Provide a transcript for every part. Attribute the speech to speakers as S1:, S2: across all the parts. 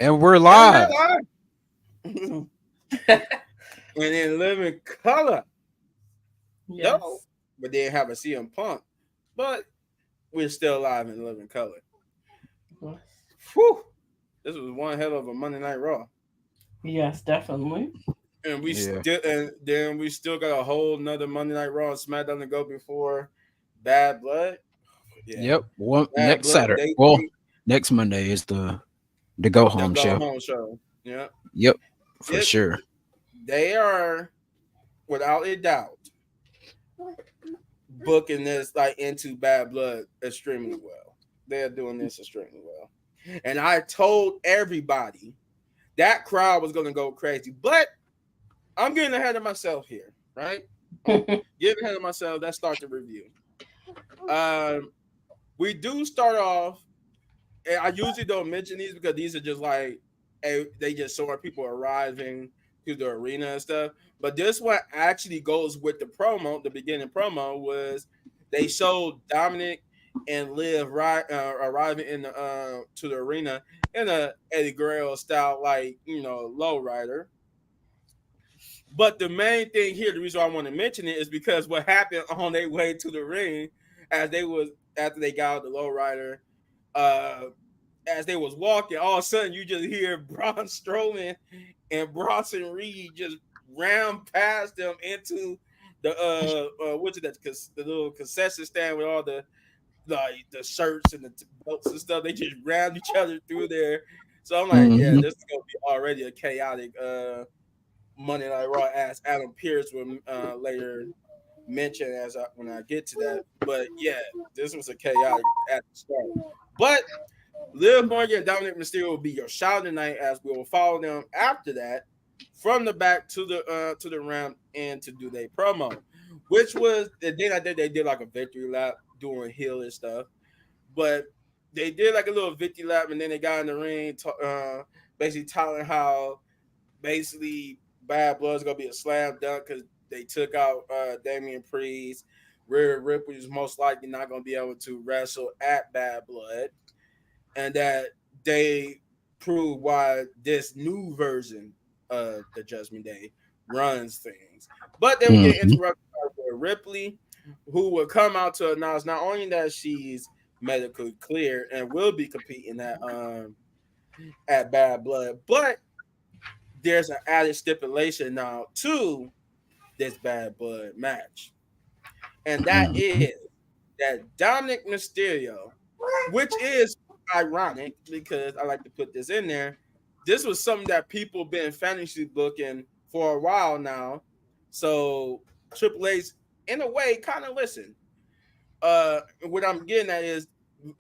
S1: And we're
S2: And we're
S1: live.
S2: live. And in living color. No,
S3: Yes.
S2: but they have a CM Punk. But we're still live in living color. Whew. This was one hell of a Monday Night Raw.
S3: Yes, definitely.
S2: And we
S1: Yeah.
S2: still and then we still got a whole nother Monday Night Raw and SmackDown to go before Bad Blood. Yeah.
S1: Yep. Well,
S2: Bad
S1: next
S2: Blood.
S1: Saturday. Well, next Monday is the go
S2: The
S1: home
S2: go
S1: show.
S2: home show. Yeah.
S1: Yep, for
S2: It
S1: sure.
S2: they are without a doubt booking this like into Bad Blood extremely well. They're doing this extremely well. And I told everybody that crowd was gonna go crazy. But I'm getting ahead of myself here, right? Getting ahead of myself. Let's start the review. Um, we do start off, and I usually don't mention these because these are just like they just show people arriving to the arena and stuff. But this one actually goes with the promo. The beginning promo was they showed Dominic and Liv arriving in the to the arena in a Eddie Guerrero style, like lowrider. But the main thing here, the reason why I want to mention it is because what happened on their way to the ring, as they was after they got out the lowrider, uh, as they was walking, all of a sudden you just hear Braun Strowman and Bronson Reed just round past them into the what's it that the little concession stand with all the like the shirts and the belts and stuff. They just round each other through there. So I'm like, yeah,
S1: Hmm.
S2: this is gonna be already a chaotic Monday Night Raw, as Adam Pierce will later mention when I get to that. But yeah, this was a chaotic at the start. But Liv Morgan and Dominic Mysterio will be your shout tonight, as we will follow them after that from the back to the ramp and to do their promo, which was the day I did. They did like a victory lap doing heel and stuff, but they did like a little victory lap, and then they got in the ring, basically telling how basically Bad Blood's gonna be a slam dunk because they took out Damian Priest. Rhea Ripley is most likely not gonna be able to wrestle at Bad Blood, and that they prove why this new version of the Judgment Day runs things. But they would get
S1: Hmm.
S2: interrupted by Rhea Ripley, who will come out to announce not only that she's medically clear and will be competing at Bad Blood, but there's an added stipulation now to this Bad Blood match, and that
S1: Hmm.
S2: is that Dominic Mysterio, which is ironic because I like to put this in there. This was something that people been fantasy booking for a while now, so Triple H, in a way, kind of listen. What I'm getting at is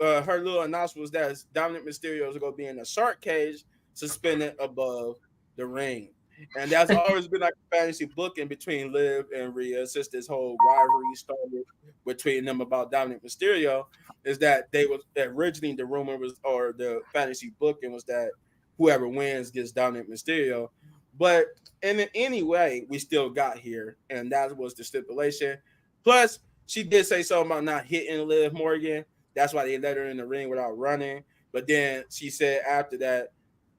S2: her little announcement was that Dominic Mysterio is going to be in a shark cage suspended above the ring. And that's always been like a fantasy booking between Liv and Rhea since this whole rivalry started between them about Dominic Mysterio. Is that they was originally the rumor was, or the fantasy booking was that whoever wins gets Dominic Mysterio. But in any way, we still got here, and that was the stipulation. Plus, she did say something about not hitting Liv Morgan. That's why they let her in the ring without running. But then she said after that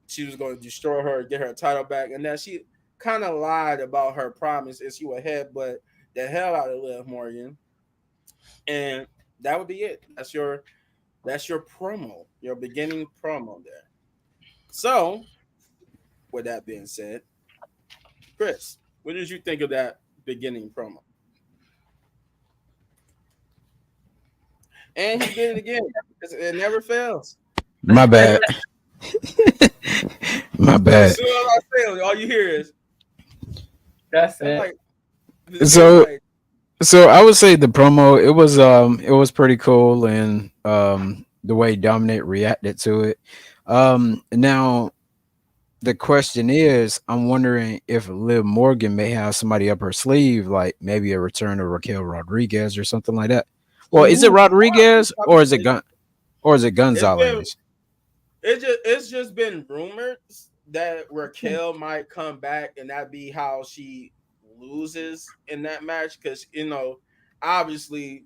S2: she was going to destroy her, get her title back, and then she kind of lied about her promise and she would headbutt the hell out of Liv Morgan, and that would be it. That's your promo, your beginning promo there. So, with that being said, Chris, what did you think of that beginning promo? And he did it again. It never fails.
S1: My bad.
S2: Never.
S1: My
S2: As
S1: bad.
S2: soon as I say it, all you hear is
S3: That's
S2: I'm
S3: it.
S2: like, it's
S1: So
S2: like
S1: so I would say the promo it was pretty cool, and the way Dominic reacted to it. Now the question is, I'm wondering if Liv Morgan may have somebody up her sleeve, like maybe a return of Raquel Rodriguez or something like that. Well, is it
S3: Ooh.
S1: Rodriguez or is it
S2: it's been
S1: Gonzalez?
S2: it's just been rumored that Raquel might come back and that be how she loses in that match because obviously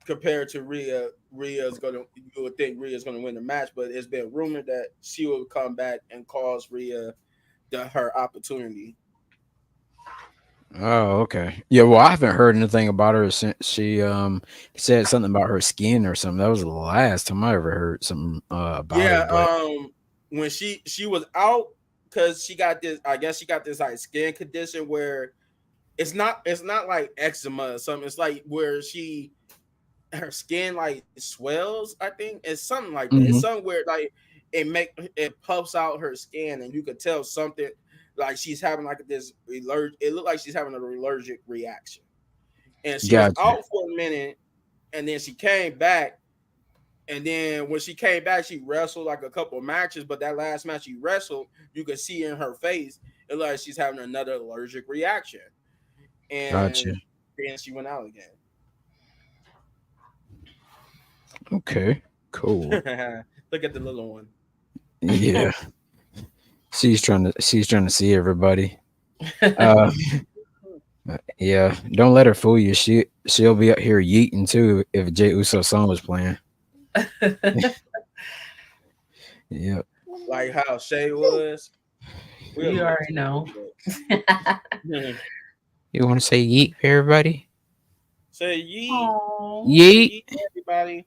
S2: compared to Rhea, Rhea's gonna you would think Rhea's gonna win the match, but it's been rumored that she will come back and cause Rhea her opportunity.
S1: Oh, okay. Yeah, well, I haven't heard anything about her since she said something about her skin or something. That was the last time I ever heard something about her.
S2: Yeah,
S1: But
S2: when she was out because she got this, I guess she got this like skin condition where it's not like eczema or something. It's like where her skin like swells. I think it's something like that. It's
S1: Mhm.
S2: somewhere like it puffs out her skin, and you could tell something like she's having like this allergic. It looked like she's having an allergic reaction, and she was
S1: Gotcha,
S2: out for a minute, and then she came back. And then when she came back, she wrestled like a couple of matches. But that last match she wrestled, you could see in her face, it looked like she's having another allergic reaction.
S1: gotcha.
S2: And then she went out again.
S1: Okay, cool.
S2: Look at the little one.
S1: Yeah, she's trying to see everybody. Uh, yeah, don't let her fool you. She'll be out here yeeting too if Jay Uso song was playing. Yeah.
S2: Like how Shay was. We'll
S3: You
S2: get
S3: already
S2: to it
S3: know.
S2: real quick.
S1: You want to say yeet, everybody?
S2: Say yeet.
S3: Oh.
S2: Say
S1: Yeet.
S2: yeet, everybody.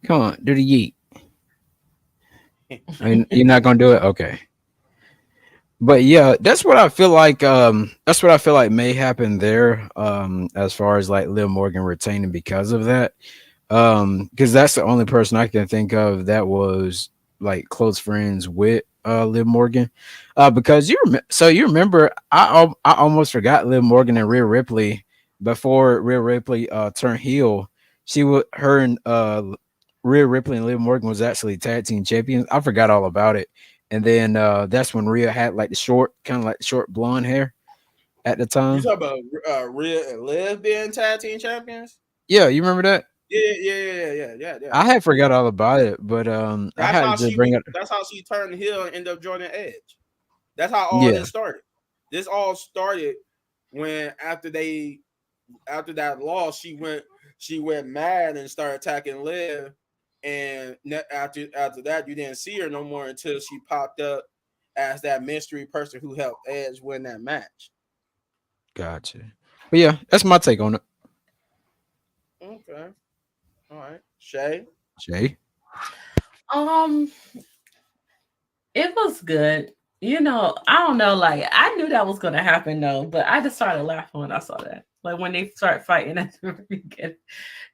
S1: Come on, do the yeet. I mean, you're not gonna do it, okay? But yeah, that's what I feel like. That's what I feel like may happen there. As far as like Liv Morgan retaining because of that. Because that's the only person I can think of that was like close friends with Liv Morgan. Because you remember I almost forgot Liv Morgan and Rhea Ripley before Rhea Ripley turned heel. She would her and Rhea Ripley and Liv Morgan was actually tag team champions. I forgot all about it. And then that's when Rhea had like the short, kind of like short blonde hair at the
S2: You
S1: time.
S2: talk about Rhea and Liv being tag team champions?
S1: Yeah, you remember that?
S2: Yeah.
S1: I had forgot all about it, but I
S2: That's
S1: had
S2: how
S1: to just bring it.
S2: that's how she turned heel and ended up joining Edge. That's how all
S1: Yeah,
S2: this started. This all started when after that loss, she went mad and started attacking Liv. And after that, you didn't see her no more until she popped up as that mystery person who helped Edge win that match.
S1: gotcha. But yeah, that's my take on it.
S2: Okay, all right, Shay.
S1: Jay,
S3: Um, it was good. I don't know, like I knew that was gonna happen though, but I just started laughing when I saw that. Like when they start fighting at the beginning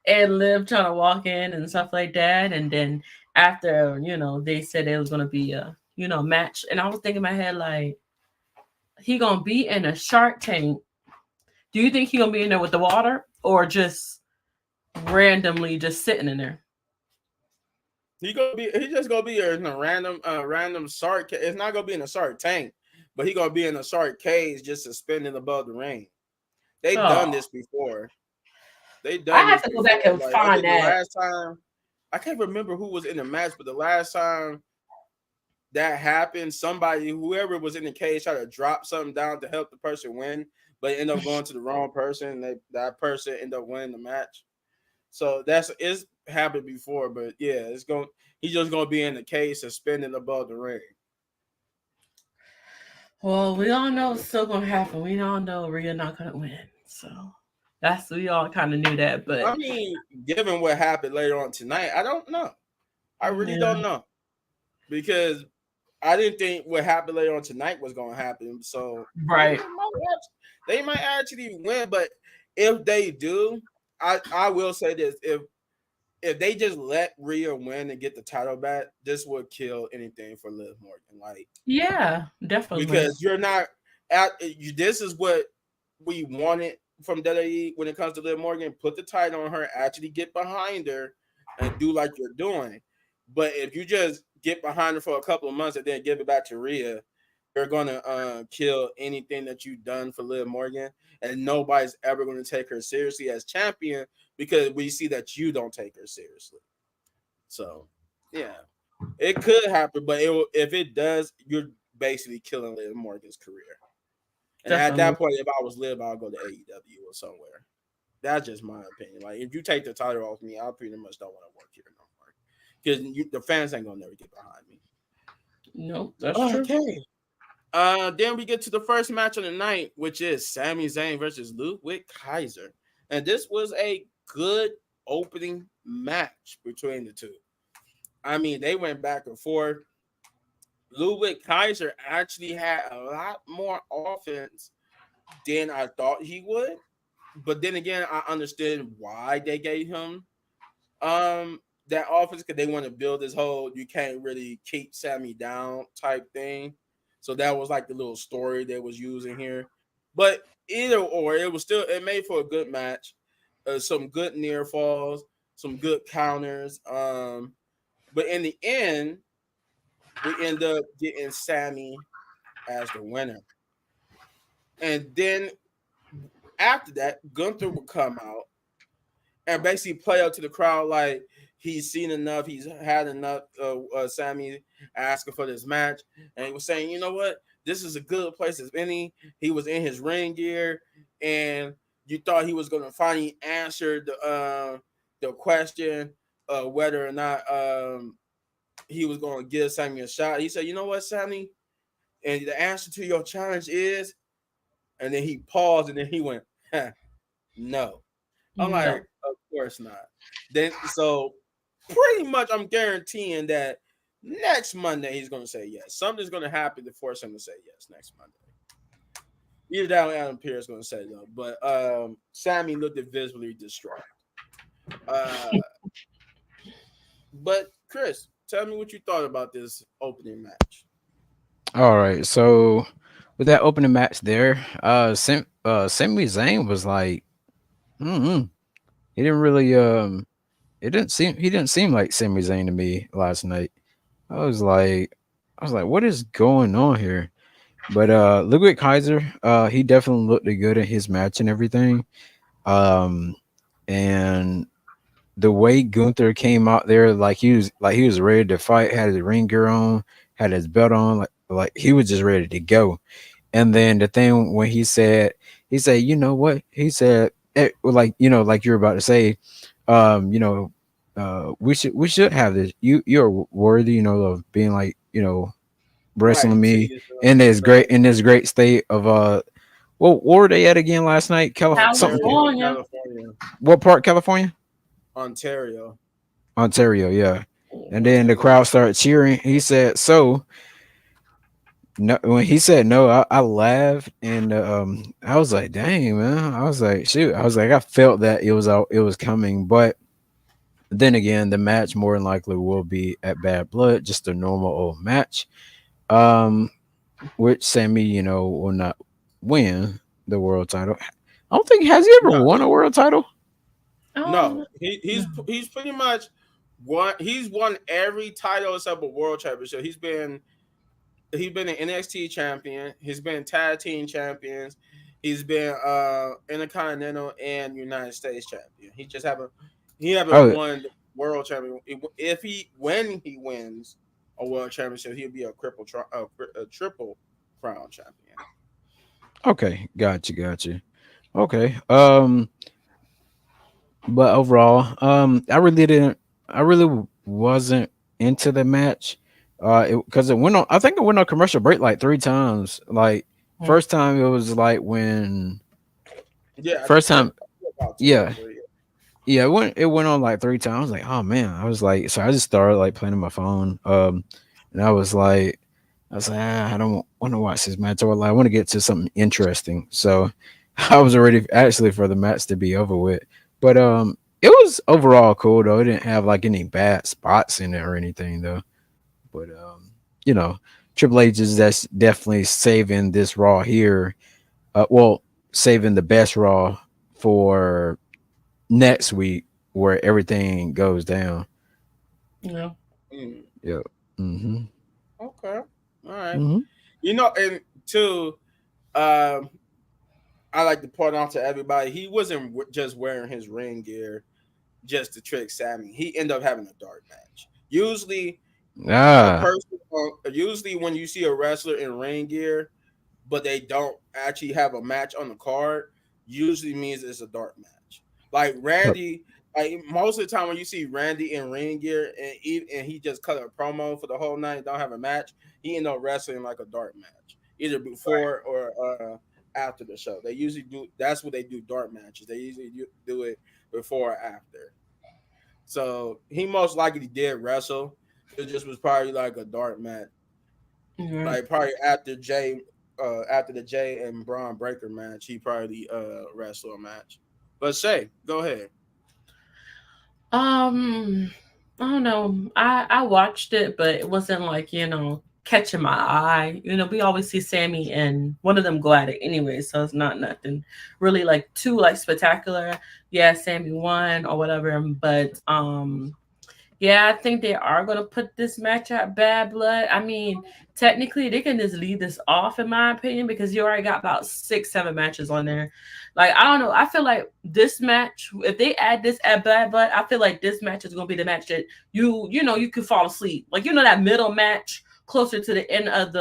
S3: and Liv trying to walk in and stuff like that. And then after, they said it was gonna be a, match. And I was thinking in my head, like, he gonna be in a Shark Tank. Do you think he gonna be in there with the water or just randomly just sitting in there?
S2: He just gonna be in a random shark. It's not gonna be in a shark tank, but he gonna be in a shark cage just suspended above the ring. They've done
S3: Oh,
S2: this before. They've
S3: I
S2: done
S3: have
S2: this
S3: to go back
S2: before.
S3: and
S2: Like I
S3: find
S2: think the
S3: that.
S2: last time I can't remember who was in the match, but the last time that happened, somebody, whoever was in the cage, tried to drop something down to help the person win, but end up going to the wrong person. And that person ended up winning the match. So it's happened before, but yeah, he's just gonna be in the cage suspended above the ring.
S3: Well, we all know it's still gonna happen. We all know Rhea not gonna win. So we all kind of knew that, but
S2: I mean, given what happened later on tonight, I don't know. I really
S3: yeah,
S2: don't know because I didn't think what happened later on tonight was going to happen. So
S3: right.
S2: they might actually win, but if they do, I will say this: if they just let Rhea win and get the title back, this would kill anything for Liv Morgan. Like
S3: Yeah, definitely.
S2: because you're not this is what we wanted from WWE when it comes to Liv Morgan. Put the title on her, actually get behind her, and do like you're doing. But if you just get behind her for a couple of months and then give it back to Rhea, you're gonna kill anything that you've done for Liv Morgan, and nobody's ever going to take her seriously as champion because we see that you don't take her seriously. So, yeah, it could happen, but if it does, you're basically killing Liv Morgan's career. And at
S3: Definitely.
S2: that point, if I was Liv, I'll go to AEW or somewhere. That's just my opinion. Like, if you take the title off me, I pretty much don't want to work here no more because the fans ain't gonna never get behind me.
S3: Nope, that's true.
S2: Okay. Then we get to the first match of the night, which is Sami Zayn versus Ludwig Kaiser, and this was a good opening match between the two. I mean, they went back and forth. Ludwig Kaiser actually had a lot more offense than I thought he would. But then again, I understood why they gave him that offense because they want to build this whole you can't really keep Sammy down type thing. So that was like the little story they was using here. But either or, it was still it made for a good match. Some good near falls, some good counters. But in the end, we end up getting Sammy as the winner. And then after that, Gunther would come out and basically play up to the crowd like he's seen enough, he's had enough. Sammy asking for this match, and he was saying, "You know what? This is a good place as any." He was in his ring gear, and you thought he was going to finally answer the question whether or not he was going to give Sammy a shot. He said, "You know what, Sammy? And the answer to your challenge is," and then he paused, and then he went, huh, "No." I'm like,
S3: No.
S2: of course not. Then so pretty much I'm guaranteeing that next Monday he's gonna say yes. Something's gonna happen to force him to say yes next Monday. Either that or Adam Pearce is gonna say no. But Sammy looked visibly distraught. Uh but Chris, tell me what you thought about this opening match.
S1: All right, so with that opening match there, Sami Zayn was like, mm he didn't really he didn't seem like Sami Zayn to me last night. I was like, what is going on here? But Ludwig Kaiser, he definitely looked good in his match and everything. Um, and the way Gunther came out there, like he was ready to fight, had his ring gear on, had his belt on, like he was just ready to go. And then the thing when he said, you know what? He said, like like you're about to say, you know, we should have this. You're worthy, of being like
S2: Right,
S1: wrestling
S2: until
S1: me
S2: you
S1: in this
S2: so
S1: great state of what were they at again last night? Something.
S2: Ontario,
S3: California.
S2: California.
S1: What part? California?
S2: Ontario.
S1: Ontario, yeah. And then the
S2: Ontario.
S1: crowd started cheering. He said, "So no." When he said no, I laughed and I was like, "Dang, man!" I was like, "Shoot!" I was like, I felt that it was coming, but then again, the match more than likely will be at Bad Blood, just a normal old match. Um, which Sammy, will not win the world title. I don't think has he ever
S2: No,
S1: won a world title.
S3: Um,
S2: no. He's
S3: no.
S2: he's pretty much he's won every title except a world championship. He's been an NXT champion. He's been tag team champions. He's been Intercontinental and United States champion. He haven't
S1: Oh,
S2: won the world champion. If he when he wins a world championship, he'll be a triple crown champion.
S1: okay, gotcha. Okay, but overall, I really wasn't into the match, because it went on. I think it went on commercial break like three times. Like
S3: Hmm.
S1: first time it was like when
S2: Yeah,
S1: first time,
S2: about two or
S1: yeah,
S2: three.
S1: yeah, it went on like three times. I was like, oh man, I was like, so I just started like playing on my phone, and I was like, I don't want to watch this match, or like, I want to get to something interesting. So I was already actually for the match to be over with, but it was overall cool though. It didn't have like any bad spots in it or anything though. But you know, Triple H is that's definitely saving this Raw here. Well, saving the best Raw for next week where everything goes down.
S3: Yeah.
S2: Mm,
S1: Yeah. Mm-hmm.
S2: okay, all right.
S1: Mm-hmm.
S2: And two, um, I like to point out to everybody he wasn't just wearing his ring gear just to trick Sammy. He ended up having a dark match.
S1: Ah.
S2: Usually when you see a wrestler in ring gear, but they don't actually have a match on the card, usually means it's a dark match. Like Randy, like most of the time when you see Randy in ring gear and he just cut a promo for the whole night, don't have a match, he end up wrestling like a dark match, either before or after the show. They usually do. That's what they do. Dark matches. They usually do it before or after. So he most likely did wrestle. It just was probably like a dark match,
S3: Yeah.
S2: like probably after the Jay and Braun Breaker match, he probably wrestled a match. But Shay, go ahead.
S3: Um, I don't know. I watched it, but it wasn't like catching my eye. We always see Sammy and one of them go at it anyway, so it's not nothing really like too like spectacular. Yeah, Sammy won or whatever, but yeah, I think they are going to put this match at Bad Blood. I mean, technically, they can just leave this off, in my opinion, because you already got about 6, 7 matches on there. Like, I don't know. I feel like this match, if they add this at Bad Blood, I feel like this match is going to be the match that you could fall asleep. Like, that middle match closer to the end of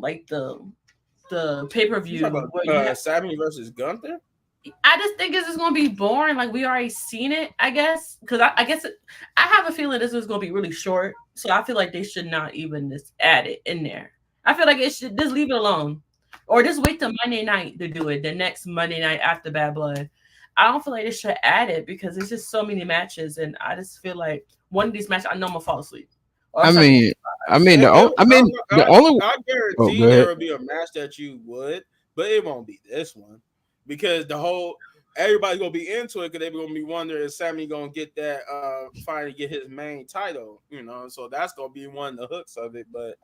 S3: like the pay per
S2: You talk
S3: view
S2: about
S3: where you have.
S2: Sammy versus Gunther?
S3: I just think this is gonna be boring. Like we already seen it, I guess. Because I guess I have a feeling this is gonna be really short. So I feel like they should not even just add it in there. I feel like it should just leave it alone, or just wait till Monday night to do it. The next Monday night after Bad Blood. I don't feel like they should add it because it's just so many matches, and I just feel like one of these matches I know I'm gonna fall asleep or
S1: I
S3: something.
S1: mean, I
S2: I,
S1: mean the only.
S2: I
S1: Oh,
S2: guarantee
S1: go
S2: there
S1: ahead.
S2: will be a match that you would, but it won't be this one because the whole everybody's gonna be into it because they're gonna be wondering if Sammy gonna get that finally get his main title, So that's gonna be one of the hooks of it. But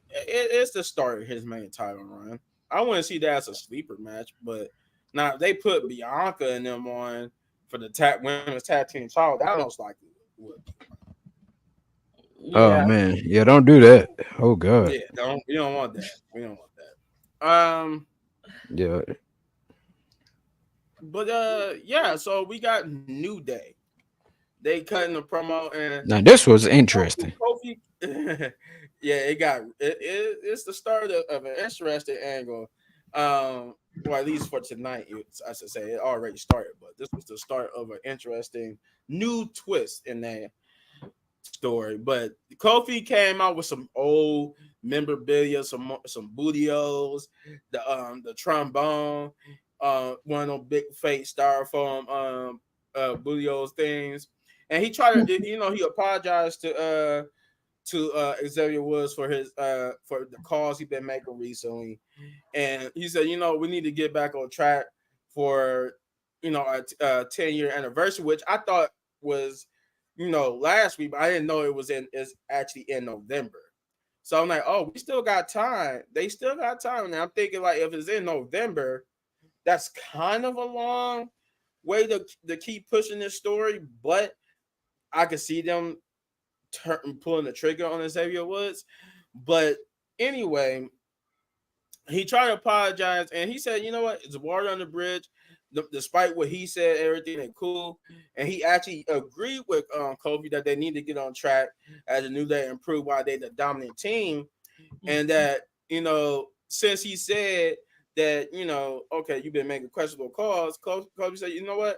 S2: it's the start of his main title run. I want to see that as a sleeper match, but now if they put Bianca and them on for the women's tag team title, that most likely would be.
S1: Oh
S3: Yeah.
S1: man, yeah, don't do that. Oh god,
S2: Yeah, don't we don't want that. We don't want that.
S1: yeah.
S2: But yeah, so we got New Day. They cutting the promo and
S1: Now this was interesting.
S2: Kofi. Yeah, it's the start of an interesting angle. Well, at least for tonight, I should say it already started, but this was the start of an interesting new twist in that story. But Kofi came out with some old memorabilia, some bootios, the trombone, one of those big fake styrofoam bootios things, and he tried to, he apologized to Xavier Woods for his for the calls he's been making recently, and he said, we need to get back on track for a 10-year anniversary, which I thought was last week, but I didn't know it was is actually in November. So I'm like, oh, we still got time. They still got time. And I'm thinking like if it's in November, that's kind of a long way to keep pushing this story, but I could see them pulling the trigger on Xavier Woods. But anyway, he tried to apologize and he said, you know what, it's water on the bridge. Despite what he said, everything ain't cool, and he actually agreed with Kofi that they need to get on track as a New Day and prove why they the dominant team, and that since he said that okay, you've been making questionable calls, Kofi said, you know what,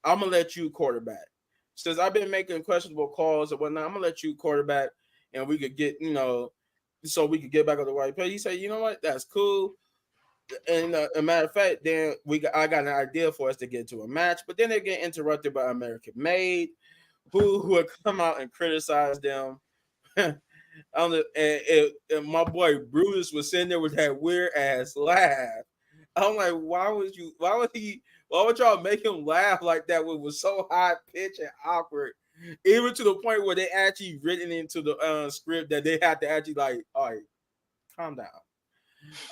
S2: I'm gonna let you quarterback. Since I've been making questionable calls and whatnot, I'm gonna let you quarterback, and we could get so we could get back on the right page. He said, you know what, that's cool. And a matter of fact, then I got an idea for us to get to a match, but then they get interrupted by American Made, who would come out and criticize them. And my boy Brutus was sitting there with that weird ass laugh. I'm like, why would y'all make him laugh like that? It was so high pitched and awkward, even to the point where they actually written into the script that they had to actually like, all right, calm down.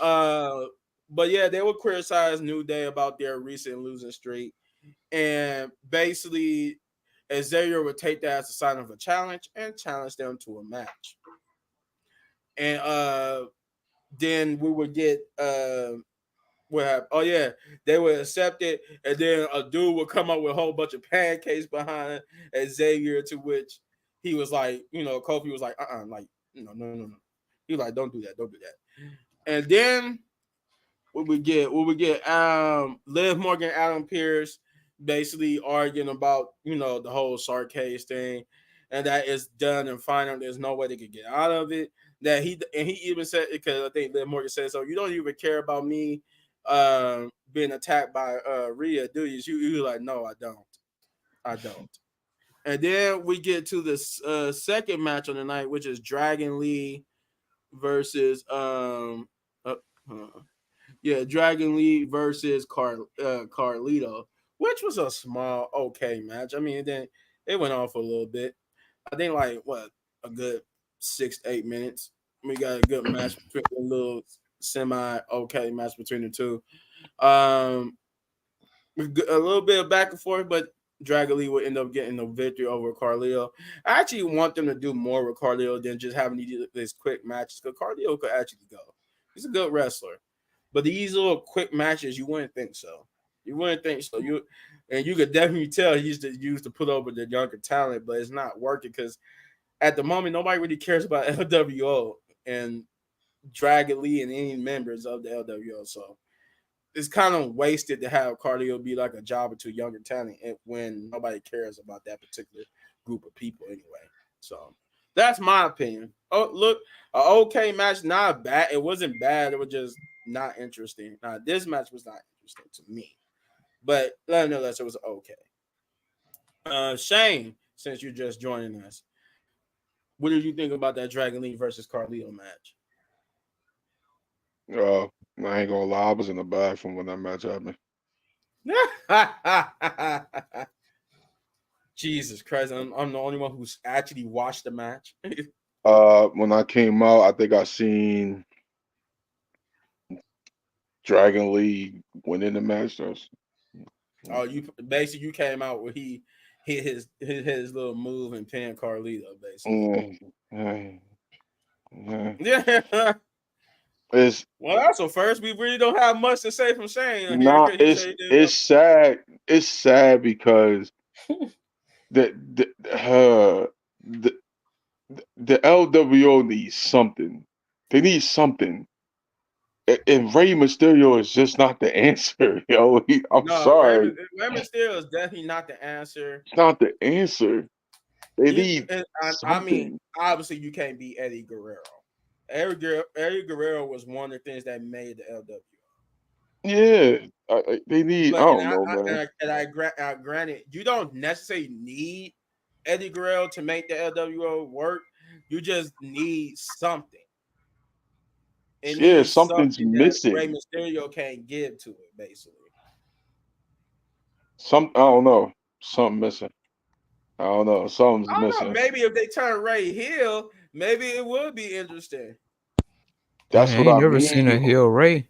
S2: Uh, but yeah, they would criticize New Day about their recent losing streak, and basically, Xavier would take that as a sign of a challenge and challenge them to a match. And then we would get what happened? Oh yeah, they would accept it, and then a dude would come up with a whole bunch of pancakes behind Xavier, to which he was like, Kofi was like, like, no. He was like, don't do that, don't do that. And then what we get? Liv Morgan, Adam Pierce. basically arguing about the whole Sarkase thing, and that is done and final. There's no way they could get out of it. That he even said, because I think Liv Morgan said, so you don't even care about me being attacked by Rhea, do you? You like, no, I don't. And then we get to this second match on the night, which is Dragon Lee versus uh, uh, Dragon Lee versus Carlito, which was a small okay match. I mean, then it went on for a little bit. I think like what, a good 6 to 8 minutes. We got a good match between a little semi okay match between the two. Um, a little bit of back and forth, but Dragon Lee would end up getting the victory over Carlito. I actually want them to do more with Carlito than just having these quick matches, because Carlito could actually go. He's a good wrestler. But these little quick matches, you wouldn't think so. You wouldn't think so. You could definitely tell he used to put over the younger talent, but it's not working because at the moment nobody really cares about LWO and Dragon Lee and any members of the LWO. So it's kind of wasted to have cardio be like a job to younger talent when nobody cares about that particular group of people anyway. So that's my opinion. Oh, look, an okay match, not bad. It wasn't bad. It was just not interesting. Now, this match was not interesting to me, but nonetheless, it was okay. Shane, since you're just joining us, what did you think about that Dragon Lee versus Carlito match?
S4: Uh, I ain't gonna lie, I was in the back from when that match happened.
S2: Jesus Christ, I'm the only one who's actually watched the match.
S4: When I came out, I think I seen Dragon Lee winning the match.
S2: Oh, you came out where he hit his little move and pinned Carlito, basically. Yeah.
S4: It's
S2: Well, that's a first. We really don't have much to say from Shane here
S4: not.
S2: because he said he didn't know.
S4: It's sad. It's sad because the the the the LWO needs something. They need something. And Rey Mysterio is just not the answer, yo. I'm
S2: No,
S4: sorry,
S2: Rey Mysterio is definitely not the answer.
S4: it's not the answer. They
S2: You,
S4: need
S2: I mean,
S4: something.
S2: obviously you can't beat Eddie Guerrero. Eddie Guerrero was one of the things that made the LWO.
S4: Yeah, they need. I
S2: But
S4: don't know, man.
S2: granted, you don't necessarily need Eddie Guerrero to make the LWO work. You just need something. It
S4: Yeah,
S2: needs
S4: something's
S2: something that Rey
S4: missing.
S2: Mysterio can't give to it, basically.
S4: I don't know. Something missing. I don't know. Something's
S2: I don't know.
S4: missing.
S2: Maybe if they turn Ray heel, maybe it would be interesting.
S1: Dang,
S4: That's
S1: I
S4: what
S1: ain't
S4: I
S1: never
S4: mean.
S1: seen a heel Ray.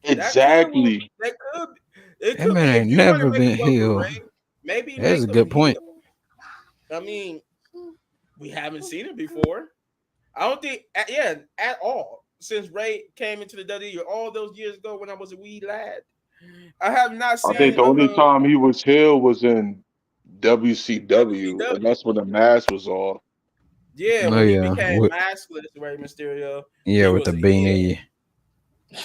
S4: Exactly.
S2: That could it
S1: That
S2: could be
S1: man
S2: if
S1: ain't
S2: you want to
S1: never
S2: make
S1: been
S2: him go to
S1: heel.
S2: Ray, maybe
S1: That's a
S2: make him
S1: good point.
S2: heel. I mean, we haven't seen it before. I don't think, at all. Since Ray came into the WWE all those years ago when I was a wee lad, I have not
S4: I think
S2: seen
S4: the only time he was heel was in WCW, and
S2: WCW.
S4: that's when the mask was off.
S2: Yeah,
S1: Oh
S2: when he
S1: yeah,
S2: became maskless, Ray Mysterio,
S1: yeah,
S2: he
S1: with
S2: was
S1: the
S2: a heel.
S1: beanie.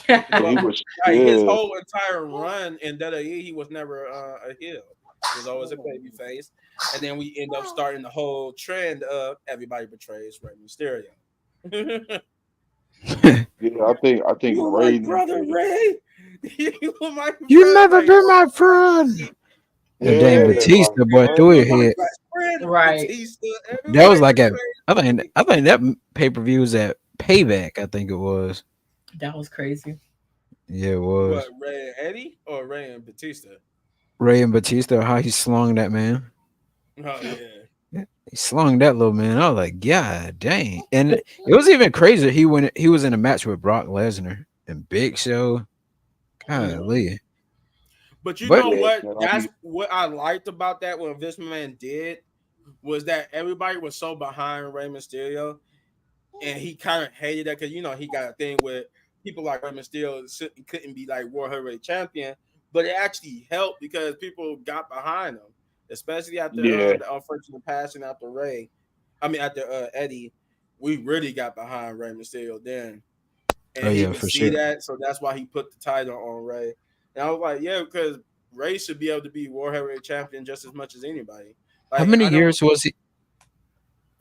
S4: Yeah, he
S2: But
S4: was.
S2: like his
S4: Yeah,
S2: whole entire run in WWE, he was never a heel. He was always a baby face. And then we end up starting the whole trend of everybody betrays Rey Mysterio.
S4: yeah. I think
S2: You were my
S4: Ray needs
S2: brother,
S4: to.
S2: Ray. You were my
S1: You
S2: friend.
S1: never
S2: Like,
S1: been
S2: oh
S1: my
S2: my
S1: friend.
S2: God,
S1: And then
S4: Yeah,
S2: Ray.
S4: like
S1: Batista, boy,
S4: what?
S1: threw
S2: You
S1: it
S2: were my
S1: hit.
S2: best friend,
S3: Right.
S2: Batista.
S1: That was
S2: Everybody
S1: like at
S2: betrays
S1: I
S2: me.
S1: think that pay per view was at Payback. I think it was.
S3: That was crazy.
S1: Yeah, it
S2: What,
S1: was.
S2: Ray and Eddie or Ray and Batista?
S1: Ray and Batista, how he slung that man.
S2: Oh yeah.
S1: He slung that little man. I was like, God dang. And it was even crazier. He was in a match with Brock Lesnar and Big Show.
S2: Mhm.
S1: Golly.
S2: But you
S1: But
S2: know
S4: Yeah,
S2: what?
S4: man,
S2: That's what I liked about that when Vince McMahon did was that everybody was so behind Rey Mysterio, and he kind of hated that because he got a thing with people like Rey Mysterio couldn't be like World Heavyweight Champion, but it actually helped because people got behind him, especially after
S4: yeah,
S2: the unfortunate passing after Ray. I mean after Eddie, we really got behind Rey Mysterio then,
S1: oh
S2: and he
S1: yeah,
S2: could
S1: for
S2: see
S1: sure.
S2: that, so that's why he put the title on Ray. And I was like, yeah, because Ray should be able to be World Heavyweight Champion just as much as anybody.
S1: How
S2: Like
S1: many
S2: I don't,
S1: years was he?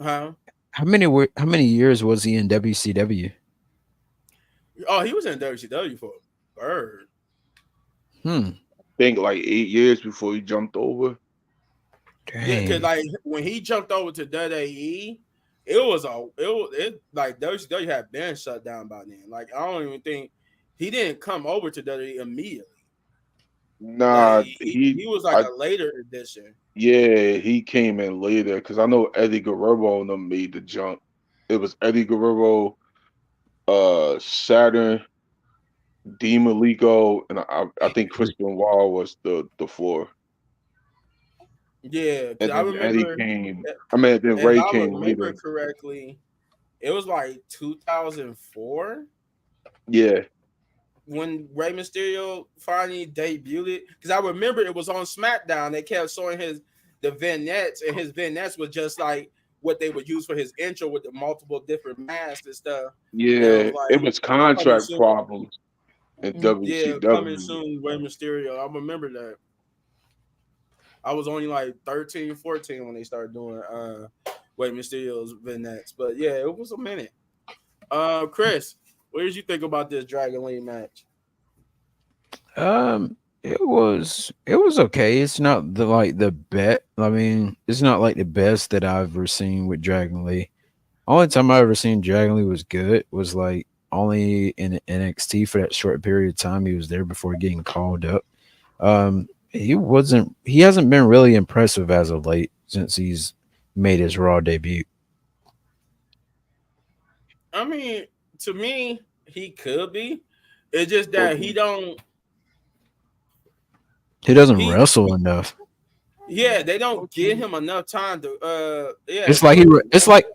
S2: huh?
S1: How many years was he in WCW?
S2: Oh, he was in WCW for a bird.
S1: Hmm.
S4: Think like 8 years before he jumped over.
S2: Yeah, cause
S1: Dang.
S2: like when he jumped over to WWE, it like WCW had been shut down by then. Like I don't even think he didn't come over to WWE immediately. Like
S4: Nah,
S2: he was like
S4: I,
S2: a later addition.
S4: yeah, he came in later because I know Eddie Guerrero and them made the jump. It was Eddie Guerrero, Saturn, Dean Malenko, and I think Chris Benoit was the four.
S2: Yeah, because
S4: And
S2: I
S4: then Eddie
S2: remember
S4: came. I mean, then
S2: if
S4: Ray
S2: I
S4: came
S2: remember
S4: later.
S2: correctly, it was like 2004
S4: Yeah,
S2: when Rey Mysterio finally debuted it. Because I remember it was on SmackDown. They kept showing the vignettes, and his vignettes was just like what they would use for his intro with the multiple different masks and stuff. And I was
S4: yeah. It
S2: like,
S4: was
S2: coming
S4: contract
S2: soon.
S4: problems in
S2: Yeah, coming
S4: WCW.
S2: soon, Rey Mysterio. I remember that. I was only like 13, 14 when they started doing Rey Mysterio's vignettes. But yeah, it was a minute. Chris, what did you think about this Dragon League match?
S1: It was okay. It's not the bet. I mean, it's not like the best that I've ever seen with Dragon Lee. Only time I ever seen Dragon Lee was good was like only in NXT for that short period of time he was there before getting called up. He hasn't been really impressive as of late since he's made his Raw debut.
S2: I mean, to me, he could be. It's just
S4: Could
S2: that he
S4: be.
S2: don't
S1: He doesn't
S2: he
S1: wrestle enough.
S2: yeah, they don't give him enough time to
S1: It's like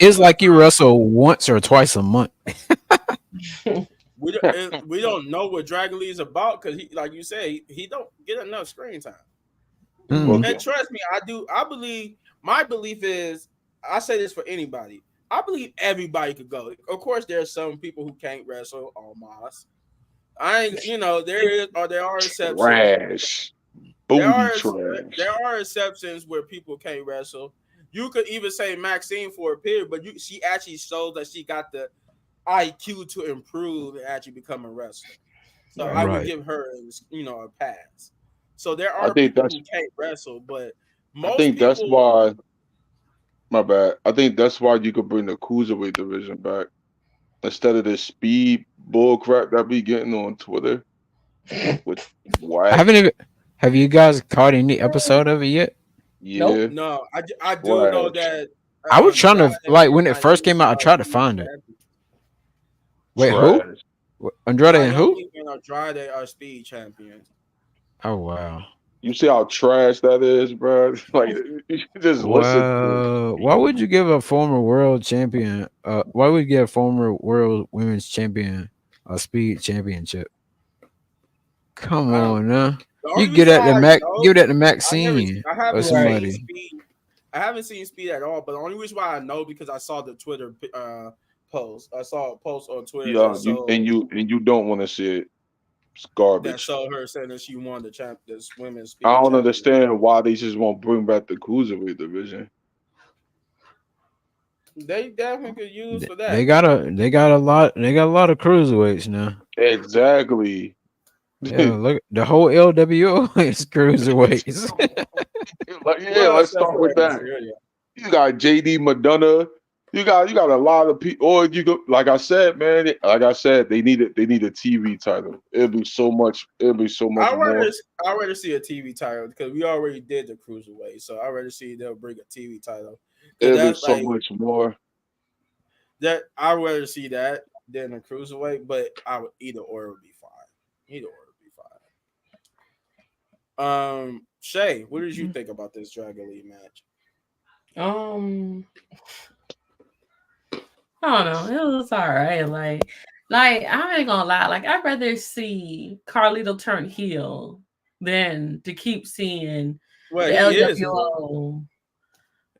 S1: it's like you wrestle once or twice a month.
S2: we don't know what Dragon Lee is about because he, like you said, he don't get enough screen time.
S1: Mhm.
S2: And
S4: Okay.
S2: trust me, I do. I believe my belief is I say this for anybody. I believe everybody could go. Of course, there are some people who can't wrestle. Almost. I ain't. There are exceptions.
S4: Trash.
S2: There
S4: Booty
S2: are
S4: trash.
S2: there are exceptions where people can't wrestle. You could even say Maxine for a period, but she actually shows that she got the IQ to improve and actually become a wrestler. So I
S3: Right.
S2: would
S1: Right.
S2: give her, a pass. So there
S4: I
S2: are
S4: think
S2: people
S4: that's
S2: who can't wrestle, but
S4: I
S2: most
S4: think that's
S2: people,
S4: why my bad. I think that's why you could bring the cruiserweight division back instead of this speed bull crap that be getting on Twitter with
S1: I
S4: whack.
S1: haven't even. Have you guys caught any episode of it yet?
S4: Yeah,
S3: Nope.
S2: no, I do know
S4: trash.
S2: that
S1: I was trying
S2: Andrade
S1: to like
S2: is
S1: when it
S2: not
S1: first
S2: even
S1: came out. I tried to
S2: speed
S1: find it.
S2: champion.
S1: Wait, who?
S4: Trash.
S1: Andrade and who?
S2: Naomi and Andrade are speed champions.
S1: Oh wow.
S4: You see how trash that is, bro? Like you should just listen to it.
S1: Well, why would you give a former world champion? Why would you give a former world women's champion a speed championship? Come
S2: I don't.
S1: on, now.
S2: The
S1: You
S2: only
S1: give
S2: reason
S1: that to
S2: why I
S1: Mac.
S2: know,
S1: Give that to
S2: I never,
S1: Maxine
S2: I
S1: or
S2: haven't
S3: Right.
S2: seen
S1: somebody.
S2: speed. I haven't seen speed at all. But the only reason why I know because I saw the Twitter post. I saw a post on Twitter
S4: Yeah, you don't want to see it. It's
S2: that
S4: garbage.
S2: showed her saying that she won this women's
S4: I
S2: speed
S4: don't
S2: champion.
S4: understand why they just won't bring back the cruiserweight division.
S2: They definitely could use for
S1: They
S2: that.
S1: got a lot of cruiserweights now.
S4: Exactly.
S1: Yeah, look, the whole LWO is cruiserweights.
S4: Like, yeah,
S2: Well,
S4: let's
S2: except
S4: start
S2: for
S4: with
S2: Rey
S4: that.
S2: Mysterio.
S4: You got JD Madonna. You got a lot of people. Or you go like I said, man. Like I said, they need a TV title. It'll be so much. It'll be so much
S2: I
S4: more.
S2: rather I rather see a TV title because we already did the cruiserweight, so I rather see they'll bring a TV title because
S4: It'll be
S2: that's
S4: so
S2: like
S4: much more.
S2: that. I would rather see that than a cruiserweight, but I would either or would be fine. Either or would be fine. Shay, what did you
S3: Mhm.
S2: think about this Dragon League match?
S3: Um, I don't know. It was all right. Like I ain't gonna lie. Like I'd rather see Carlito turn heel than to keep seeing
S2: Well,
S3: the
S2: he is a heel.
S3: LWO.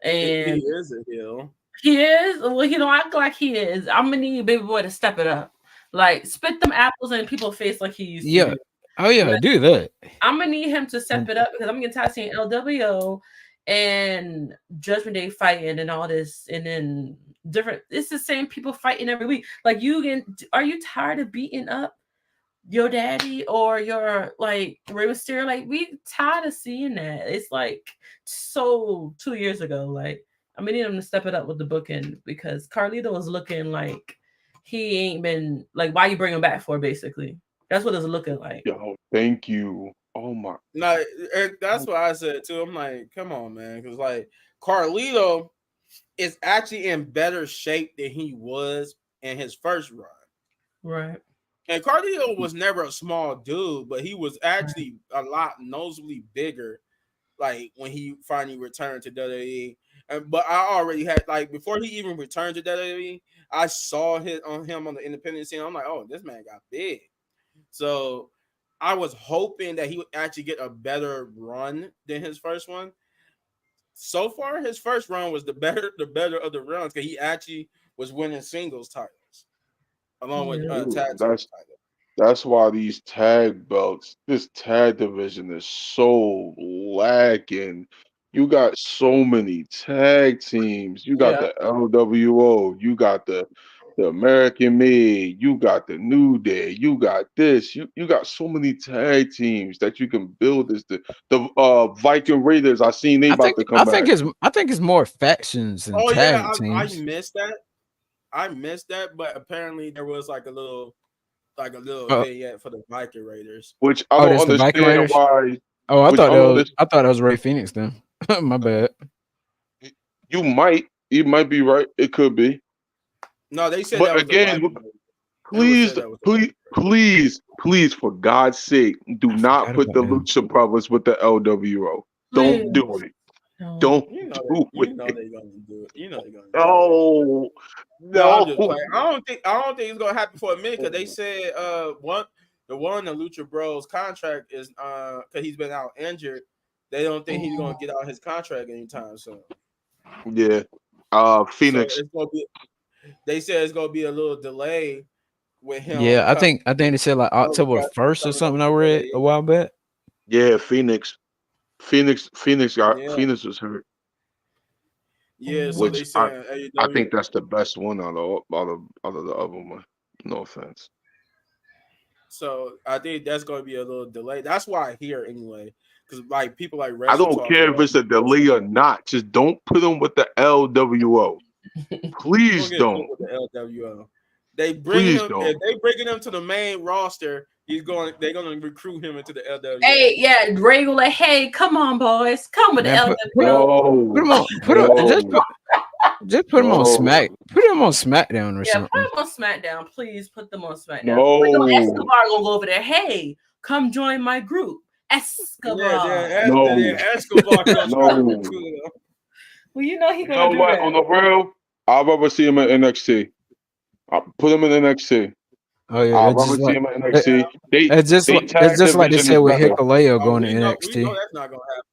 S2: He
S3: And
S2: is a heel.
S3: he is. Well, he don't act like he is. I'm gonna need Baby Boy to step it up. Like spit them apples in people's face like he used to
S1: Yeah,
S3: do.
S1: Oh yeah, do that.
S3: I'm gonna need him to step
S1: And
S3: it up because I'm getting tired of seeing LWO and Judgment Day fighting and all this, and then different. It's the same people fighting every week. Like are you tired of beating up your daddy or your like Rey Mysterio? Like we tired of seeing that. It's like so 2 years ago. Like I'm gonna need him to step it up with the booking because Carlito was looking like he ain't been like why you bring him back for basically. That's what it's looking like.
S4: Yo, thank you. Oh my.
S2: No, and that's what I said too. I'm like, come on, man, because like Carlito is actually in better shape than he was in his first run.
S3: Right.
S2: And Carlito was never a small dude, but he was actually a lot noticeably bigger. Like when he finally returned to WWE, but I already had like before he even returned to WWE, I saw him on the independent scene. I'm like, oh, this man got big. So I was hoping that he would actually get a better run than his first one. So far, his first run was the better of the runs because he actually was winning singles titles along with
S3: Yeah.
S4: Dude,
S2: tag team titles.
S4: that's why these tag belts, this tag division is so lacking. You got so many tag teams. You got
S3: Yeah.
S4: the LWO. You got the American Made. You got the New Day. You got this. You got so many tag teams that you can build this. The Viking Raiders. I seen they about to come back.
S1: I think it's more factions and
S2: Oh yeah,
S1: tag
S2: I
S1: teams.
S2: missed that. I missed that, but apparently there was like a little
S1: Oh,
S2: vignette for the Viking Raiders.
S4: Which I
S1: oh,
S4: don't
S1: that's the Viking
S4: understand
S1: Raiders.
S4: why.
S1: Oh,
S4: Which I don't understand.
S1: I thought that was Ray Phoenix then. My bad.
S4: You might be right. It could be.
S2: No, they said
S4: But
S2: that was the
S4: again,
S2: Viking Raiders. Never
S4: please,
S2: said that was the
S4: please,
S2: Viking Raiders.
S4: please, for God's sake, do
S1: I
S4: not
S1: forgot
S4: put
S1: about
S4: the
S1: them.
S4: Lucha Brothers with the LWO. Don't
S3: Please.
S4: do it.
S3: No.
S4: Don't
S2: You know that.
S4: do
S2: You know
S4: it.
S2: they're gonna do it. You know they're gonna do it.
S4: No,
S2: No, I'm
S4: no.
S2: just playing. I don't think it's gonna happen for a minute because they said the Lucha Bros contract is because he's been out injured. They don't think he's gonna get out his contract anytime soon.
S4: Yeah.
S2: So
S4: Phoenix.
S2: it's gonna be. They said it's gonna be a little delay with him
S1: Yeah, I think they said like October first or
S2: coming over
S1: something. I
S2: to
S1: read a
S2: WWE.
S1: while back.
S4: Yeah, Phoenix.
S2: Yeah,
S4: Phoenix was hurt,
S2: yeah. So
S4: which
S2: they saying
S4: I
S2: AEW.
S4: think that's the best one out of the other one. No offense.
S2: So I think that's gonna be a little delay. That's why I hear anyway, because like people like
S4: I
S2: Wrestle
S4: don't
S2: Talk
S4: care
S2: and
S4: if it's a delay or not. Just don't put them with the LWO.
S2: he's
S4: Please
S2: gonna get put
S4: don't.
S2: with the LWO. They bring
S4: Please
S2: him if
S4: don't.
S2: they bringing him to the main roster. They're gonna recruit him into the
S3: Hey,
S2: LWO.
S3: yeah, Ray will like, hey, come on, boys, come with the
S1: Man,
S3: LWO.
S1: put
S4: No,
S1: them on
S4: no,
S1: just put them on
S4: no,
S1: Put them on SmackDown or
S3: Yeah, put
S1: something.
S3: them on SmackDown, please. Put them on SmackDown. We know
S4: no,
S3: Escobar gonna go over there. Hey, come join my group,
S2: Yeah,
S3: Escobar.
S2: then
S4: no,
S2: Escobar gonna try to
S4: no.
S2: recruit him.
S3: Well, you know he
S4: You know
S3: gonna do
S4: what?
S3: that.
S4: On the real, I'd rather see him in NXT. I put him in NXT.
S1: Oh yeah,
S4: I'd
S1: it's
S4: rather
S1: just
S4: see
S1: like
S4: him in NXT.
S2: Yeah.
S4: They
S1: it's
S4: tag
S1: just like they
S4: division is
S1: said with
S4: better.
S1: Hikuleo
S2: Oh,
S1: going to
S2: we know
S1: NXT.
S2: that's not gonna happen.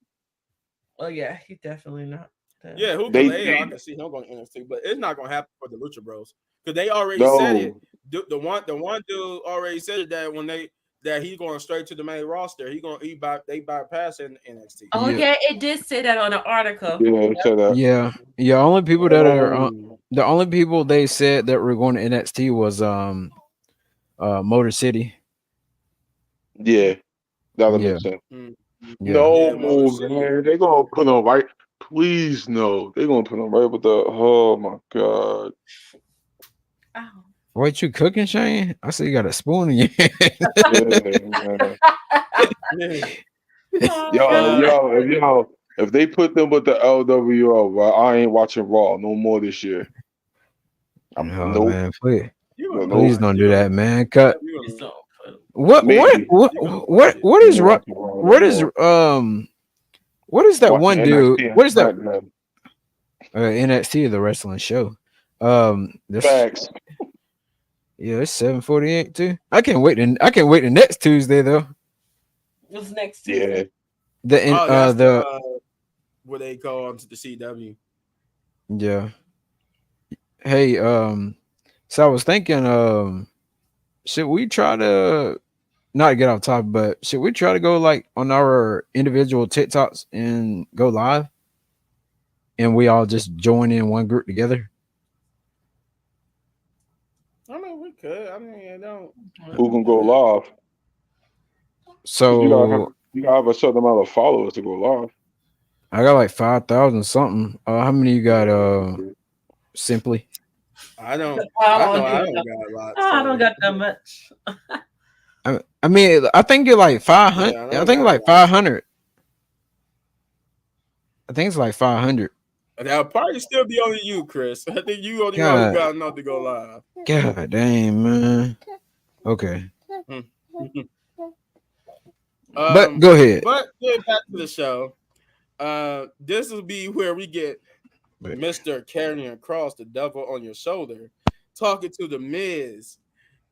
S3: Oh yeah, he definitely not. There.
S2: Yeah, who
S4: They,
S2: Kaleo, I
S4: they
S2: can see him going to NXT, but it's not gonna happen for the Lucha Bros because they already said it.
S4: no,
S2: The one dude already said it that that he's going straight to the main roster. They bypassing NXT.
S3: Oh
S1: Yeah,
S3: yeah, it did say that on the article.
S4: yeah, they said that.
S1: yeah, yeah. Only people that are
S4: No,
S1: the only people they said that were going to NXT was Motor City.
S4: yeah, that'll
S1: Yeah,
S4: make sense.
S2: Mm.
S1: yeah.
S2: Yeah,
S4: No,
S2: Motor City.
S4: man, they gonna put him right. Please, no, they gonna put him right with the. Oh my god.
S3: Oh.
S1: What you cooking, Shane? I see you got a spoon in your hand.
S4: Yeah, man.
S2: Yeah.
S3: Oh
S4: Yo,
S3: god.
S2: Uh,
S4: if they put them with the LWO, well, I ain't watching Raw no more this year.
S1: Oh
S4: Nope,
S1: man, please,
S2: you
S4: no,
S2: gonna
S4: nope.
S1: please
S2: watch?
S1: don't
S2: You
S1: do
S2: gonna
S1: that, man. Cut.
S3: Please don't put
S4: Maybe.
S1: What
S2: it?
S1: is
S4: I ain't watching Raw no
S1: what is
S4: more.
S1: what is
S4: I'm
S1: that
S4: watching
S1: one dude?
S4: NXT and
S1: What is that
S4: SmackDown.
S1: NXT, the wrestling show? This
S4: Facts.
S1: yeah, it's 7:48 too. I can't wait the next Tuesday though.
S3: what's next
S4: Yeah.
S3: Tuesday.
S2: Oh, that's
S1: The
S2: where they go onto the CW.
S1: yeah. Hey, so I was thinking, should we try to not to get off topic, but should we try to go like on our individual TikToks and go live, and we all just join in one group together?
S2: I mean, we could. I mean, I don't.
S4: Who can go live? Because
S1: So
S4: you gotta have a certain amount of followers to go live.
S1: I got like 5,000 something. How many you got? Simply.
S2: I don't.
S3: I
S2: I know
S3: don't
S2: I
S3: even
S2: don't
S3: know.
S2: got a lot.
S3: I don't
S2: So
S3: got that much.
S1: I mean, I think you're like 500.
S2: yeah, I
S1: I
S2: don't
S1: think
S2: got a
S1: like
S2: lot.
S1: 500. I think it's like 500.
S2: That'll probably still be only you, Chris. I think you only one who
S1: God,
S2: got enough to go live.
S1: God dang, man. Okay,
S2: Hmm.
S1: but go ahead.
S2: But getting back to the show, this will be where we get Mr. Carrying Cross, the devil on your shoulder, talking to the Miz.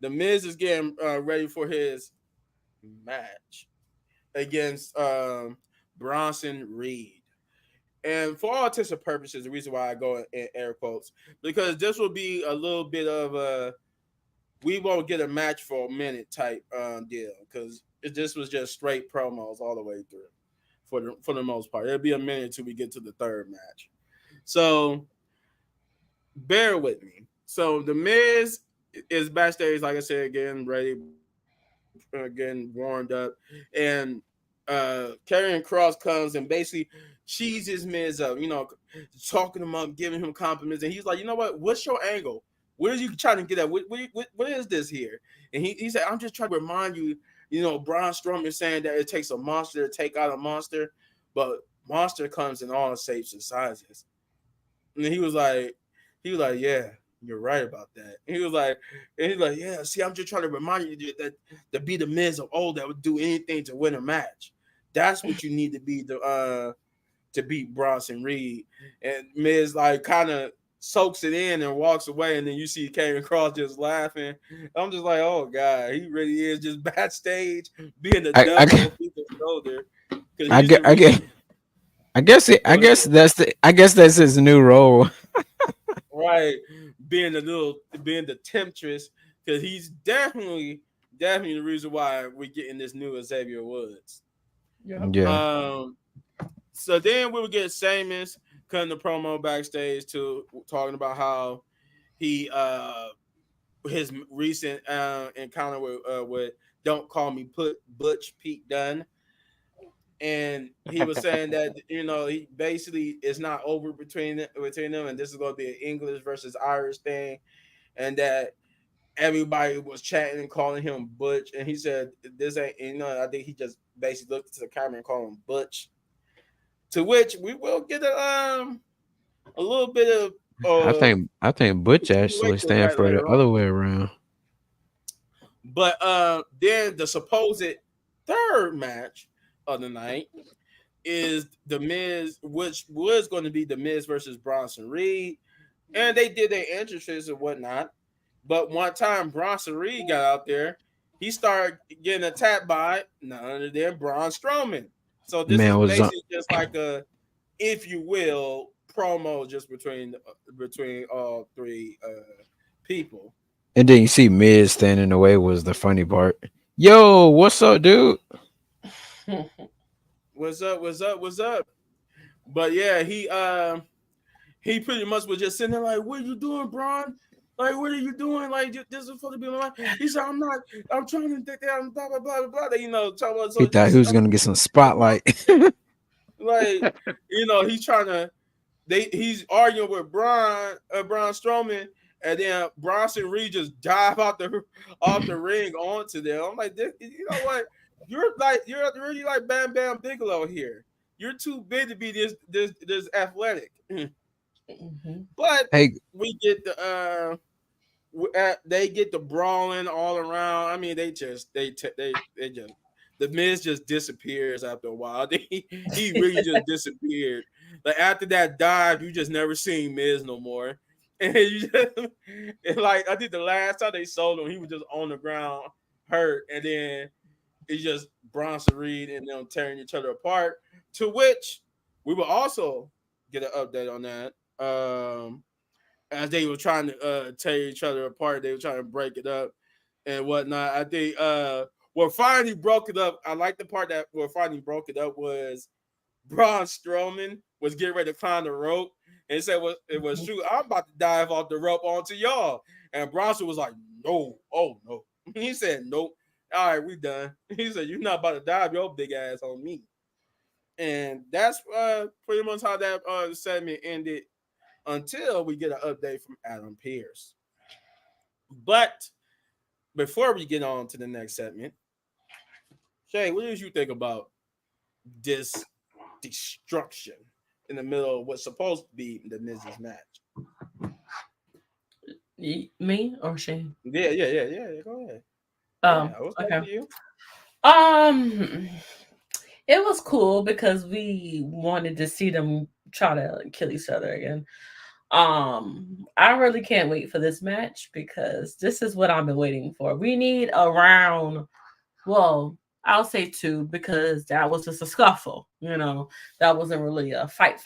S2: The Miz is getting ready for his match against Bronson Reed. And for all intents and purposes, the reason why I go in air quotes, because this will be a little bit of a we won't get a match for a minute type deal, because this was just straight promos all the way through for the most part. It'll be a minute till we get to the third match. So bear with me. So the Miz is backstage, like I said, getting ready, getting warmed up, and Karrion Cross comes and basically cheeses Miz up, talking him up, giving him compliments, and he's like, you know what? What's your angle? What are you trying to get at? What is this here? And he said, I'm just trying to remind you, Braun Strowman saying that it takes a monster to take out a monster, but monster comes in all shapes and sizes. And he was like, yeah, you're right about that. And he's like, yeah, see, I'm just trying to remind you that to be the Miz of old that would do anything to win a match. That's what you need to be to beat Bronson Reed. And Miz like kind of soaks it in and walks away, and then you see Karrion Cross just laughing. I'm just like, oh god, he really is just backstage being the
S1: I,
S2: devil
S1: I,
S2: on people's shoulder, because
S1: I
S2: he's
S1: get,
S2: the
S1: I get,
S2: reason.
S1: I
S2: Go ahead.
S1: guess that's his new role.
S2: Right, being the temptress, because he's definitely the reason why we're getting this new Xavier Woods.
S3: Yep.
S1: Yeah,
S2: Um, so then we would get Sheamus cutting the promo backstage to talking about how he his recent encounter with Don't Call Me Put Butch Pete Dunne. And he was saying that he basically is not over between them, and this is going to be an English versus Irish thing, and that everybody was chatting and calling him Butch, and he said this ain't. I think he just basically looked to the camera and called him Butch. To which we will get a little bit of
S1: I think Butch actually
S2: continuation of
S1: stand
S2: that
S1: for the
S2: later
S1: other
S2: on.
S1: way around.
S2: But then the supposed third match of the night is the Miz, which was going to be the Miz versus Bronson Reed, and they did their entrances and whatnot. But one time Bronson Reed got out there, he started getting attacked by none other than Braun Strowman. So this
S1: Man
S2: is
S1: was
S2: basically just like a, if you will, promo just between all three people.
S1: and then you see Miz standing in the way was the funny part. Yo, what's up, dude?
S2: What's up? What's up? What's up? But yeah, he pretty much was just sitting there like, "What are you doing, Braun? Like, what are you doing? Like, this is supposed to be my life." He said, "I'm not. I'm trying to take that. Blah blah blah blah blah." Talking about
S1: He
S2: so
S1: thought he
S2: just
S1: was gonna get some spotlight.
S2: like, he's trying to. He's arguing with Braun Strowman, and then Bronson Reed just dive out the off the ring onto them. I'm like, you know what? You're really like Bam Bam Bigelow here. You're too big to be this athletic.
S3: Mhm.
S2: But
S1: Hey,
S2: we get they get the brawling all around. I mean, they just the Miz just disappears after a while. He really just disappeared. Like after that dive, you just never seen Miz no more. And and like I think the last time they sold him, he was just on the ground hurt, and then it's just Bronson Reed and them tearing each other apart. To which we will also get an update on that. As they were trying to tear each other apart, they were trying to break it up and whatnot. I think what finally broke it up. I like the part that what finally broke it up was Braun Strowman was getting ready to climb the rope and said it was true. I'm about to dive off the rope onto y'all. And Bronson was like, no, oh no. He said, nope. All right, we done. He said, you're not about to dive your big ass on me. And that's pretty much how that segment ended until we get an update from Adam Pearce. But before we get on to the next segment, Shay, what did you think about this destruction in the middle of what's supposed to be the Miz's match?
S3: Me or Shane?
S2: Yeah. Go ahead.
S3: Oh,
S2: Yeah, I was talking
S3: okay.
S2: to you.
S3: Um, it was cool because we wanted to see them try to kill each other again. I really can't wait for this match because this is what I've been waiting for. We need a round. Well, I'll say two because that was just a scuffle. That wasn't really a fight.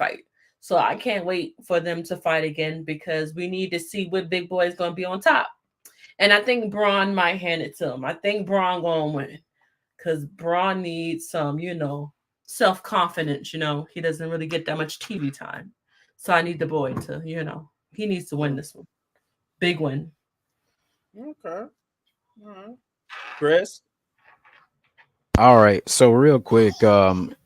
S3: So I can't wait for them to fight again because we need to see what big boy is going to be on top. And I think Braun might hand it to him. I think Braun going to win because Braun needs some, self confidence. He doesn't really get that much TV time. So I need the boy to, he needs to win this one. Big win.
S2: Okay. All right. Chris?
S1: All right, so real quick,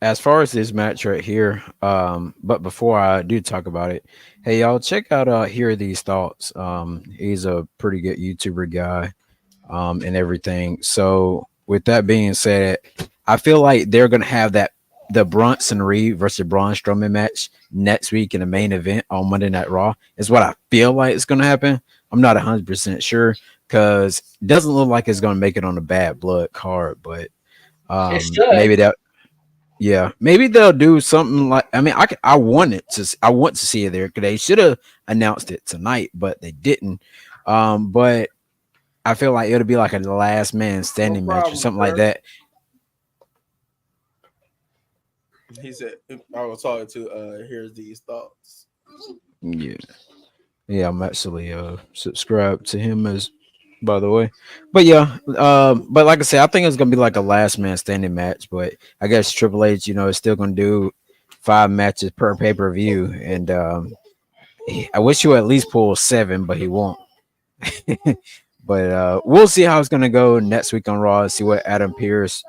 S1: as far as this match right here, but before I do talk about it, hey y'all, check out Here Are These Thoughts. He's a pretty good YouTuber guy, and everything. So with that being said, I feel like they're gonna have the Bronson Reed versus Braun Strowman match next week in the main event on Monday Night Raw. Is what I feel like is gonna happen. I'm not 100% sure because it doesn't look like it's gonna make it on the Bad Blood card, but
S3: It should.
S1: maybe that, yeah, maybe they'll do something like. I mean, I want to see it there because they should have announced it tonight, but they didn't. But I feel like it'll be like a last man
S2: No
S1: standing match or
S2: problem,
S1: something like
S2: sir.
S1: that.
S2: He said, I was talking to Here's These Thoughts.
S1: Yeah, yeah, I'm actually subscribed to him as, by the way. But yeah, but like I said, I think it's gonna be like a last man standing match. But I guess Triple H, is still gonna do 5 matches per pay-per-view, and I wish he would at least pull 7, but he won't. But we'll see how it's gonna go next week on Raw. See what Adam Pearce,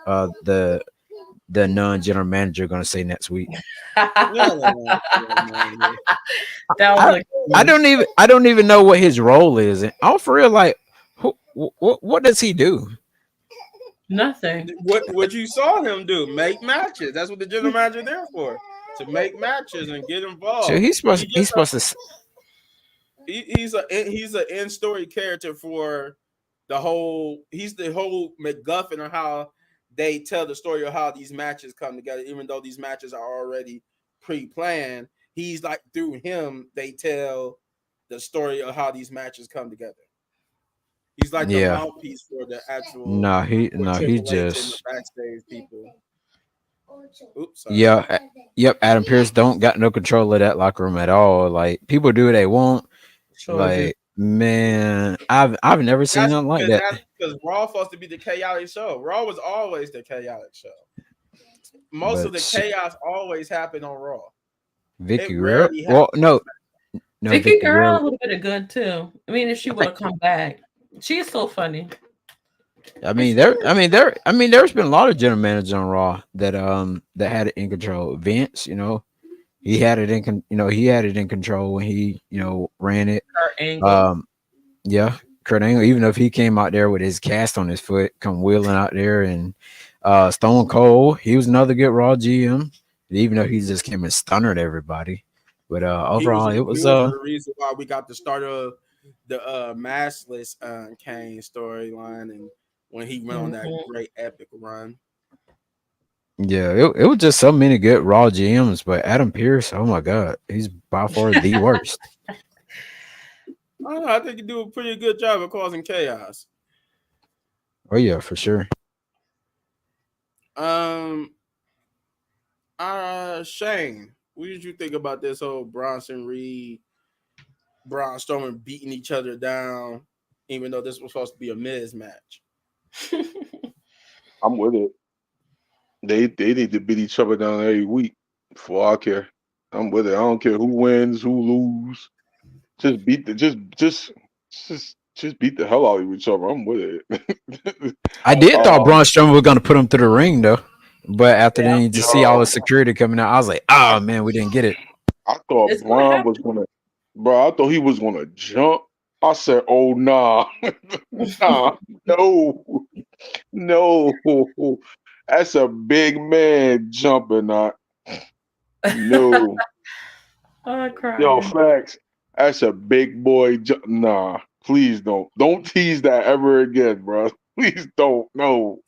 S1: the non general manager, gonna say next week.
S2: No, no, no, no, no.
S3: That was
S1: I
S3: a good
S1: I
S3: one.
S1: don't even know what his role is. And I'm for real. Like, what does he do?
S3: Nothing.
S2: What you saw him do? Make matches. That's what the general manager there for. To make matches and get
S1: So
S2: involved.
S1: he's supposed
S2: He
S1: he's
S2: just
S1: supposed to.
S2: he's a in story character for the whole. He's the whole MacGuffin of how they tell the story of how these matches come together. Even though these matches are already pre-planned, he's like through him they tell the story of how these matches come together. He's like the
S1: Yeah.
S2: mouthpiece for the actual
S1: No, he
S2: with
S1: no he
S2: Triple H and the
S1: just.
S2: backstage people. Oops, sorry.
S1: Yeah. Yep. Adam Pearce don't got no control of that locker room at all. Like, people do what they want.
S3: Sure do.
S1: Like, man, I've never seen nothing like that.
S2: That's because Raw supposed to be the chaotic show. Raw was always the chaotic show. Most of
S1: But
S2: the chaos always happened on Raw.
S1: Vicky
S2: It
S1: Guerrero.
S2: rarely
S1: Well,
S2: happened.
S1: no,
S3: Vicky
S1: Vicky
S3: Girl
S1: Guerrero.
S3: would have been a good too. I mean, if she
S1: I
S3: would
S1: think.
S3: have come back, she's so funny.
S1: I
S3: And
S1: mean,
S3: she
S1: there. I
S3: is.
S1: mean, there. I mean, there's been a lot of general managers on Raw that had it in control. Vince, he had it he had it in control when he ran it.
S3: Her angle.
S1: Um, yeah, Kurt Angle. Even if he came out there with his cast on his foot, come wheeling out there, and Stone Cold, he was another good Raw GM. Even though he just came and stunned everybody, but overall it
S2: He
S1: was
S2: was the reason why we got the start of the maskless Kane storyline and when he went on that
S3: Mhm.
S2: great epic run.
S1: yeah, it was just so many good Raw GMs, but Adam Pearce, oh my god, he's by far the worst.
S2: I don't know, I think he do a pretty good job of causing chaos.
S1: Oh yeah, for sure.
S2: Um Shane, what did you think about this whole Bronson Reed, Braun Strowman beating each other down, even though this was supposed to be a Miz match?
S4: I'm with it. They need to beat each other down every week before I care. I'm with it. I don't care who wins, who lose. Just beat the just beat the hell out of each other. I'm with it.
S1: I did thought
S4: um,
S1: Braun Strowman was gonna put him through the ring though, but after then you just see all the
S4: yo,
S1: security coming out, I was like, oh man, we didn't get it.
S4: I thought
S3: It's gonna
S4: Braun was
S3: happen.
S4: gonna, bro. I thought he was gonna jump. I said, "Oh nah, nah, no, no, that's a big man jumping." Not no,
S3: Oh,
S4: yo,
S3: crying.
S4: facts. That's a big boy. Nah, please don't tease that ever again, bro. Please don't. No,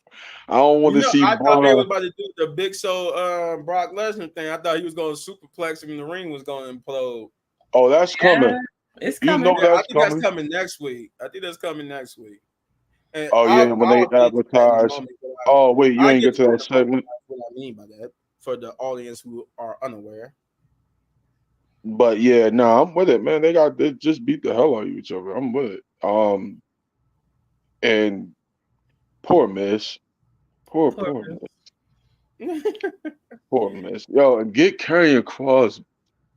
S4: I don't want
S2: You
S4: to
S2: know,
S4: see
S2: I thought they was
S4: Braun.
S2: about to do the Big Show Brock Lesnar thing. I thought he was going to superplex him and the ring was going to implode.
S4: Oh, that's
S3: Yeah,
S4: coming.
S3: it's
S4: You
S3: coming.
S4: know
S2: Yeah, I
S4: that's
S2: think that's
S4: coming.
S2: coming next week. I think that's coming next week. And
S4: Oh yeah, when they
S2: I'll get into that in a
S4: advertise.
S2: moment.
S4: Oh wait, you
S2: I'll
S4: ain't
S2: get
S4: get
S2: to
S4: to
S2: that
S4: that
S2: in a moment.
S4: segment.
S2: That's what I mean by that for the audience who are unaware.
S4: But yeah, no, I'm with it, man. They just beat the hell out of each other. I'm with it. And poor Miss,
S3: Poor
S4: poor
S3: Chris.
S4: Miss, poor Miss. Yo, and get Karrion Cross.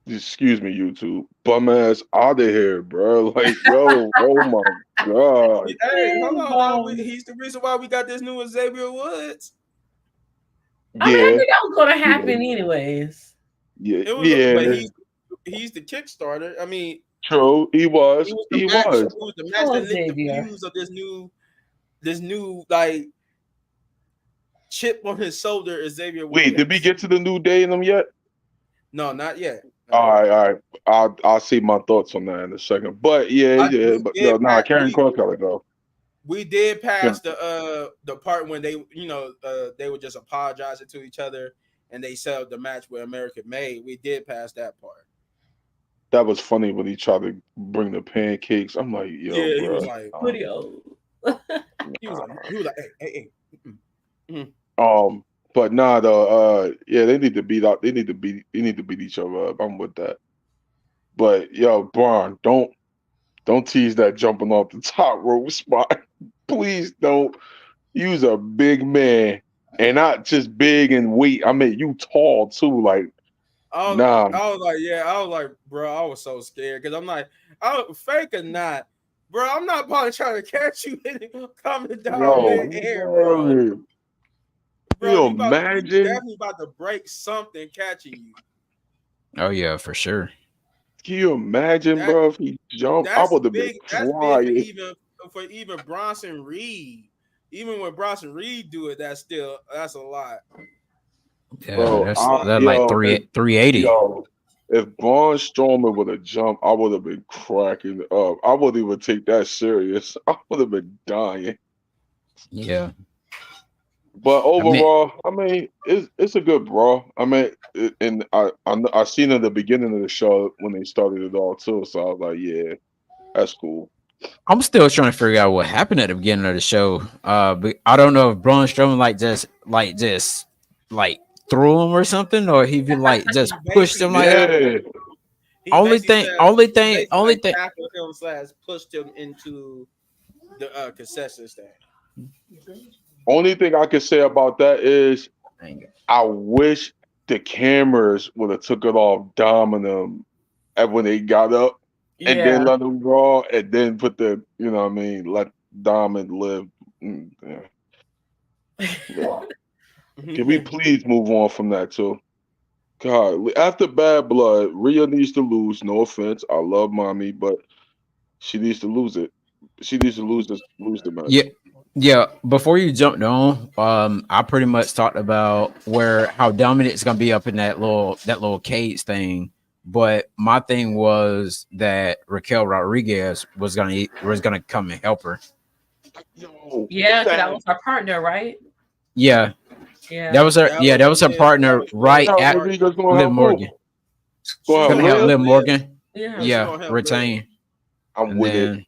S4: Excuse me, YouTube bum ass out of here, bro. Like, yo, oh my god.
S2: Hey, hold
S3: He's
S2: on now.
S3: bald.
S2: He's the reason why we got this new Xavier Woods.
S3: I mean, I
S4: Yeah,
S3: think that was gonna
S4: yeah,
S3: happen anyways.
S4: yeah,
S2: It was, but
S4: yeah.
S2: he's the Kickstarter. I mean,
S4: True, he
S2: he
S4: was,
S2: was the
S4: he
S2: match.
S4: was.
S2: It was the match that
S3: Oh,
S2: lit the
S3: Xavier.
S2: fuse of this new like chip on his shoulder. Xavier
S4: Wait, did we
S2: Woods.
S4: get to the new day in them yet?
S2: No, not yet. Not
S4: All
S2: yet.
S4: right, all right. I'll see my thoughts on that in a second. But yeah, yeah.
S2: We
S4: But yo,
S2: did
S4: nah,
S2: pass.
S4: Karen Cross gotta go.
S2: We did
S4: Karen-
S2: pass the part when they they were just apologizing to each other and they settled the match with American Made. We did pass that part.
S4: That was funny when he tried to bring the pancakes. I'm like, yo,
S2: Yeah, he was
S4: bro.
S2: like
S3: Pretty old.
S2: hey hey. Mm-mm.
S4: Um, but nah, though. Yeah, they need to beat out. They need to beat each other up. I'm with that. But yo, Braun, don't tease that jumping off the top rope spot. Please don't. Use a big man, and not just big and weight. I mean, you tall too. Like, nah,
S2: I was like, yeah, I was like, bro, I was so scared because I'm like, fake or not, bro, I'm not probably trying to catch you coming down
S4: yo,
S2: mid-air, bro.
S4: word. Can
S2: Bro,
S4: you
S2: you
S4: imagine?
S2: definitely about to break something catching you.
S1: Oh yeah, for sure.
S4: Can you imagine,
S2: That
S4: bro? If he jumped, I would have been
S2: that's big
S4: flying,
S2: for even Bronson Reed. Even when Bronson Reed do it, that's a lot.
S1: Yeah,
S4: bro.
S1: that's that like
S4: Yo,
S1: 380.
S4: if Braun Strowman would have jumped, I would have been cracking up. I wouldn't even take that serious. I would have been dying.
S1: Yeah,
S4: But
S1: I mean,
S4: overall, I mean, it's a good brawl. I mean, and I seen in the beginning of the show when they started it all too. So I was like, yeah, that's cool.
S1: I'm still trying to figure out what happened at the beginning of the show. But I don't know if Braun Strowman just like threw him or something, or he like just
S2: He
S1: pushed
S2: basically
S1: him like that.
S2: tackled.
S4: Yeah,
S2: He basically said he basically
S1: Only
S2: like
S1: thing.
S2: tackled him slash pushed him into the concession stand.
S4: only thing I can say about that is
S1: Dang it.
S4: I wish the cameras would have took it off Dom and them and when they got up and then
S3: Yeah.
S4: let them go and then put the what I mean, let Dom and live. Yeah, yeah. Can we please move on from that too? God, after Bad Blood, Rhea needs to lose. No offense, I love mommy, but she needs to lose it. She needs to lose the
S1: Yeah,
S4: match.
S1: yeah. Before you jumped on, I pretty much talked about where how Dominic's gonna be up in that little cage thing. But my thing was that Raquel Rodriguez was gonna come and help her.
S4: Yo,
S3: Yeah, because that
S4: that
S3: was her partner, right?
S1: Yeah, that
S3: Yeah.
S1: was her.
S2: That
S1: Yeah,
S2: was
S1: that was her
S2: that
S1: partner
S2: was
S1: right
S2: Leah's
S4: Raquel
S1: at
S2: partner.
S4: Rodriguez gonna
S1: Liv
S4: help who?
S1: Morgan.
S4: Gonna
S2: She's
S4: help
S1: Gonna
S2: gonna
S1: help
S2: help
S4: Liv?
S1: Liv
S2: Liv.
S1: Morgan.
S3: Yeah.
S2: Yeah, she's
S1: Yeah,
S2: gonna help Liv.
S1: retain.
S4: I'm
S1: And
S4: with it.
S1: then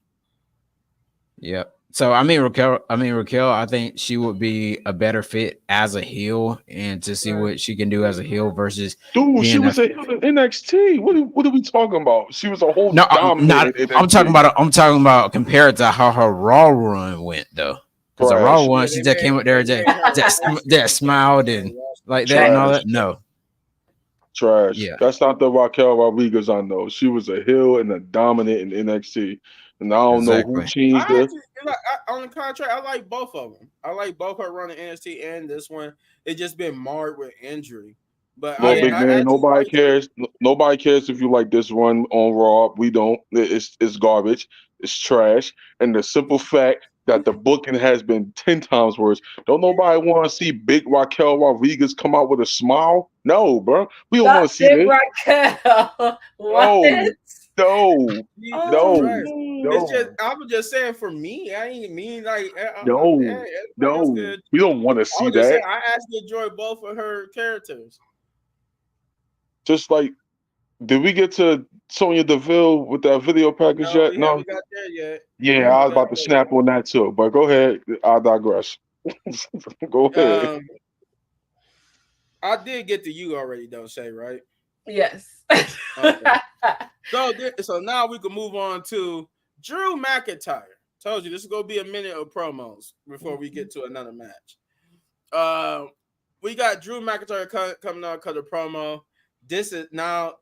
S1: yeah. So Raquel, I think she would be a better fit as a heel, and to see
S3: Right.
S1: what she can do as a heel versus
S4: Dude, she
S1: being a
S4: was a heel in NXT. What are we talking about? She was a whole
S1: no, I'm
S4: dominant
S1: not.
S4: in
S1: I'm talking
S4: NXT.
S1: about. I'm talking about compared to how her Raw run went, though. Because the Raw
S4: Trash.
S1: one,
S2: Yeah,
S1: she just came up there,
S2: they made her an
S1: just
S2: NXT
S1: smiled
S2: champion.
S1: and
S2: Yeah.
S1: like that and all
S4: Trash.
S1: that. No,
S4: Trash.
S1: yeah,
S4: That's not the Raquel Rodriguez I know. She was a heel and a dominant in NXT. And I don't know who
S1: exactly.
S4: changed
S2: I
S4: her.
S2: actually like on the contrary, I like both of them. I like both her running NXT and this one. It just been marred with injury, but
S4: No,
S3: Yeah.
S4: big
S2: I
S4: man.
S2: actually
S4: Nobody
S2: liked her.
S4: cares. Nobody cares if you like this run on Raw. We don't. It's garbage. It's trash. And the simple fact that the booking has been 10 times worse. Don't nobody want to see Big Raquel Rodriguez come out with a smile? No, bro. We don't
S3: Not
S4: want to see
S3: Big
S4: this.
S3: Raquel. What?
S4: No, no,
S2: That's
S3: Oh,
S4: no,
S2: trash. It's just
S4: no,
S2: I was just saying for me. I ain't mean like
S4: no,
S2: everybody else
S4: no.
S2: good.
S4: We don't want to
S2: I
S4: see
S2: was just saying
S4: that.
S2: I actually enjoy both of her characters.
S4: Just like, did we get to Sonya Deville with that video package
S2: No,
S4: yet?
S2: we
S4: No.
S2: haven't got there yet.
S4: Yeah, I
S2: But
S4: was about to snap on that too. But go ahead. I digress. Go ahead.
S2: I did get to you already, though, Shay, right?
S3: yes.
S2: Okay. So now we can move on to Drew McIntyre. Told you this is gonna be a minute of promos before we get to another match. We got Drew McIntyre coming out cut a promo. This is now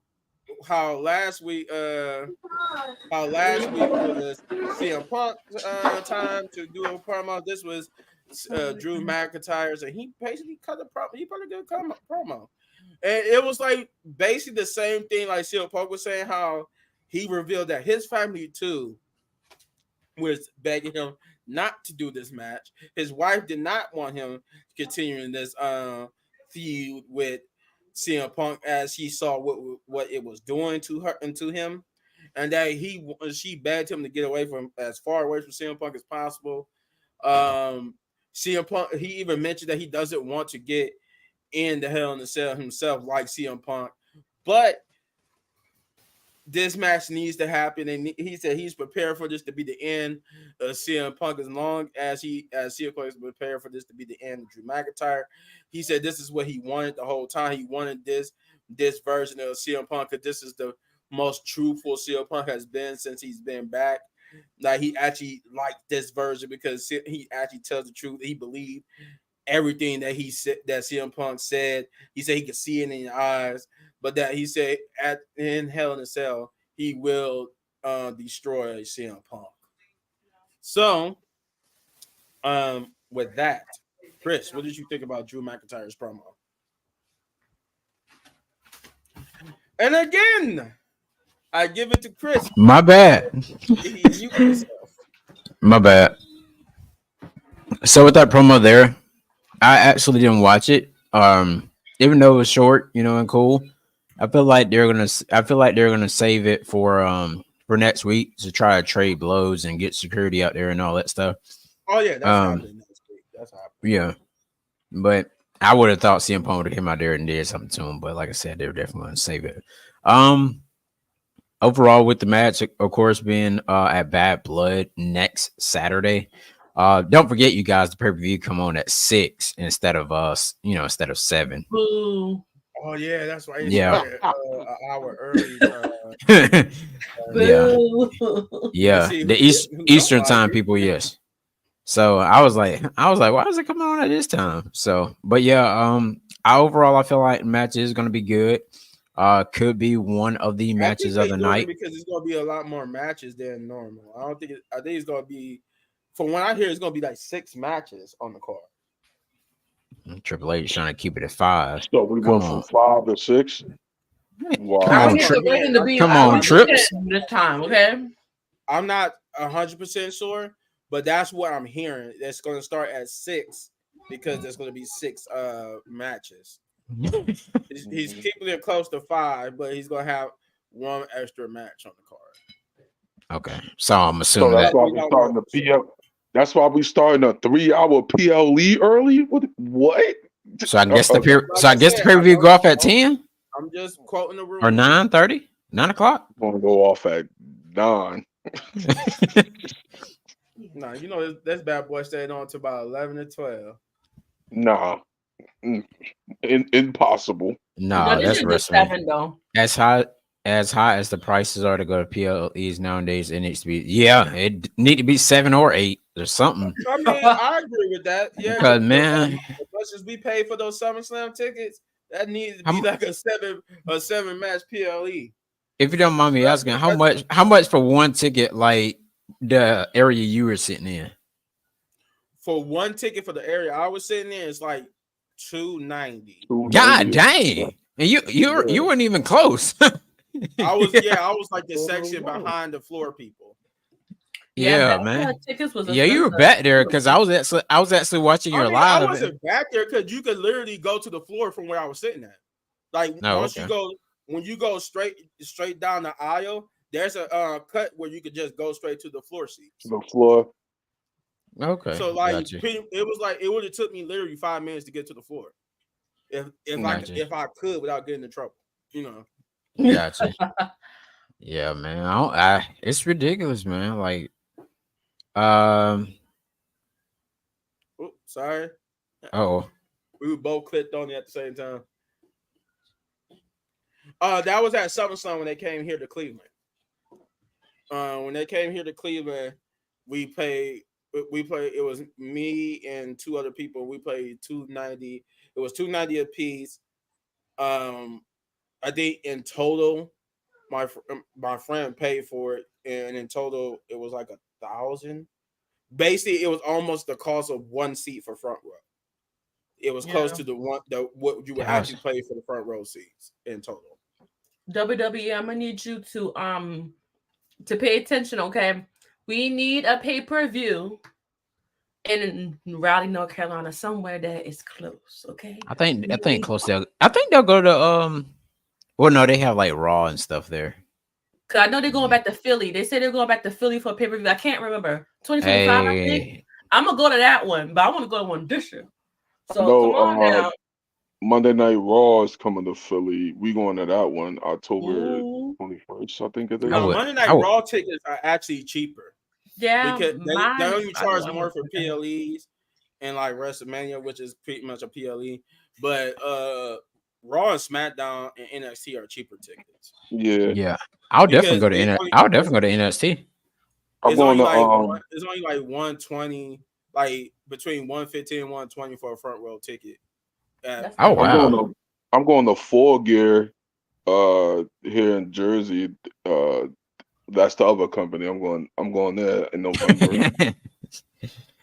S2: how last week was CM Punk time to do a promo. This was Drew McIntyre's, and he basically cut a promo. He put a good promo. And it was like basically the same thing like CM Punk was saying, how he revealed that his family too was begging him not to do this match. His wife did not want him continuing this feud with CM Punk as he saw what it was doing to her and to him, and that she begged him to get away from as far away from CM Punk as possible. CM Punk, he even mentioned that he doesn't want to get in the Hell in the Cell himself like CM Punk, but this match needs to happen, and he said he's prepared for this to be the end of CM Punk as long as CM Punk is prepared for this to be the end of Drew McIntyre. He said this is what he wanted the whole time. He wanted this version of CM Punk because this is the most truthful CM Punk has been since he's been back. Like he actually liked this version because he actually tells the truth. He believed everything that he said that CM Punk said. He said he could see it in your eyes, but that he said in Hell in a Cell he will destroy CM Punk. So, with that, Chris, what did you think about Drew McIntyre's promo? And again, I give it to Chris.
S1: My bad.
S2: He muted himself.
S1: My bad. So with that promo there, I actually didn't watch it. Even though it was short, and cool. I feel like they're gonna save it for next week to try to trade blows and get security out there and all that stuff.
S2: Oh yeah, that's happening next week. That's happening.
S1: Yeah, but I would have thought CM Punk would have came out there and did something to him. But like I said, they're definitely gonna save it. Overall with the match, of course, being at Bad Blood next Saturday. Don't forget, you guys, the pay-per-view come on at 6 instead of instead of 7.
S3: Boo.
S2: Oh yeah, that's why he
S1: Yeah.
S2: started an hour early.
S1: Yeah.
S3: Boo.
S1: Yeah.
S2: See
S1: The
S2: who don't
S1: Eastern
S2: like
S1: time
S2: it.
S1: people, yes. So I was like, why is it coming on at this time? So, but yeah, I feel like the match is gonna be good. Could be one of the
S2: I think
S1: matches of
S2: they're
S1: the
S2: doing it
S1: night.
S2: because it's gonna be a lot more matches than normal. I think it's gonna be, from what I hear, it's gonna be like 6 matches on the card.
S1: Triple H trying to keep it at 5.
S4: So we
S1: Come
S4: went from
S1: on.
S4: 5 to 6.
S1: Come
S4: Wow.
S3: I
S1: on,
S3: need the rating to be
S1: Come
S3: at
S1: on,
S3: least
S1: Trips.
S3: 10 this time, okay?
S2: I'm not 100% sure, but that's what I'm hearing. It's gonna start at 6 because there's gonna be 6 matches. He's keeping it close to 5, but he's gonna have one extra match on the card.
S1: Okay, so I'm
S4: So
S1: assuming
S4: that's
S1: that.
S4: why we starting the PL. That's why we starting a 3-hour PLE early. What?
S1: So I guess the
S4: Okay.
S1: pay per view go off at 10
S2: I'm just quoting the rules.
S1: or 9:30, 9 o'clock.
S4: I'm gonna go off at 9.
S2: Nah, this bad boy stayed on to about 11 to 12.
S4: Nah, impossible.
S1: No,
S3: No, this
S1: that's
S3: is the
S1: wrestling.
S3: 7 though.
S1: As high as the prices are to go to PLEs nowadays, it needs to be it need to be 7 or 8. There's something
S2: I mean, I agree with that. Yeah,
S1: because
S2: because
S1: man,
S2: as much as we pay for those SummerSlam tickets, that needs to
S1: how,
S2: be like a seven match PLE.
S1: if you don't mind me asking, how much for one ticket? Like the area you were sitting in.
S2: For one ticket for the area I was sitting in, it's like $290.
S1: God
S4: 290.
S1: dang, and you
S4: Yeah.
S1: weren't even close.
S2: I was like the section behind the floor people.
S3: Yeah,
S1: Yeah,
S3: backyard
S1: man.
S3: tickets was
S1: Yeah, you
S3: expensive.
S1: were back there because I was actually watching
S2: I
S1: your
S2: mean, I
S1: live.
S2: wasn't back there because you could literally go to the floor from where I was sitting at. Like
S1: No,
S2: once you
S1: okay,
S2: go, when you go straight down the aisle, there's a cut where you could just go straight to the floor seats.
S4: The floor.
S1: okay,
S2: So like
S1: got you,
S2: it was like it would have took me literally 5 minutes to get to the floor
S1: got you,
S2: if I could without getting in trouble. You know.
S1: got you. Yeah, man. It's ridiculous, man. Like, um,
S2: Oops, sorry,
S1: oh,
S2: we were both clicked on it at the same time. That was at SummerSlam when they came here to Cleveland. When they came here to Cleveland, we played. We played. It was me and two other people. We played 290. It was 290 apiece. Um, I think in total, my friend paid for it, and in total, it was like 1,000. Basically, it was almost the cost of one seat for front row. It was close
S3: Yeah.
S2: to the what you would
S1: gosh,
S2: actually pay for the front row seats in total.
S3: WWE, I'm gonna need you to pay attention, okay? We need a pay-per-view in Raleigh, North Carolina, somewhere that is close, okay?
S1: I think close to. I think they'll go to Well, no, they have like Raw and stuff there.
S3: Cause I know they're going back to Philly. They say they're going back to Philly for pay-per-view. I can't remember. 2025, I think.
S1: Hey,
S3: I'm gonna go to that one, but I want to go to one this year. So come
S4: No,
S3: on now.
S4: Monday Night Raw is coming to Philly. We going to that one October
S3: Ooh.
S4: 21st, I think it
S1: I
S4: is.
S1: would,
S2: Monday
S1: I
S2: Night
S1: would.
S2: Raw tickets are actually cheaper
S3: Yeah,
S2: because they
S3: mine.
S2: only
S3: I know.
S2: charge more for PLEs and like WrestleMania, which is pretty much a PLE. But Raw and SmackDown and NXT are cheaper tickets
S4: Yeah.
S1: Yeah, I'll definitely
S2: because
S1: go to I'll definitely go to NXT.
S4: I'm going to
S2: it's only like 120, like between 115 and 120 for a front row ticket
S3: That's
S1: Oh
S3: not
S4: I'm
S3: bad.
S4: going
S1: wow.
S4: to I'm going to Full Gear here in Jersey. Uh that's the other company. I'm going there in November.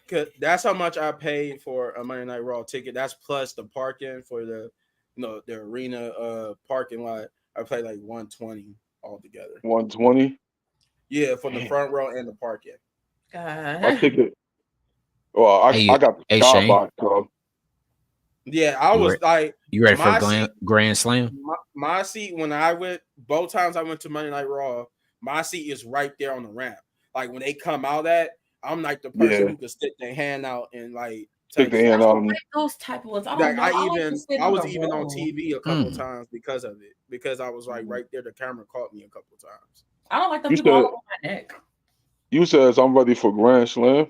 S2: Cause that's how much I paid for a Monday Night Raw ticket. That's plus the parking for the arena parking lot. I paid like 120 altogether.
S4: 120.
S2: Yeah, for the
S1: Damn.
S2: front row and the parking.
S4: My
S3: God.
S4: ticket. Well, I
S1: Hey,
S4: got the
S1: hey Shane,
S4: skybox, so
S2: Yeah, I
S1: you
S2: was
S1: re-
S2: like
S1: you ready for
S2: my seat.
S1: Grand Slam?
S2: My seat when I went both times I went to Monday Night Raw. My seat is right there on the ramp. Like when they come out at, I'm like the person
S4: yeah,
S2: who could stick their hand out and like
S4: stick the
S2: touch
S3: I
S4: hand
S2: it.
S3: don't
S4: on.
S3: like those type of ones. I don't
S2: Like
S3: know. I like to sit
S2: I
S3: in
S2: was
S3: the
S2: even on
S3: row.
S2: TV a couple
S1: Mm.
S2: times because of it. Because I was like right there, the camera caught me a couple times.
S3: I don't like the
S4: You
S3: people all
S4: said
S3: over my neck.
S4: you says I'm ready for Grand Slam.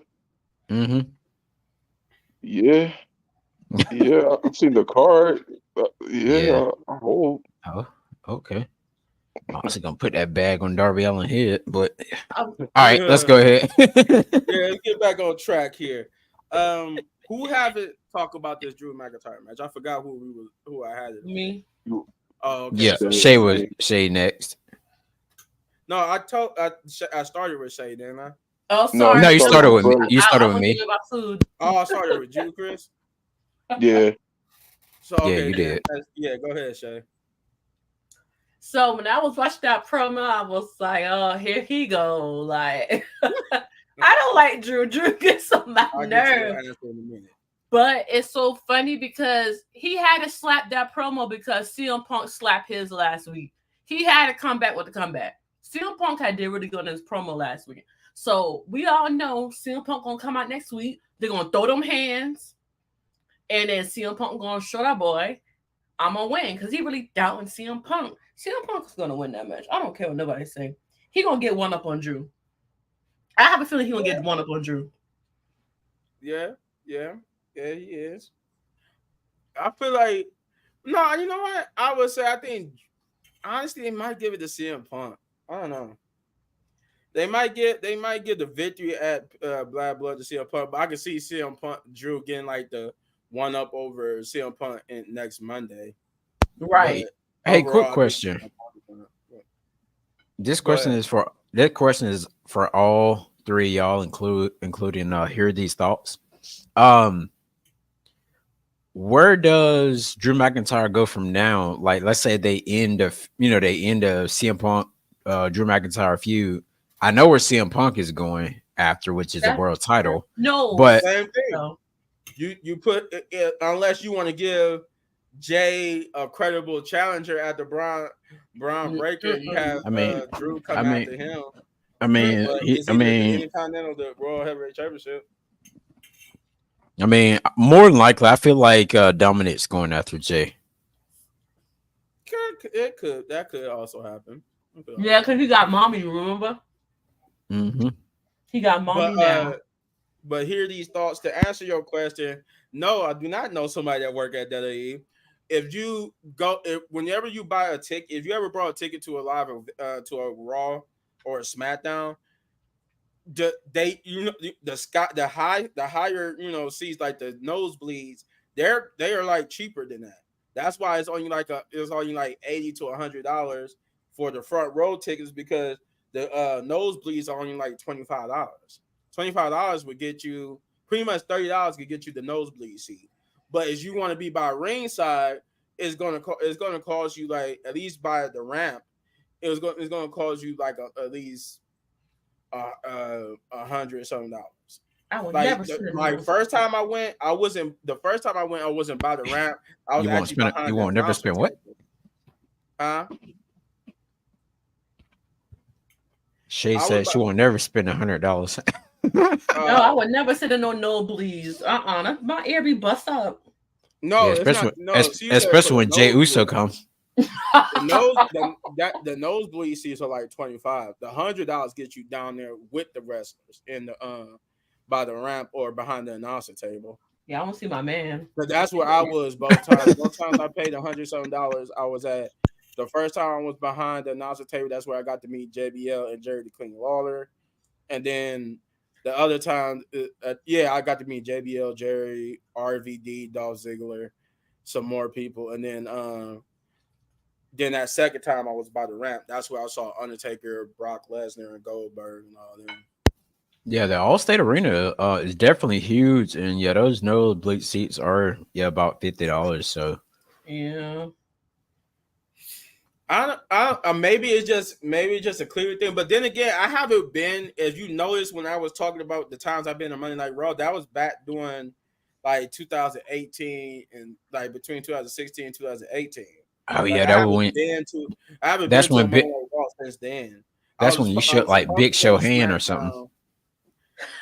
S1: Mm-hmm.
S4: Yeah, yeah. I've seen the card.
S1: Yeah.
S4: Yeah, I hope.
S1: Oh, okay. I'm also gonna put that bag on Darby Allin head, but
S3: Um,
S1: all right, let's go ahead.
S2: Yeah, let's get back on track here. Who haven't talked about this Drew McIntyre match? I forgot who I had it on.
S3: me.
S4: You
S2: Oh, okay.
S1: Yeah,
S2: So
S1: Shay was
S4: me.
S1: Shay next.
S2: no, I started with Shay, didn't I?
S3: Oh,
S4: No,
S3: sorry.
S1: No,
S4: you
S1: you
S3: No,
S4: started
S1: started
S4: with
S1: with me.
S4: Chris.
S1: You started
S3: I'm
S1: with
S3: gonna give
S1: me.
S3: you my food.
S2: Oh, I started with you, Chris.
S4: Yeah,
S2: So
S1: Yeah,
S2: okay
S1: you
S2: then.
S1: did.
S2: Yeah, go ahead, Shay.
S3: So when I was watching that promo, I was like, "Oh, here he go!" Like, I don't like Drew. Drew gets on my
S2: I'll get to your
S3: nerve.
S2: answer in a minute.
S3: But it's so funny because he had to slap that promo because CM Punk slapped his last week. He had to come back with the comeback. CM Punk had did really good in his promo last week. So we all know CM Punk gonna come out next week. They're gonna throw them hands, and then CM Punk gonna show that boy, I'm gonna win because he really doubting CM Punk. CM Punk's gonna win that match. I don't care what nobody say. He gonna get one up on Drew. I have a feeling he gonna
S2: Yeah,
S3: get one up on Drew.
S2: yeah, yeah, yeah. He is. I feel like no. You know what? I would say I think honestly they might give it to CM Punk. I don't know. they might get the victory at Black Blood to CM Punk, but I can see CM Punk Drew getting like the one up over CM Punk next Monday. But
S3: Right.
S1: Hey, quick
S2: overall, I think
S1: question.
S2: CM Punk is gonna
S1: This
S2: go
S1: question
S2: ahead.
S1: is for that question is for all three of y'all, including hear these thoughts. Um, where does Drew McIntyre go from now? Like, let's say they end of CM Punk, Drew McIntyre feud. I know where CM Punk is going after, which is a
S3: That's
S1: world
S3: true.
S1: title.
S3: No.
S1: But
S2: Same thing.
S3: So,
S2: You put it, unless you want to give Jay a credible challenger at the Braun Breaker, and you have
S3: mm-mm.
S1: I mean,
S2: Drew
S1: I
S2: come after
S1: mean,
S2: him.
S1: I mean,
S2: But
S1: he,
S2: it's either the Intercontinental, the Royal Heavyweight Championship.
S1: I mean, more than likely, I feel like Dominic's going after Jay.
S2: That could also happen. It could
S3: Yeah,
S2: also
S3: because
S2: happen.
S3: he got mommy, remember?
S1: Hmm.
S3: He got
S2: But
S3: mommy now.
S2: hear these thoughts to answer your question. No, I do not know somebody that work at WWE. If you go, whenever you buy a ticket, if you ever brought a ticket to a live, to a Raw or a SmackDown, the higher seats, like the nosebleeds, they are like cheaper than that. That's why it's only like $80 to $100 for the front row tickets, because the nosebleeds are only like $25. $25 would get you pretty much $30 could get you the nosebleed seat. But if you want to be by ringside, it's gonna cost you, like, at least by the ramp. It's gonna cost you like at least $100 something.
S3: I would
S2: Like
S3: never sit in
S2: my
S3: those.
S2: first time I went, I wasn't the first time I went, I wasn't by the ramp. I was
S1: You won't
S2: actually
S1: spend. You
S2: behind the
S1: won't never
S2: announcer
S1: spend what?
S2: table. Huh?
S1: Shay
S2: I was
S1: said
S2: by,
S1: she won't never spend $100.
S3: No, I
S2: uh
S3: would never sit in no nosebleeds. My ear be bust up.
S1: Yeah,
S2: no, it's not, no. She said for
S1: especially
S2: the
S1: when Jay Uso
S2: nosebleed.
S1: comes.
S2: The nosebleed seats are like 25. The $100 gets you down there with the wrestlers in the by the ramp or behind the announcer table.
S3: Yeah, I want to see my man.
S2: But that's where I was both times. Both times I paid $100 something. I was at the first time I was behind the announcer table. That's where I got to meet JBL and Jerry the King Lawler. And then the other time, yeah, I got to meet JBL, Jerry, RVD, Dolph Ziggler, some more people. And then that second time I was by the ramp. That's where I saw Undertaker, Brock Lesnar, and Goldberg and all them.
S1: Yeah, the Allstate Arena is definitely huge, and yeah, those nosebleed seats are about $50. So
S3: Yeah.
S2: Maybe it's just a clear thing, but then again, I haven't been. As you noticed, when I was talking about the times I've been on Monday Night Raw, that was back during like 2018 and like between 2016 and 2018.
S1: oh
S2: Like
S1: yeah, that was when
S2: I haven't been
S1: that's
S2: to a
S1: when
S2: Monday
S1: big
S2: Night Raw since then.
S1: that's when you
S2: I
S1: should
S2: was
S1: like
S2: supposed
S1: Big
S2: to go
S1: Show
S2: to
S1: hand or something.
S2: SmackDown.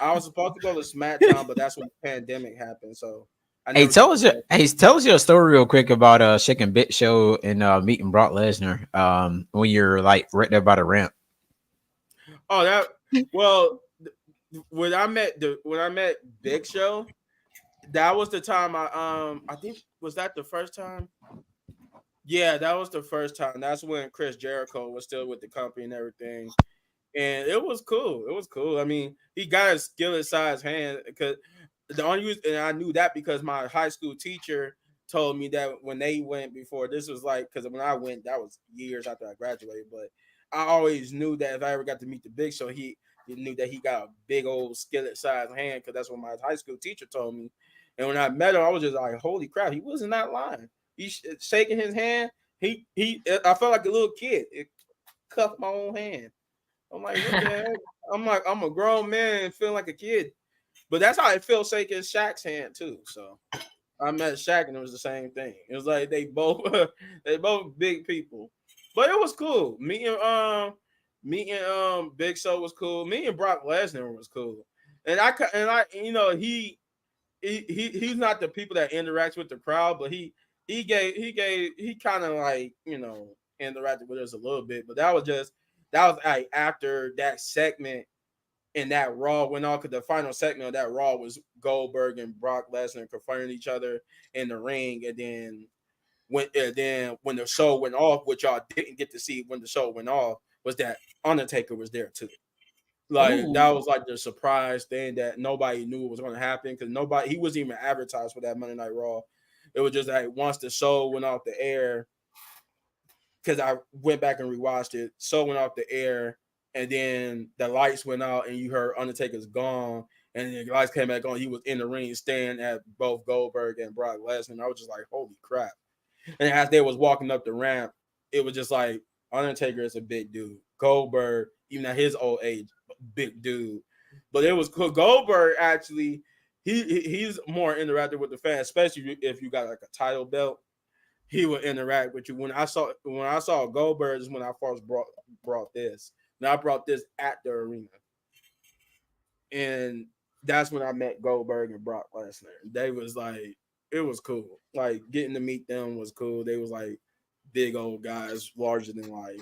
S2: I was supposed to go to SmackDown, but that's when the pandemic happened, so I
S1: Hey,
S2: never got to go.
S1: tell us your story real quick about shaking Big Show and meeting Brock Lesnar when you're like right there by the ramp.
S2: Oh, well, when I met Big Show, that was the time I think, was that the first time? Yeah, that was the first time. That's when Chris Jericho was still with the company and everything. And it was cool. It was cool. I mean, he got a skillet sized hand, because the only reason, and I knew that because my high school teacher told me that when they went before, this was like, because when I went, that was years after I graduated. But I always knew that if I ever got to meet the Big Show, he knew that he got a big old skillet sized hand, because that's what my high school teacher told me. And when I met him, I was just like, holy crap, he wasn't not lying. He's shaking his hand. I felt like a little kid. It cuffed my own hand. I'm like, what the heck? I'm like, I'm a grown man feeling like a kid. But that's how it feels shaking Shaq's hand too. So I met Shaq and it was the same thing. It was like they both they both big people. But it was cool. Meeting Big Show was cool. Meeting Brock Lesnar was cool. And I he's not the people that interacts with the crowd, but he kind of like, interacted with us a little bit. But that was like after that segment and that Raw went on, because the final segment of that Raw was Goldberg and Brock Lesnar confronting each other in the ring, and then when the show went off, which y'all didn't get to see when the show went off, was that Undertaker was there too. Like
S3: Ooh.
S2: that was like the surprise thing that nobody knew was going to happen because nobody he wasn't even advertised for that Monday Night Raw. It was just like once the show went off the air, because I went back and rewatched it. Show went off the air, and then the lights went out, and you heard Undertaker's gone, and then the lights came back on. He was in the ring, staring at both Goldberg and Brock Lesnar. And I was just like, "Holy crap!" And as they was walking up the ramp, it was just like Undertaker is a big dude. Goldberg, even at his old age, big dude. But it was cool. Goldberg actually, he's more interactive with the fans, especially if you got like a title belt. He would interact with you. When I saw Goldberg is when I first brought this. Now I brought this at the arena, and that's when I met Goldberg and Brock Lesnar. They was like, it was cool. Like getting to meet them was cool. They was like big old guys, larger than life.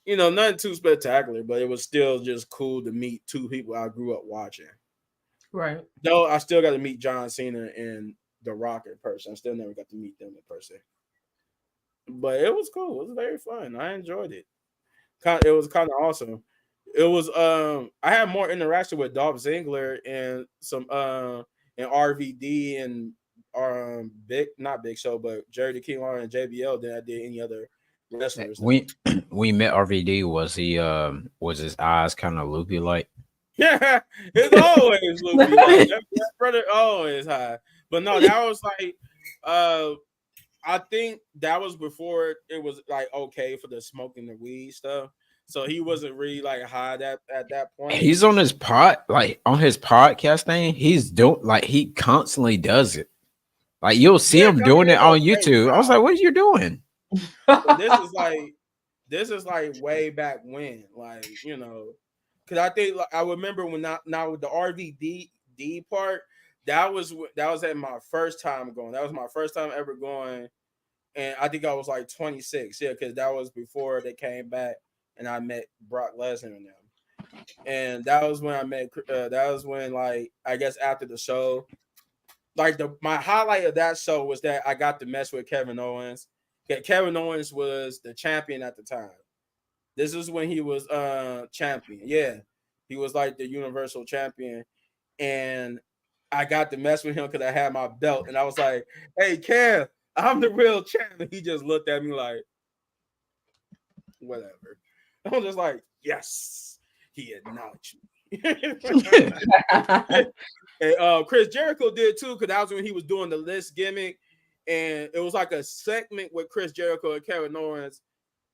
S2: Nothing too spectacular, but it was still just cool to meet two people I grew up watching.
S3: Right.
S2: Though I still got to meet John Cena and The Rock in person. I still never got to meet them in person. But it was cool. It was very fun. I enjoyed it. It was kind of awesome. It was I had more interaction with Dolph Ziggler and some and RVD and big not Big Show, but Jerry the King Lawler and JBL than I did any other wrestlers.
S1: We we met RVD. Was he was his eyes kind of loopy like?
S2: Yeah, it's always loopy. Like that brother always high. But no, that was like I think that was before it was like okay for the smoking the weed stuff. So he wasn't really like high at that point.
S1: He's on his on his podcast thing. He's doing like he constantly does it. Like you'll see
S2: Yeah,
S1: him
S2: I mean
S1: doing it
S2: it's
S1: on
S2: okay
S1: YouTube. I was
S2: now.
S1: like, what are you doing?
S2: But this is like way back when, like because I think like, I remember when now with the RVD part, that was at my first time going. That was my first time ever going, and I think I was like 26. Yeah, because that was before they came back, and I met Brock Lesnar and them. And that was when I met. That was when like I guess after the show, like my highlight of that show was that I got to mess with Kevin Owens. Kevin Owens was the champion at the time. This is when he was champion. Yeah. He was like the universal champion. And I got to mess with him because I had my belt. And I was like, hey, Kev, I'm the real champion. He just looked at me like, whatever. I was just like, yes, he acknowledged me. And Chris Jericho did too, because that was when he was doing the list gimmick. And it was like a segment with Chris Jericho and Kevin Owens.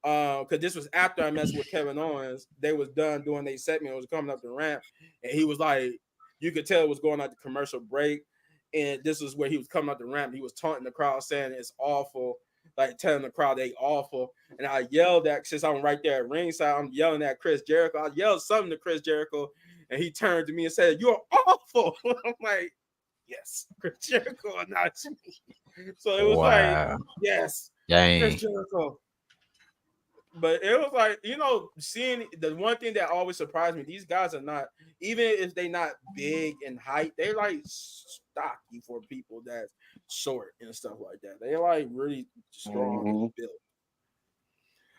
S2: Because this was after I messed with Kevin Owens. They was done doing their segment. It was coming up the ramp. And he was like, you could tell it was going out the commercial break. And this is where he was coming out the ramp. He was taunting the crowd, saying it's awful, like telling the crowd they awful. And I yelled at, since I'm right there at ringside, I'm yelling at Chris Jericho. I yelled something to Chris Jericho, and he turned to me and said, "You're awful." I'm like, yes, Chris Jericho, not me. So it was like,
S1: Wow.
S2: yes, Chris
S1: Dang.
S2: Jericho. But it was like, seeing the one thing that always surprised me, these guys are not, even if they not big in height, they're like stocky for people that's short and stuff like that. They're like really strong and
S4: Mhm.
S2: built.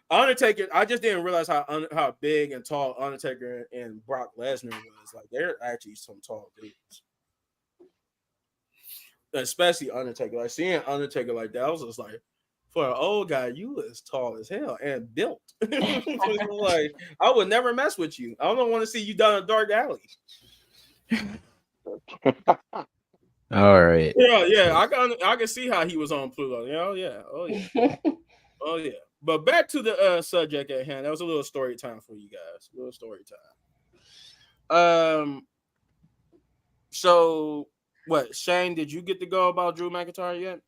S2: Undertaker, I just didn't realize how big and tall Undertaker and Brock Lesnar was. Like they're actually some tall dudes. Especially Undertaker. Like seeing Undertaker like that, I was just like, for an old guy, you is tall as hell and built. Like I would never mess with you. I don't want to see you down a dark alley.
S1: All right.
S2: Yeah, yeah. I can see how he was on Pluto. Yeah, oh yeah. But back to the subject at hand. That was a little story time for you guys. A little story time. So what, Shane? Did you get to go about Drew McIntyre yet?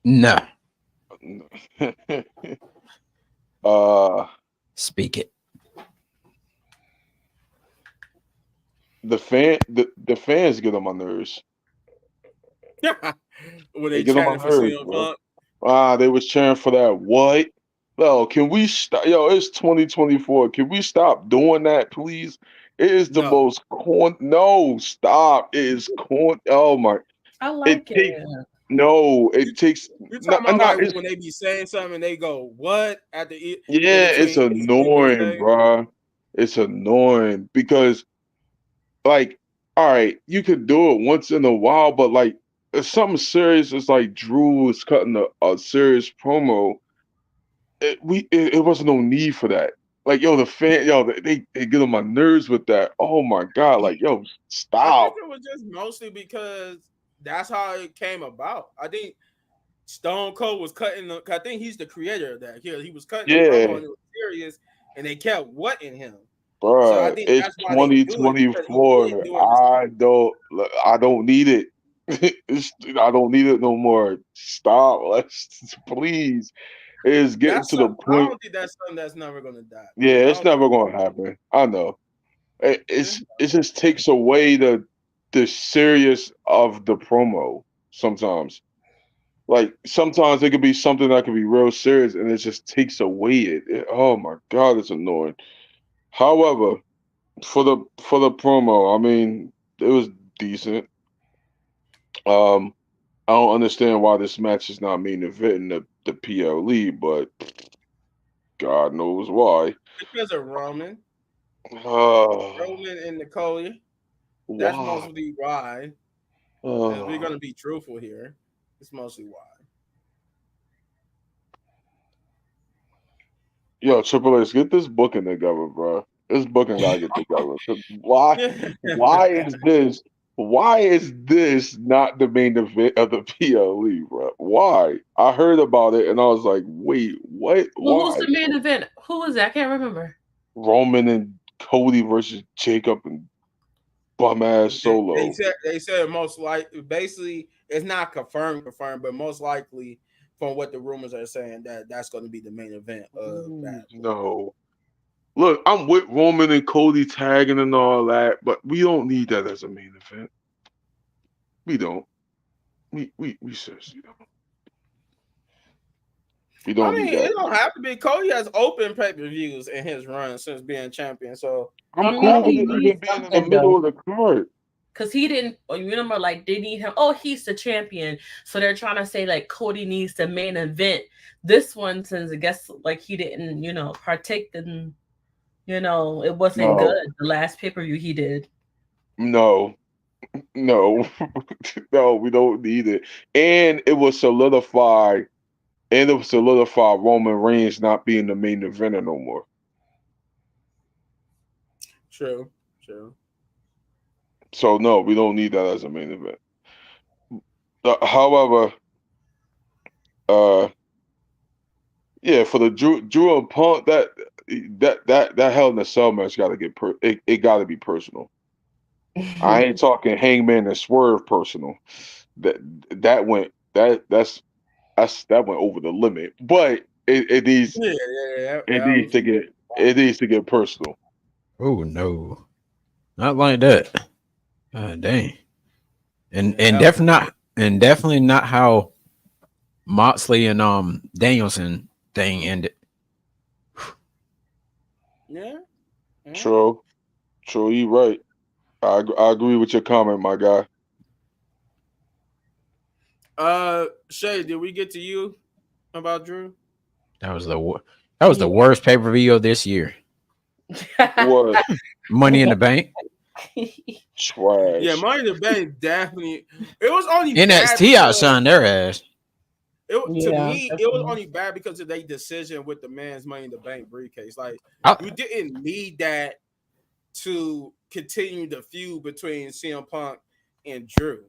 S1: No.
S4: uh,
S1: Speak it.
S4: the fans get on my nerves.
S2: Were
S4: They
S2: they
S4: get on
S2: chanting
S4: my
S2: for
S4: nerves,
S2: CM
S4: bro.
S2: Punk?
S4: They was cheering for that. What? Yo, can we stop? Yo, it's 2024. Can we stop doing that, please? It is the
S2: No.
S4: most corn. No, stop. It is corn. Oh my!
S3: I
S4: It
S3: like
S4: takes
S3: it.
S4: no. It takes
S2: You're talking
S4: not.
S2: about
S4: Not.
S2: like
S4: It's
S2: when they be saying something and they go, what? At the in
S4: yeah. It's
S2: between each thing they
S4: annoying,
S2: say?
S4: bro. It's annoying because, like, all right, you could do it once in a while, but like, if something serious is like Drew is cutting a serious promo, it wasn't no need for that. Like, yo, the fan, yo, they get on my nerves with that. Oh my god, like, yo,
S2: I think
S4: stop.
S2: it was just mostly because that's how it came about. I think Stone Cold was cutting the. I think he's the creator of that. He was cutting the promo
S4: Yeah,
S2: and it was serious, and they kept what in him. So I
S4: bro,
S2: think
S4: it's
S2: that's why they do it because he did
S4: 2024.
S2: do it.
S4: I don't need it. I don't need it no more. Stop. Let's please. It's getting
S2: That's
S4: to the
S2: I
S4: point.
S2: don't think that's something that's never gonna die, man.
S4: Yeah,
S2: I
S4: it's
S2: don't think
S4: never gonna happen. I know.
S2: it's
S4: It just takes away the serious of the promo sometimes. Like sometimes it could be something that could be real serious, and it just takes away oh my god, it's annoying. However, for the promo, I mean, it was decent. Um, I don't understand why this match is not main event in the PLE, but God knows why.
S2: because of
S4: Uh,
S2: Roman and Nicole. That's
S4: why?
S2: mostly why. If we're
S4: Uh,
S2: gonna be truthful here, it's mostly why.
S4: yo, Triple H, get this booking together, bro. This booking gotta get together. 'Cause Why? Why is this? Why is this not the main event of the PLE, bro? Why? I heard about it and I was like, wait, what?
S3: Well, who's the
S4: Why?
S3: main event? Who was that? I can't remember.
S4: Roman and Cody versus Jacob and bum ass
S2: They
S4: Solo.
S2: said most likely basically it's not confirmed, but most likely from what the rumors are saying that that's going to be the main event of Bad Blood.
S4: No. Look, I'm with Roman and Cody tagging and all that, but we don't need that as a main event. We don't. We seriously don't. We
S2: I
S4: don't need
S2: mean, it
S4: that.
S2: don't have to be. Cody has open pay per views in his run since being champion, so
S4: I'm
S3: I know
S4: cool with
S3: he
S4: it even
S3: needs
S4: being in the
S3: something
S4: middle
S3: though.
S4: of the card.
S3: Cause he didn't you remember like they need him. Oh, he's the champion. So they're trying to say like Cody needs the main event. This one, since I guess like he didn't, partake in, it wasn't good.
S4: No,
S3: The last pay-per-view he did.
S4: no, no, no. We don't need it. And it was solidify. And it was solidify Roman Reigns not being the main eventer no more.
S2: true, true.
S4: So no, we don't need that as a main event. However, uh, yeah, for the Drew and Punk that Hell in a Cell match got to it got to be personal. I ain't talking Hangman and Swerve personal. That that went that went over the limit. But
S2: That was
S4: it needs to get personal.
S1: Oh no, not like that. God dang. And
S2: yeah, that was
S1: definitely not how Moxley and Danielson thing ended.
S2: yeah, yeah.
S4: True, true. You right. I agree with your comment, my guy.
S2: Shay, did we get to you about Drew?
S1: That was that was the worst pay per view of this year.
S4: What
S1: Money in the Bank.
S2: Yeah,
S4: trash?
S2: Money in the Bank definitely. It was only bad
S1: NXT
S2: because
S1: outshined their ass.
S2: to
S3: Yeah,
S2: me, it was
S3: definitely.
S2: only bad because of their decision with the man's Money in the Bank briefcase. Like
S1: I,
S2: you didn't need that to continue the feud between CM Punk and Drew.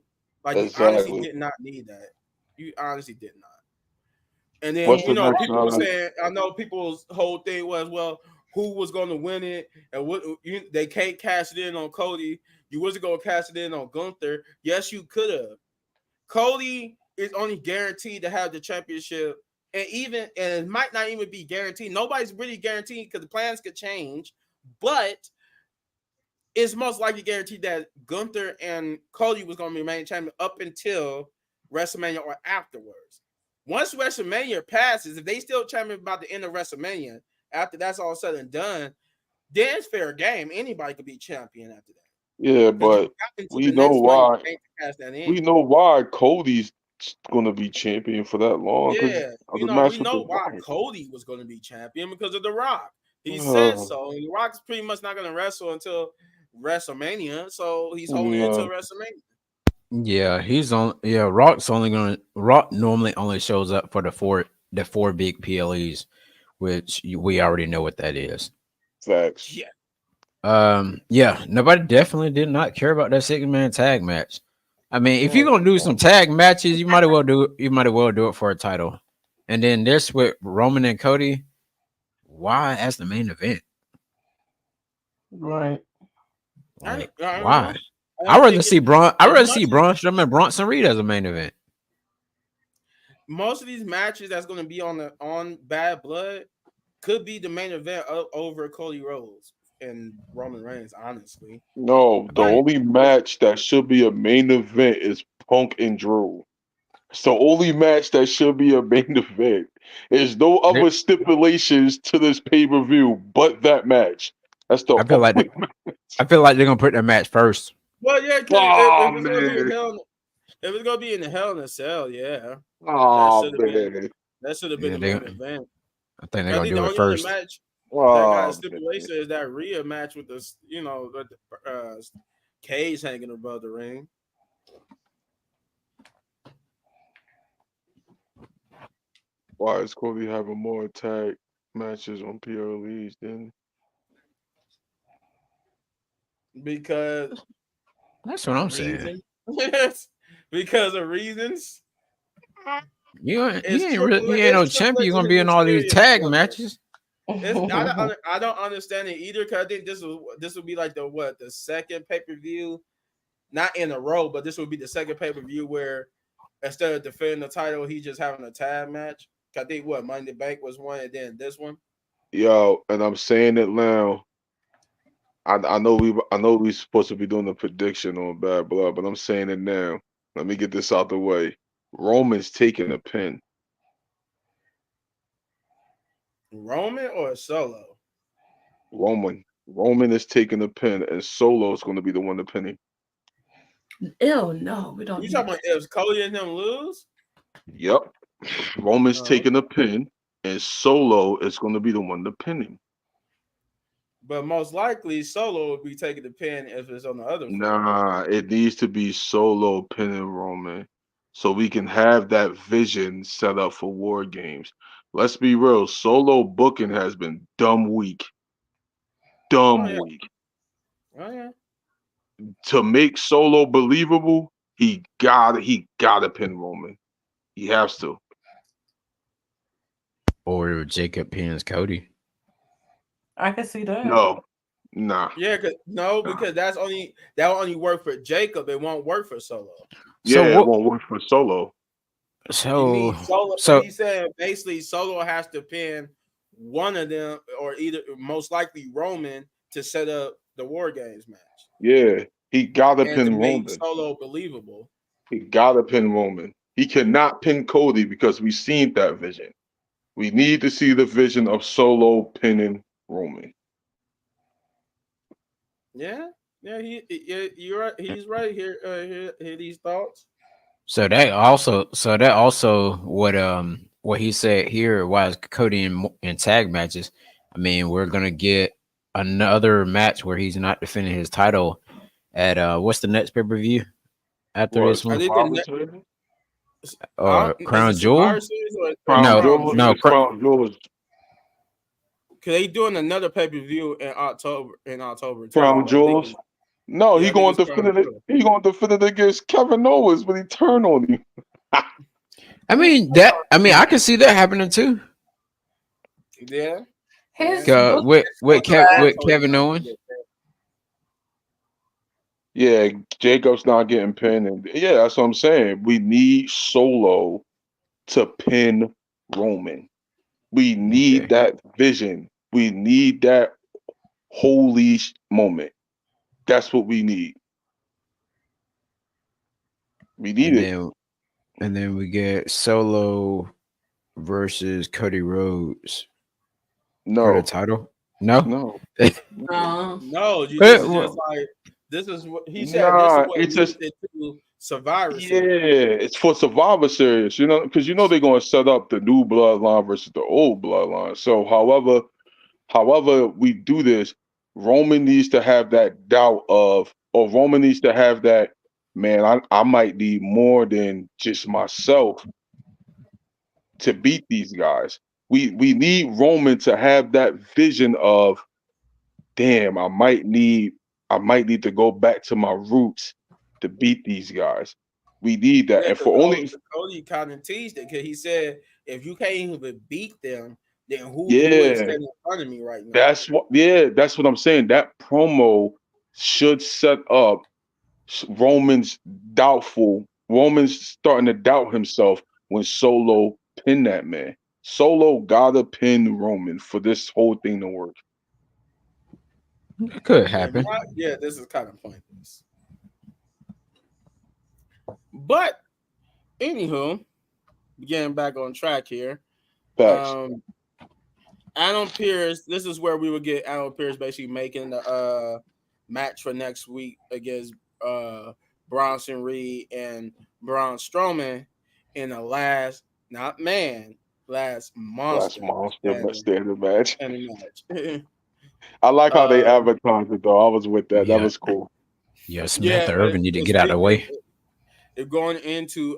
S2: Like you honestly
S4: Exactly.
S2: did not need that. You honestly did not. And then
S4: What's
S3: And
S4: the next
S2: people were
S4: one?
S2: saying, I know people's whole thing was, well, who was going to win it, and they can't cash it in on Cody. You wasn't going to cash it in on Gunther. Yes, you could have. Cody is only guaranteed to have the championship, and it might not even be guaranteed. Nobody's really guaranteed because the plans could change, but it's most likely guaranteed that Gunther and Cody was going to remain champion up until WrestleMania or afterwards. Once WrestleMania passes, if they still champion about the end of WrestleMania, after that's all said and done, then it's fair game. Anybody could be champion after that
S4: Yeah,
S2: because you
S4: but
S2: got into
S4: we
S2: the
S4: know
S2: next money
S4: why.
S2: to pass that
S4: We
S2: in.
S4: know why Cody's gonna be champion for that long because
S2: Yeah,
S4: of the
S2: we
S4: match with The
S2: know why
S4: Rock.
S2: Cody was going to be champion because of The Rock. He said
S4: Uh,
S2: so. And Rock's pretty much not going to wrestle until WrestleMania, so he's holding it until
S4: no,
S2: WrestleMania.
S1: Yeah, he's on. Yeah, Rock's only gonna. Rock normally only shows up for the four big PLEs, which we already know what that is.
S4: facts.
S2: Yeah,
S1: Yeah, nobody definitely did not care about that 6-man tag match. I mean, if you're
S4: No,
S1: gonna do some tag matches, you might as well do it. You might as well do it for a title. And then this with Roman and Cody. Why as the main event?
S3: Right.
S1: Like
S2: I don't know.
S1: why?
S2: I
S1: I
S2: don't
S1: rather
S2: think
S1: see
S2: it
S1: Braun. I
S2: as
S1: rather see
S2: much as
S1: Braun Strowman and Bronson Reed as a main event.
S2: most of these matches that's going to be on Bad Blood could be the main event over Cody Rhodes and Roman Reigns. Honestly,
S4: no. The
S2: like
S4: only match that should be a main event is Punk and Drew. It's the only match that should be a main event. There's no
S1: They-
S4: other stipulations to this pay per view but that match. That's the
S1: I feel like
S4: only.
S1: I feel like they're gonna put that match first.
S2: well, yeah, because
S4: Oh
S2: if it's going to be
S4: man.
S2: if it's going to be in the Hell in a Cell, yeah, that
S4: Oh
S2: should have been
S4: man.
S2: the
S1: Yeah,
S2: main event.
S1: I think they're
S2: I
S1: gonna
S2: think the
S1: do it
S2: only other
S1: first.
S2: match that got a
S4: Oh man.
S2: stipulation is that Rhea match with with the cage hanging above the ring.
S4: Why is Cody having more tag matches on PLEs than
S2: Because
S1: That's what I'm saying.
S2: reason. Because of reasons.
S1: You ain't no
S2: It's Triple
S1: champion.
S2: H
S1: You're gonna
S2: and
S1: be in all these
S2: Mysterio
S1: tag
S2: together.
S1: matches.
S2: It's I don't understand it either because I think this will be like the second pay per view, not in a row, but this will be the second pay per view where instead of defending the title, he's just having a tag match. I think Money in the Bank was one, and then this one.
S4: yo? And I'm saying it now. I know we supposed to be doing the prediction on Bad Blood, but I'm saying it now. Let me get this out the way. Roman's taking a pin.
S2: Roman or Solo?
S4: Roman is taking a pin, and Solo is going to be the one to pin him.
S3: Ew, no, we don't
S2: You
S3: need
S2: talking about if Cody and him lose?
S4: Yep. Roman's
S2: No.
S4: taking a pin, and Solo is going to be the one to pin him.
S2: But most likely Solo will be taking the pin if it's on the other floor.
S4: Nah, it needs to be Solo pinning Roman, so we can have that vision set up for War Games. Let's be real. Solo booking has been dumb weak.
S2: Oh
S4: Dumb
S2: yeah.
S4: weak.
S2: Oh yeah.
S4: To make Solo believable, he gotta pin Roman. He has to.
S1: Or Jacob pins Cody.
S3: I can see that.
S4: No, nah,
S2: Yeah,
S4: nah.
S2: because that will only work for Jacob. It won't work for Solo.
S1: So
S4: Yeah, it
S1: what?
S4: won't work for Solo.
S2: You
S1: So
S2: need Solo.
S1: so
S2: He said basically Solo has to pin one of them, or either most likely Roman to set up the War Games match
S4: Yeah, he gotta
S2: and to
S4: pin
S2: make
S4: Roman.
S2: Solo believable.
S4: He gotta pin Roman. He cannot pin Cody because we've seen that vision. We need to see the vision of Solo pinning Roman.
S2: Yeah, yeah. You're right. He's right here. Hear these thoughts.
S1: so that also what he said here was Cody in tag matches. I mean, we're gonna get another match where he's not defending his title at what's the next pay per view after
S4: What
S1: this
S2: I
S1: one?
S2: think
S4: Survivor Series?
S1: Or
S2: is it
S1: Crown
S2: Survivor
S1: Jewel?
S2: Series or
S4: Crown
S1: No,
S2: Crown
S4: Jewel? Is
S1: no.
S2: Jewel?
S4: it Crown Jewel?
S2: Cause they doing another pay per view in October. In October too,
S4: Crown
S2: but I think
S4: Jewels? No,
S2: yeah,
S4: he
S2: I think
S4: going
S2: it's
S4: to
S2: Crown
S4: defend it.
S2: Jewel.
S4: He going to defend it against Kevin Owens when he turn on him.
S1: I mean, I can see that happening too.
S2: Yeah, yeah.
S3: His book is so trash.
S1: With Kevin Owens.
S4: Yeah, Jacob's not getting pinned, and yeah, that's what I'm saying. We need Solo to pin Roman. We need
S1: Okay.
S4: that vision. We need that holy moment. That's what we need. We need
S1: And
S4: it.
S1: then we get Solo versus Cody Rhodes for the
S4: No,
S1: title. No.
S4: no, no.
S2: No, you.
S1: Eh,
S2: This is just
S1: well,
S2: like this is what he said. This is
S4: Nah,
S2: what
S4: it's
S2: leads
S4: just
S2: into Survivor
S4: yeah,
S2: Series.
S4: it's for Survivor Series, because they're going to set up the new bloodline versus the old bloodline. So, however, However, we do this. Roman needs to have that doubt of, or Roman needs to have that, man, I might need more than just myself to beat these guys. We need Roman to have that vision of, damn, I might need to go back to my roots to beat these guys. We need that.
S2: Yeah,
S4: And
S2: because
S4: for only
S2: Cody kind of teased it because he said, if you can't even beat them, then who is
S4: yeah,
S2: standing in front of me right now?
S4: that's what I'm saying. That promo should set up Roman's doubtful. Roman's starting to doubt himself when Solo pinned that man. Solo gotta pin Roman for this whole thing to work.
S1: It could
S2: Yeah,
S1: happen.
S2: yeah, this is kind of pointless. But anywho, getting back on track here.
S4: Facts.
S2: Um, Adam Pierce, this is where we would get Adam Pierce basically making the match for next week against Bronson Reed and Braun Strowman in the last, not man, last
S4: Last
S2: monster
S4: monster standard match.
S2: match.
S4: I like how they
S2: uh,
S4: advertised it though. I was with that. That
S1: Yeah.
S4: was cool.
S1: Yeah,
S2: yeah,
S1: Samantha
S2: but
S1: Irvin need to
S2: but
S1: get out of the
S2: speaking
S1: way.
S2: it going into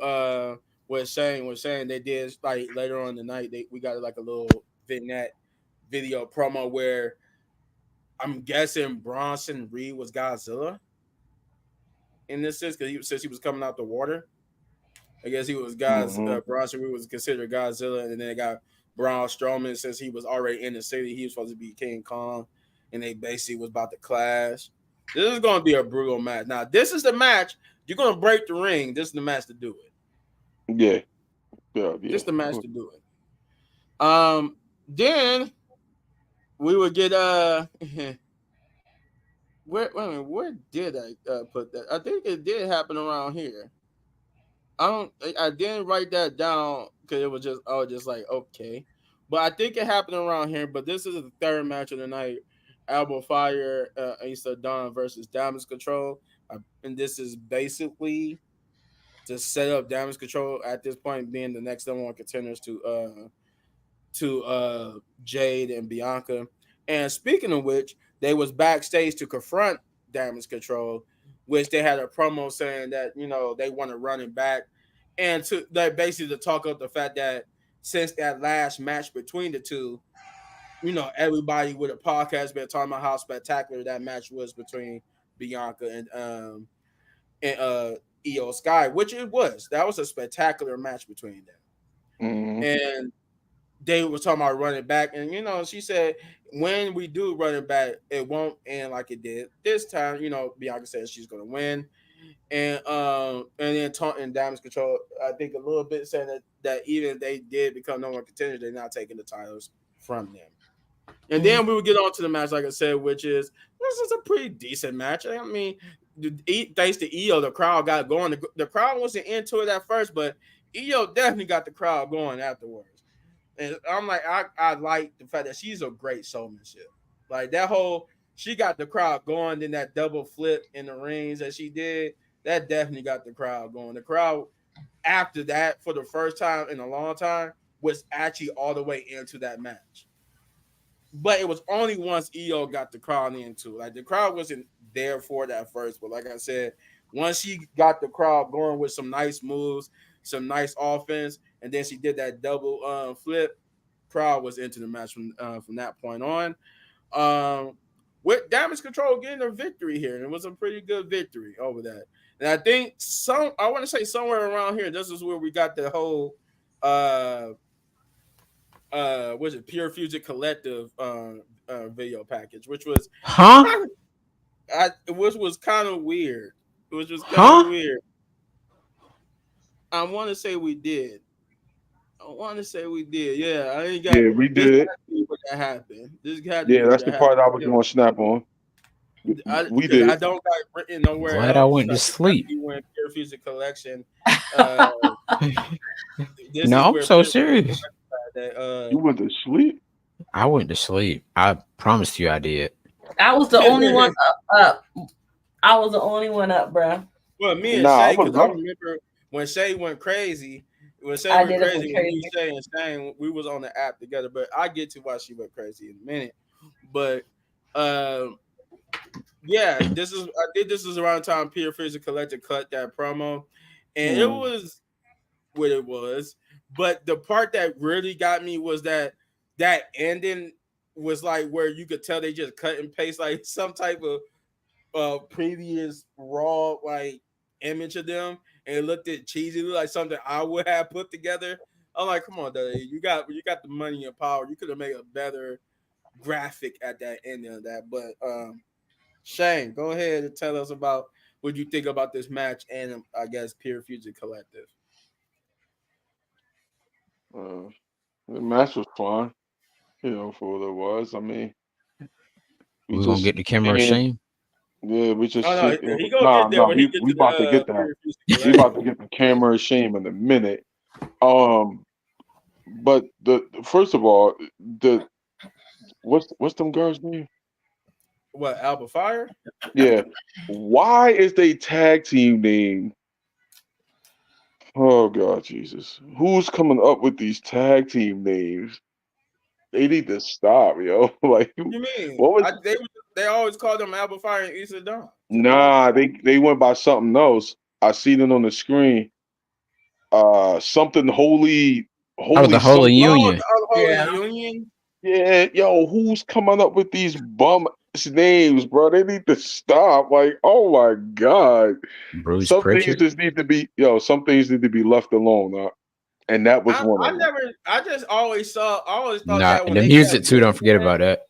S2: what Shane was saying, they did like later on in the night, we got like a little vignette video promo where I'm guessing Bronson Reed was Godzilla in this sense because since he was coming out the water. I guess he was
S4: Hmm.
S2: Bronson Reed was considered Godzilla, and then they got Braun Strowman since he was already in the city. He was supposed to be King Kong, and they basically was about to clash. This is going to be a brutal match. Now, this is the match. You're going to break the ring. This is the match to do it.
S4: Yeah. Yeah. Yeah.
S2: This is the match to do it. Then we would get where did I put that? I think it did happen around here. I didn't write that down because it was just I was just like okay, but I think it happened around here. But this is the third match of the night: Alba Fire, Asa Dawn versus Damage Control, and this is basically to set up Damage Control at this point being the next number one contenders to Jade and Bianca. And speaking of which, they was backstage to confront Damage Control, which they had a promo saying that they want to run it back, and to like basically to talk up the fact that since that last match between the two, everybody with a podcast been talking about how spectacular that match was between Bianca and Io Sky, which it was. That was a spectacular match between them.
S4: Hmm.
S2: And they were talking about running back, and she said when we do run it back, it won't end like it did this time. Bianca says she's gonna win, and then taunting Damage Control. I think a little bit saying that even if they did become number one contenders, they're not taking the titles from them. And then we would get on to the match, like I said, which is this is a pretty decent match. I mean, thanks to Io, the crowd got going. The crowd wasn't into it at first, but Io definitely got the crowd going afterwards. And I'm like, I like the fact that she's a great showmanship. Like that whole, she got the crowd going. Then that double flip in the rings that she did, that definitely got the crowd going. The crowd after that, for the first time in a long time, was actually all the way into that match. But it was only once Io got the crowd into it. Like the crowd wasn't there for that first, but like I said, once she got the crowd going with some nice moves, some nice offense, and then she did that double flip, crowd was into the match from that point on. With Damage Control getting a victory here, and it was a pretty good victory over that. And I think I want to say somewhere around here, this is where we got the whole was it Pure Fusion Collective video package, which was
S1: Huh?
S2: kind which was kind of weird. Which was kind of
S1: Huh?
S2: weird. I want to say we did. I want to say we did. Yeah, I ain't got
S4: Yeah, we
S2: this.
S4: did.
S2: Had to be what that happened. This had to be
S4: Yeah,
S2: what
S4: that's
S2: that
S4: the part I was
S2: happened.
S4: going to snap on. We
S2: Because I
S4: did.
S2: don't got it written nowhere
S1: Glad I
S2: else.
S1: went to
S2: Like this had to
S1: sleep.
S2: be when Pure Fusion Collection. Uh, this is
S1: No, I'm
S2: where
S1: so
S2: Pure Fusion
S1: serious.
S2: Collection
S4: You went to sleep?
S1: I went to sleep. I promised you I did.
S3: I was the only one up. I was the only one up, bro.
S2: Well, me and
S4: Nah, I
S2: Shay,
S4: was
S2: because I
S4: up.
S2: remember when Shay went crazy. When Shay
S3: I
S2: went
S3: did it for
S2: crazy, when me,
S3: crazy.
S2: Shay, and Shane, we was on the app together. But I get to why she went crazy in a minute. But um, yeah, I think this is around the time Peter Fraser Collector cut that promo, and it
S4: Hmm.
S2: was what it was. But the part that really got me was that ending was like where you could tell they just cut and paste like some type of previous raw like image of them, and it looked at cheesy, looked like something I would have put together. I'm like, come on, Dudley, you got the money and power. You could have made a better graphic at that ending of that. But Shane, go ahead and tell us about what you think about this match and I guess Pure Future Collective.
S4: Uh, the match was fun, for what it was. I mean, we
S1: We're gonna
S4: just
S1: get the camera
S4: came.
S1: shame.
S4: Yeah, we just
S2: Oh no,
S4: sit.
S2: he gonna
S4: Nah,
S2: get there
S4: nah,
S2: when he
S4: we
S2: get to
S4: about to
S2: the
S4: get that.
S2: Pure Future
S4: We about
S2: Collective.
S4: to get the camera of shame in a minute. Um, but the first of all, the what's them girls' name?
S2: What, Alba Fire?
S4: Yeah, why is they tag team name? Oh God, Jesus, who's coming up with these tag team names? They need to stop, yo. Like,
S2: You mean
S4: what was?
S2: they always call them Alba Fire and Issa Dawn, to be honest.
S4: Nah, they went by something else. I seen it on the screen. Something holy,
S1: Oh, the
S4: holy
S1: Holy
S4: something.
S2: Oh,
S1: Union.
S2: the Unholy
S3: Yeah.
S2: Union.
S4: Yeah, yo, who's coming up with these bum ass names, bro? They need to stop. Like, oh my God.
S1: Bruce
S4: Some things
S1: Pritchard.
S4: just need to be, some things need to be left alone. And that was one
S2: I
S4: of them.
S2: never I just I always thought
S1: Nah,
S2: that
S1: and
S2: when
S1: the
S2: they
S1: music
S2: kept
S1: too. Don't forget
S2: mentioning
S1: about that.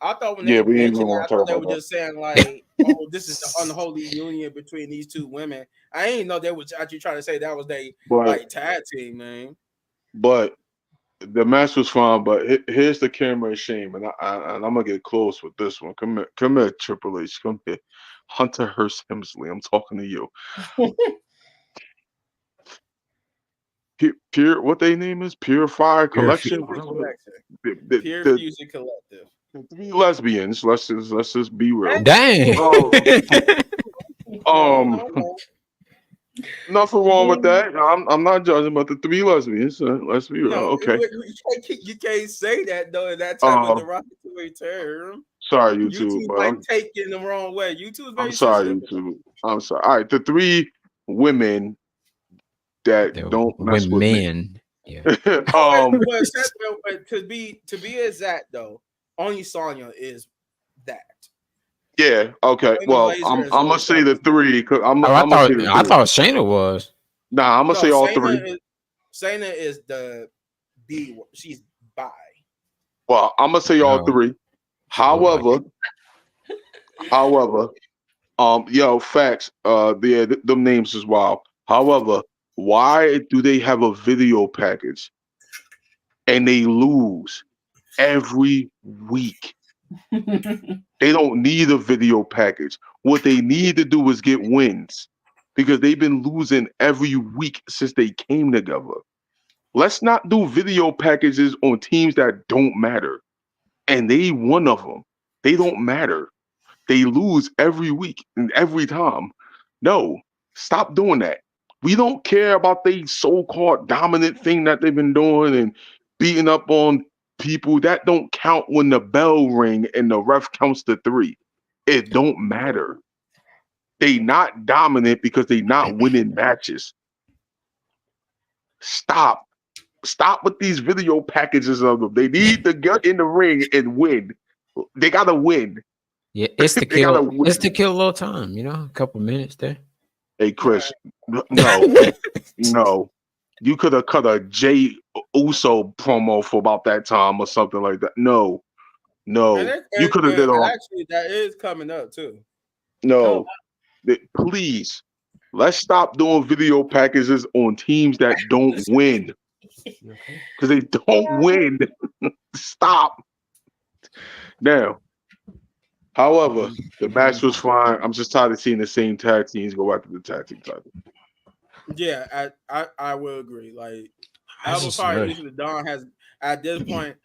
S2: I thought when
S4: Yeah,
S2: they
S4: we ain't even
S2: mentioned it,
S4: want
S2: I
S4: to talk
S2: thought they
S4: about
S2: were
S4: that.
S2: just saying like, "Oh, this is the unholy union between these two women." I ain't know they was actually trying to say that was they
S4: But
S2: like tag team name.
S4: but the match was fun. But here's the camera of shame, and I'm gonna get close with this one. Come here, Triple H. Come here, Hunter Hearst Hemsley. I'm talking to you. Pure, what they name is Purifier
S1: Pure
S4: Collection.
S2: Fusion
S4: Whatever.
S2: Collection,
S4: The,
S2: Pure
S4: the,
S2: Fusion Collective.
S4: the three lesbians. Let's just be real.
S1: Dang.
S4: Um,
S2: No,
S4: um,
S2: no, no.
S4: nothing wrong with that. I'm not judging, but the three lesbians. Let's be real.
S2: No,
S4: Okay.
S2: you can't say that though in that type of
S4: Uh,
S2: derogatory term.
S4: sorry, YouTube,
S2: YouTube
S4: but
S2: might take it the wrong way. YouTube is
S4: I'm
S2: very
S4: sorry,
S2: sensitive.
S4: YouTube. I'm sorry. All right, the three women that
S1: The
S4: don't mess with me.
S1: women. Yeah.
S4: um,
S2: But to be exact though, only Sonya is that.
S4: yeah. Okay.
S2: Shayna
S4: Well,
S2: Blazer
S4: I'm
S2: and
S4: I'm
S2: Zoe
S4: gonna say
S2: Stark
S4: the
S2: is not.
S4: three. Cause
S1: Oh,
S4: I'm gonna say the
S1: I
S4: three.
S1: thought Shayna was.
S4: Nah, I'm gonna
S2: No,
S4: say all three.
S2: Shayna is the B. She's bi.
S4: Well, I'm gonna say all
S1: Oh,
S4: three.
S1: she looked like
S4: However, however, yo, facts. Yeah, them names as well. However, why do they have a video package and they lose every week? They don't need a video package. What they need to do is get wins because they've been losing every week since they came together. Let's not do video packages on teams that don't matter. And they one of them. They don't matter. They lose every week and every time. No, stop doing that. We don't care about the so-called dominant thing that they've been doing and beating up on people. That don't count when the bell ring and the ref counts to three. It don't matter. They not dominant because they not winning matches. Stop. Stop with these video packages of them. They need to get in the ring and win. They gotta win.
S1: yeah. It's to
S4: They gotta
S1: kill. It's
S4: win.
S1: to kill a little time. A couple minutes there.
S4: Hey
S2: All right.
S4: Chris, no, no. You could have cut a Jay Uso promo for about that time or something like that. No,
S2: And,
S4: no. You could have did
S2: and
S4: all.
S2: actually, that is coming up too.
S3: Oh,
S4: No, please. Let's stop doing video packages on teams that don't win
S1: You okay?
S4: because they don't win. Stop now. However, the match was fine. I'm just tired of seeing the same tag teams go after the tag team title.
S2: Yeah, I will agree. Like
S1: I
S2: Alba
S1: just
S2: Fire and
S1: really.
S2: Issa Dawn has at this point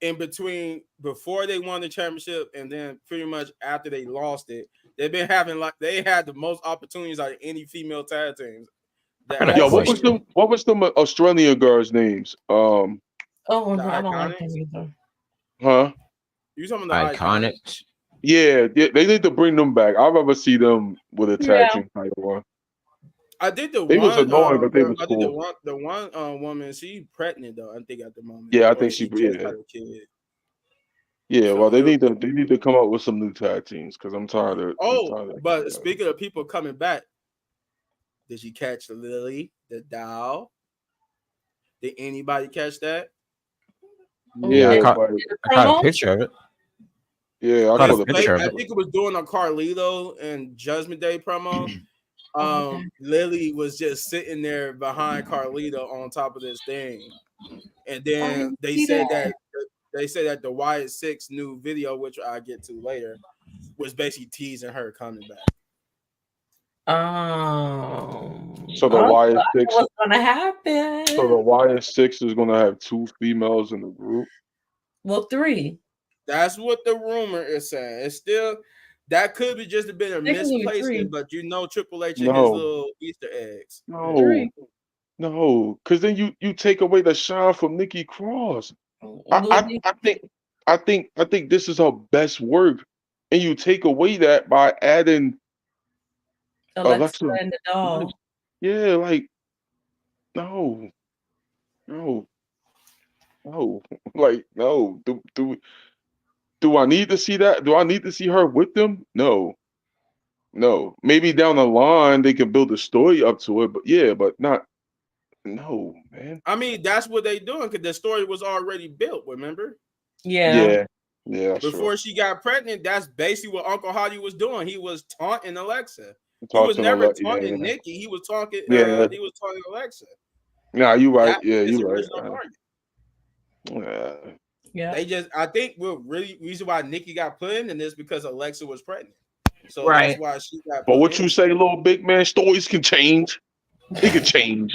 S2: in between before they won the championship and then pretty much after they lost it, they've been having like they had the most opportunities out of any female tag teams
S1: I
S2: that
S1: got a
S4: Yo,
S2: has
S1: question.
S4: what was the Australian girls' names?
S3: oh
S2: the
S3: no, I don't like
S2: iconics.
S3: them either.
S4: Huh?
S2: You talking about the Iconics?
S1: Iconics.
S4: Yeah, yeah, they need to bring them back. I'd rather see them with a tag
S3: Yeah.
S4: team title on.
S2: I did the
S4: They was
S2: one.
S4: annoying, but they was
S2: I did
S4: cool.
S2: the one woman. She pregnant though. I think at the moment,
S4: Yeah, I
S2: or
S4: think she.
S2: she just
S4: Yeah,
S2: had a kid.
S4: yeah. Well,
S2: So it,
S4: they need to come up with some new tag teams because I'm
S2: oh,
S4: tired of
S2: but
S4: that.
S2: speaking of people coming back, did you catch the Lily, the doll? Did anybody catch that?
S3: Oh,
S1: Yeah,
S4: Yeah, but
S3: the
S1: I caught a
S3: promo?
S1: picture of it.
S4: yeah, I
S1: Caught a
S4: saw
S2: This
S4: the
S1: picture
S2: late,
S1: of
S2: I
S4: picture.
S1: it.
S2: think it was during a Carlito and Judgment Day promo.
S3: Oh, okay.
S2: Lily was just sitting there behind Carlito on top of this thing, and
S3: I
S2: then
S3: didn't see that.
S2: they said that the Wyatt Six new video, which I get to later, was basically teasing her coming back.
S4: So the
S3: Oh, so
S4: YS
S3: I know
S4: six,
S3: what's gonna
S4: so the
S3: happen.
S4: YS6 is gonna have two females in the group.
S3: Well, three.
S2: That's what the rumor is saying. It's still that could be just a bit of
S3: They can give me
S2: misplacement,
S3: three.
S2: but you know Triple H and his
S4: No,
S2: little Easter eggs.
S4: no,
S3: Three.
S4: no, because then you take away the shine from Nikki Cross. I,
S3: Will
S4: I
S3: be
S4: I think I think this is her best work, and you take away that by adding
S3: Alexa
S4: Alexa
S3: and the
S4: Bliss.
S3: doll.
S4: Yeah, like no, no, no, like no. Do I need to see that? Do I need to see her with them? No, no. Maybe down the line they can build a story up to it, but yeah, but not. No, man.
S2: I mean, that's what they doing because the story was already built. Remember,
S3: Yeah.
S4: Yeah, yeah, sure.
S2: before she got pregnant, that's basically what Uncle Hardy was doing. He was taunting Alexa. He
S4: Talk
S2: was
S4: to the
S2: never
S4: yeah,
S2: taunting
S4: yeah,
S2: Nikki.
S4: yeah.
S2: He was taunting Alexa.
S4: Nah, you right.
S2: That was
S4: Yeah,
S2: his
S4: you right.
S2: original target.
S4: Yeah.
S3: Yeah.
S2: They just, I think, what really reason why Nikki got put in is because Alexa was pregnant. So that's
S3: Right.
S2: why she got
S4: But
S2: put
S4: what you
S2: in.
S4: say, little big man? Stories can change. It can change.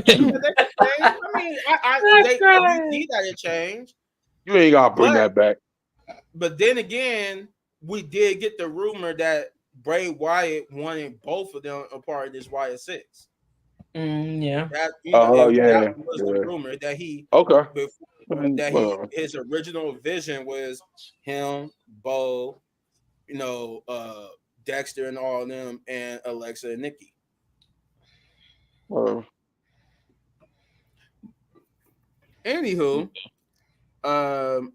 S2: Yeah, they can change. I mean,
S3: That's
S2: we
S3: right.
S2: see that it changed,
S4: You ain't gotta bring
S2: but
S4: that back.
S2: then again, we did get the rumor that Bray Wyatt wanted both of them a part of this Wyatt Six.
S3: Yeah.
S2: That
S4: Oh
S2: if that
S4: yeah,
S2: was the
S4: yeah.
S2: rumor that he
S4: Okay.
S2: before
S4: Whatever.
S2: his original vision was him, Bo, Dexter and all of them, and Alexa and Nikki.
S4: Whatever.
S2: Anywho, um,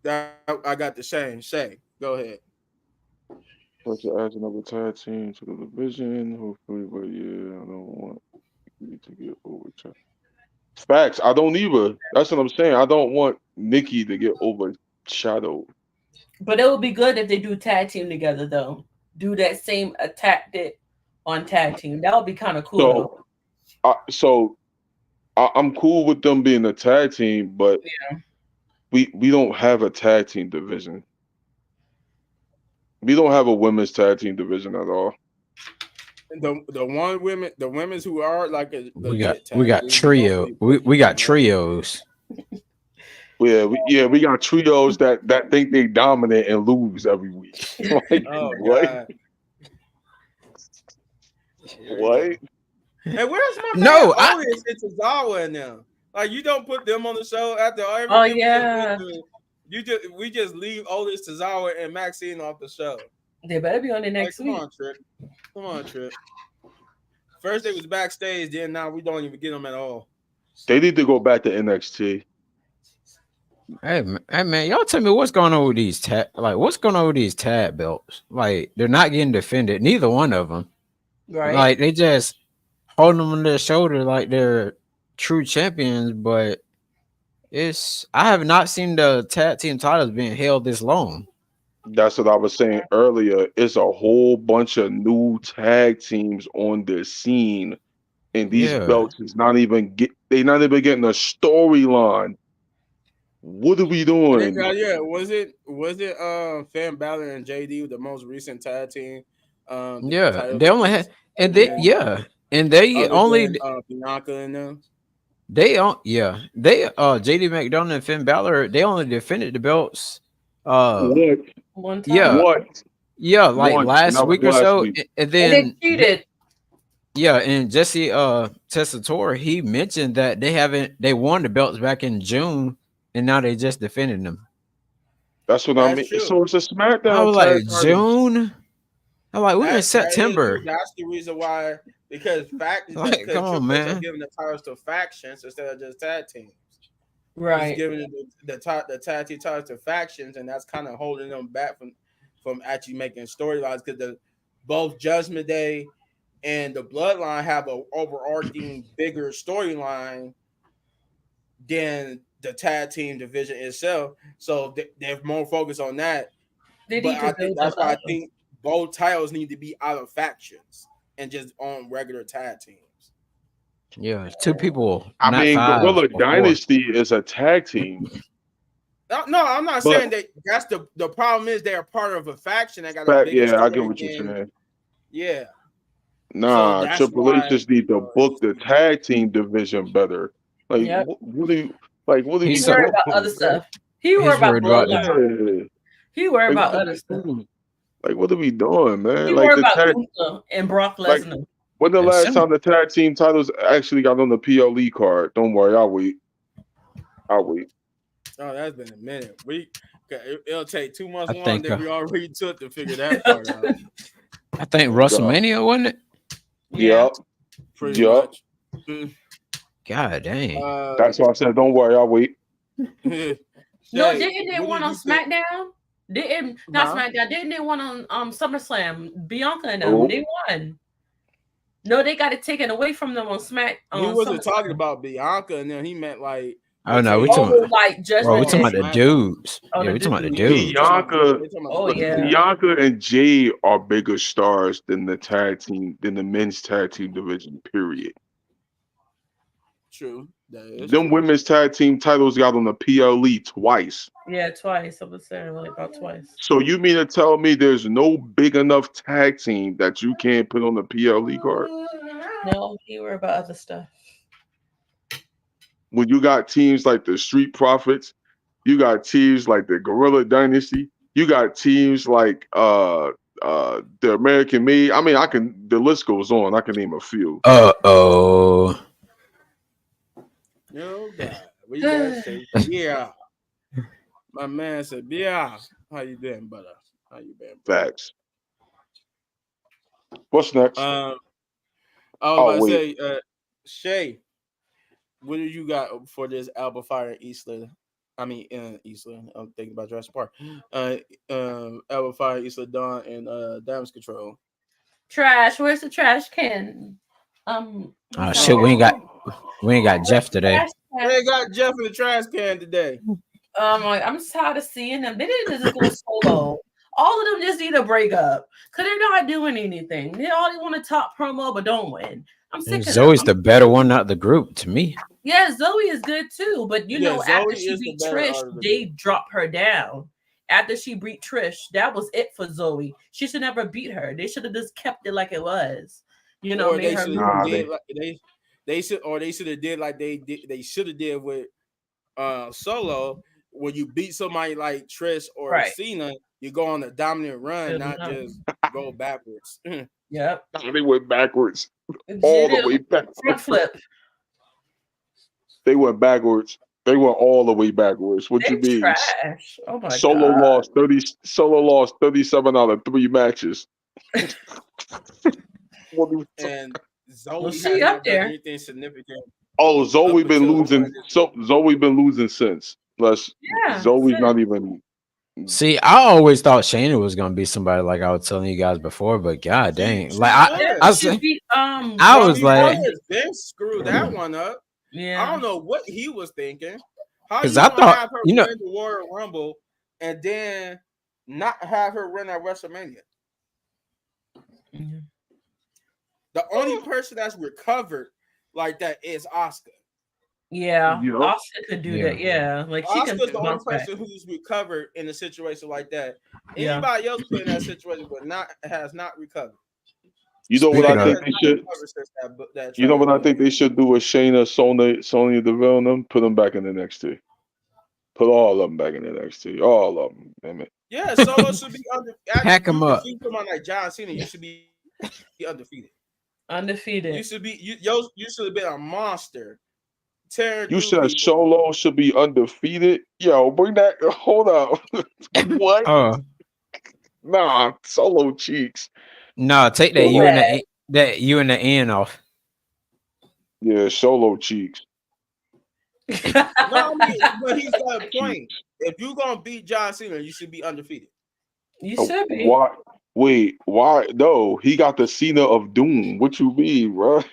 S2: that I got the same. Say, go ahead.
S4: Let's add another tag team to the division. Hopefully, but yeah, I don't want you to get overshadowed. Facts. I don't either. That's what I'm saying. I don't want Nikki to get overshadowed.
S3: But it would be good if they do tag team together though. Do that same attack it on tag team. That would be kind of cool though.
S4: So, I'm cool with them being a tag team, but we don't have a tag team division. We don't have a women's tag team division at all.
S2: The women's who are like a
S1: we got
S2: legit
S1: we
S2: tag
S1: got
S2: team, nobody puts
S1: we
S2: them
S1: got
S2: on.
S1: trios.
S4: We got trios that think they dominate and lose every week. Like
S2: Oh
S4: what?
S2: God. Here we
S4: What?
S2: go. And where's my man
S1: No,
S2: Otis and Tozawa in them? Like you don't put them on the show after
S3: Oh
S2: everything we just went
S3: yeah.
S2: through. We just leave Otis Tozawa and Maxine off the show.
S3: They better be on it
S2: Like,
S3: next
S2: come
S3: week.
S2: on, Trip. Come on, Trip. First they was backstage, then now we don't even get them at all.
S4: They need to go back to NXT.
S1: hey man, y'all tell me what's going on with these what's going on with these tag belts? Like they're not getting defended. Neither one of them.
S3: Right.
S1: Like they just hold them on their shoulder like they're true champions, but I have not seen the tag team titles being held this long.
S4: That's what I was saying earlier. It's a whole bunch of new tag teams on the scene, and these
S1: Yeah.
S4: belts is not even they not even getting a storyline. What are we doing?
S2: Yeah, was it Finn Balor and JD the most recent tag team
S1: Yeah.
S2: title
S1: They only
S2: defense
S1: had and
S2: other
S1: they
S2: than
S1: and they
S2: other
S1: only
S2: than Bianca and them?
S1: they on yeah. They JD McDonough and Finn Balor, they only defended the belts uh
S4: What?
S3: One
S1: yeah,
S3: time.
S4: What?
S1: yeah, like
S4: Once, and
S1: last
S4: that was
S1: week or
S4: last
S1: so.
S4: week.
S1: And
S3: And they
S1: then
S3: cheated.
S1: yeah, and Jesse Tessitore, he mentioned that they won the belts back in June and now they just defended them.
S4: That's what I
S2: That's
S4: mean.
S2: true.
S4: So it's a
S1: I
S4: SmackDown
S1: was like,
S4: tag titles.
S1: June. I'm like, we're in
S2: That is true.
S1: September.
S2: That's the reason why because
S1: Like, come
S2: because
S1: on,
S2: Triple H are
S1: man.
S2: giving the titles to factions instead of just tag teams. He's
S3: Right.
S2: giving the tag team titles to factions, and that's kind of holding them back from actually making storylines because the both Judgment Day and the Bloodline have a overarching bigger storyline than the tag team division itself. So they're more focused on that.
S3: They
S2: But
S3: need to
S2: I think
S3: build them
S2: that's why I
S3: up.
S2: think both titles need to be out of factions and just on regular tag teams.
S1: Yeah, two people,
S4: I
S1: not
S4: mean,
S1: five
S4: Gorilla
S1: or four.
S4: Dynasty is a tag team,
S2: No, I'm not
S4: but
S2: saying that. That's the problem is they're part of a faction that got a bigger
S4: yeah, I get
S2: story
S4: what you're
S2: than
S4: saying.
S2: yeah. So
S4: Nah,
S2: that's
S4: Triple H
S2: why
S4: just need to
S2: it
S4: book
S2: needs to
S4: the
S2: be different.
S4: tag team division better. Like,
S3: Yep.
S4: what are you like? What are
S3: He
S4: you
S1: He's so,
S3: worried about
S4: doing,
S3: other
S4: man?
S3: stuff. He worried
S1: he's
S3: about
S1: worried about the.
S3: bloodline.
S4: Yeah,
S3: He worried
S4: like
S3: about
S4: what are
S3: other
S4: we
S3: stuff.
S4: doing? Like, what are we doing,
S3: He
S4: man? Like
S3: worried
S4: the
S3: about
S4: tag,
S3: Gunther and Brock
S4: like
S3: Lesnar.
S4: when the
S1: It's
S4: last
S1: similar.
S4: time the tag team titles actually got on the PLE card? Don't worry, I'll wait. I'll wait.
S2: Oh, that's been a minute. It'll take 2 months
S1: I
S2: longer
S1: think.
S2: than we already took to figure that part out.
S1: I think
S4: Oh God.
S1: WrestleMania wasn't it?
S3: Yeah.
S4: Yup.
S2: Pretty
S4: Yup.
S2: much. Mm.
S1: God dang.
S2: Uh,
S4: That's why I said, don't worry, I'll wait.
S3: No,
S2: Shay,
S3: didn't they
S2: what do
S3: want on
S2: you think?
S3: SmackDown? Didn't not
S2: Huh?
S3: SmackDown? Didn't they want on SummerSlam? Bianca and them,
S4: Oh,
S3: they won. No, they got it taken away from them on Smack
S2: He
S3: on
S2: wasn't talking
S3: SummerSlam.
S2: about Bianca, and then he meant like
S1: Oh no, we
S2: pertaining
S1: talking.
S3: Oh,
S2: to
S3: like
S1: Bro, we
S3: Judgment
S2: Raw
S1: talking
S2: and
S1: about
S3: Day.
S1: the
S2: SmackDown.
S1: dudes.
S3: Oh,
S1: Yeah,
S3: the
S1: we talking about the
S3: dude.
S2: They
S1: dudes.
S2: talking about
S4: Bianca,
S2: they talking about
S3: Oh
S2: the
S3: yeah.
S2: dudes.
S4: Bianca and Jay are bigger stars than the tag team, than the men's tag team division. Period.
S2: True, that is
S4: Them
S2: true.
S4: women's tag team titles got on the PLE twice.
S3: Yeah, twice. I was saying like about twice.
S4: So you mean to tell me there's no big enough tag team that you can't put on the PLE card?
S3: No, he worried about other stuff.
S4: When you got teams like the Street Profits, you got teams like the Gorilla Dynasty, you got teams like the American Made. I mean, I can the list goes on. I can name a few.
S1: Oh.
S2: Oh God, we gotta say yeah. My man said yeah. How you been, brother? How you been, brother?
S4: Facts. What's next?
S2: I was about
S4: Oh
S2: to
S4: wait,
S2: say, Shay, what do you got for this Alba Fire in Eastland? I mean, in Eastland. I'm thinking about Jurassic Park. Alba Fire, Eastland Dawn, and Damage Control.
S3: Trash. Where's the trash can?
S1: Oh
S3: What's
S1: shit,
S3: that?
S2: Oh,
S1: we ain't got Jeff today.
S3: Trash can.
S2: they got Jeff in the trash can today.
S3: Like, I'm just tired of seeing them. They need to just go solo. All of them just need to break up because they're not doing anything. They all want to top promo but don't win. I'm
S1: And
S3: sick of them.
S1: Zoe's the better one out of the group to me.
S3: Yeah, Zoe is good too, but
S2: Yeah,
S3: after
S2: Zoe
S3: she
S2: is the
S3: beat
S2: better
S3: Trish,
S2: out of the
S3: they
S2: group.
S3: dropped her down. After she beat Trish, that was it for Zoe. She should never beat her. They should have just kept it like it was.
S2: Or
S3: Made
S2: they
S3: her
S2: should have
S4: nah,
S3: lose.
S2: did
S4: they
S2: like they should or they should have did like they should have did with Solo, when you beat somebody like Trish or
S3: Right.
S2: Cena, you go on a dominant run, not
S3: No.
S2: just go backwards.
S3: Yep.
S4: they went backwards,
S3: She
S4: all the
S3: did
S4: way
S3: front
S4: backwards.
S3: flip.
S4: They went backwards. They went all the way backwards. What you
S3: They
S4: mean?
S3: trash. Oh my god.
S4: Solo lost 37 out of 3 matches. What do you
S2: And
S3: Well,
S2: Zoe
S3: she
S2: has
S3: up
S2: not done
S3: there.
S2: anything significant
S4: Oh,
S2: up
S4: Zoe been
S2: until the
S4: losing.
S2: transition.
S4: So Zoe been losing since. Plus,
S3: Yeah.
S4: Zoe's not even.
S1: See, I always thought Shayna was gonna be somebody like I was telling you guys before, but god dang,
S2: She
S1: like
S2: should.
S1: I
S3: She
S1: say,
S3: beat
S1: I was
S2: Bobby
S1: like,
S2: Roode has
S3: Rousey.
S2: been screwed that one up. I
S3: Yeah.
S2: don't know what he was thinking. How
S1: because
S2: you
S1: I
S2: gonna
S1: thought,
S2: have her
S1: you know,
S2: win the Royal Rumble and then not have her win at WrestleMania?
S3: Mhm.
S2: The only person that's recovered like that is Oscar.
S3: Yeah.
S4: Yup.
S3: Oscar could do
S1: yeah,
S3: that. Yeah. Like she can
S2: Oscar's the only
S3: bounce back.
S2: person who's recovered in a situation like that.
S3: Yeah.
S2: Anybody else put in that situation but not has not recovered.
S4: You know what I
S1: speaking
S2: Bayley
S1: of,
S2: has
S4: think they
S2: not
S4: should.
S2: recovered since that
S4: You know what I think
S2: tragedy.
S4: they should do with Shayna, Sonya Deville, and them. Put them back in the NXT. Put all of them back in the NXT. All of them. Damn it.
S2: Yeah, Solo should be
S1: pack
S2: you
S1: them
S2: if
S1: up.
S2: you come on like John Cena, you should be undefeated. You
S3: Undefeated.
S2: should be you should have been a monster tear
S4: You
S2: through
S4: said
S2: people.
S4: Solo should be undefeated. Yo, bring that. Hold up. What?
S1: Oh
S4: Nah, Solo cheeks.
S1: no, take that
S3: Too
S1: you and
S3: bad.
S1: the N off.
S4: Yeah, Solo cheeks.
S2: No, I mean, but he's got a point.
S4: Cheeks.
S2: If you gonna beat John Cena, you should be undefeated.
S3: You should be.
S4: Why? Wait, why? No, he got the Cena of Doom. What you mean, bro?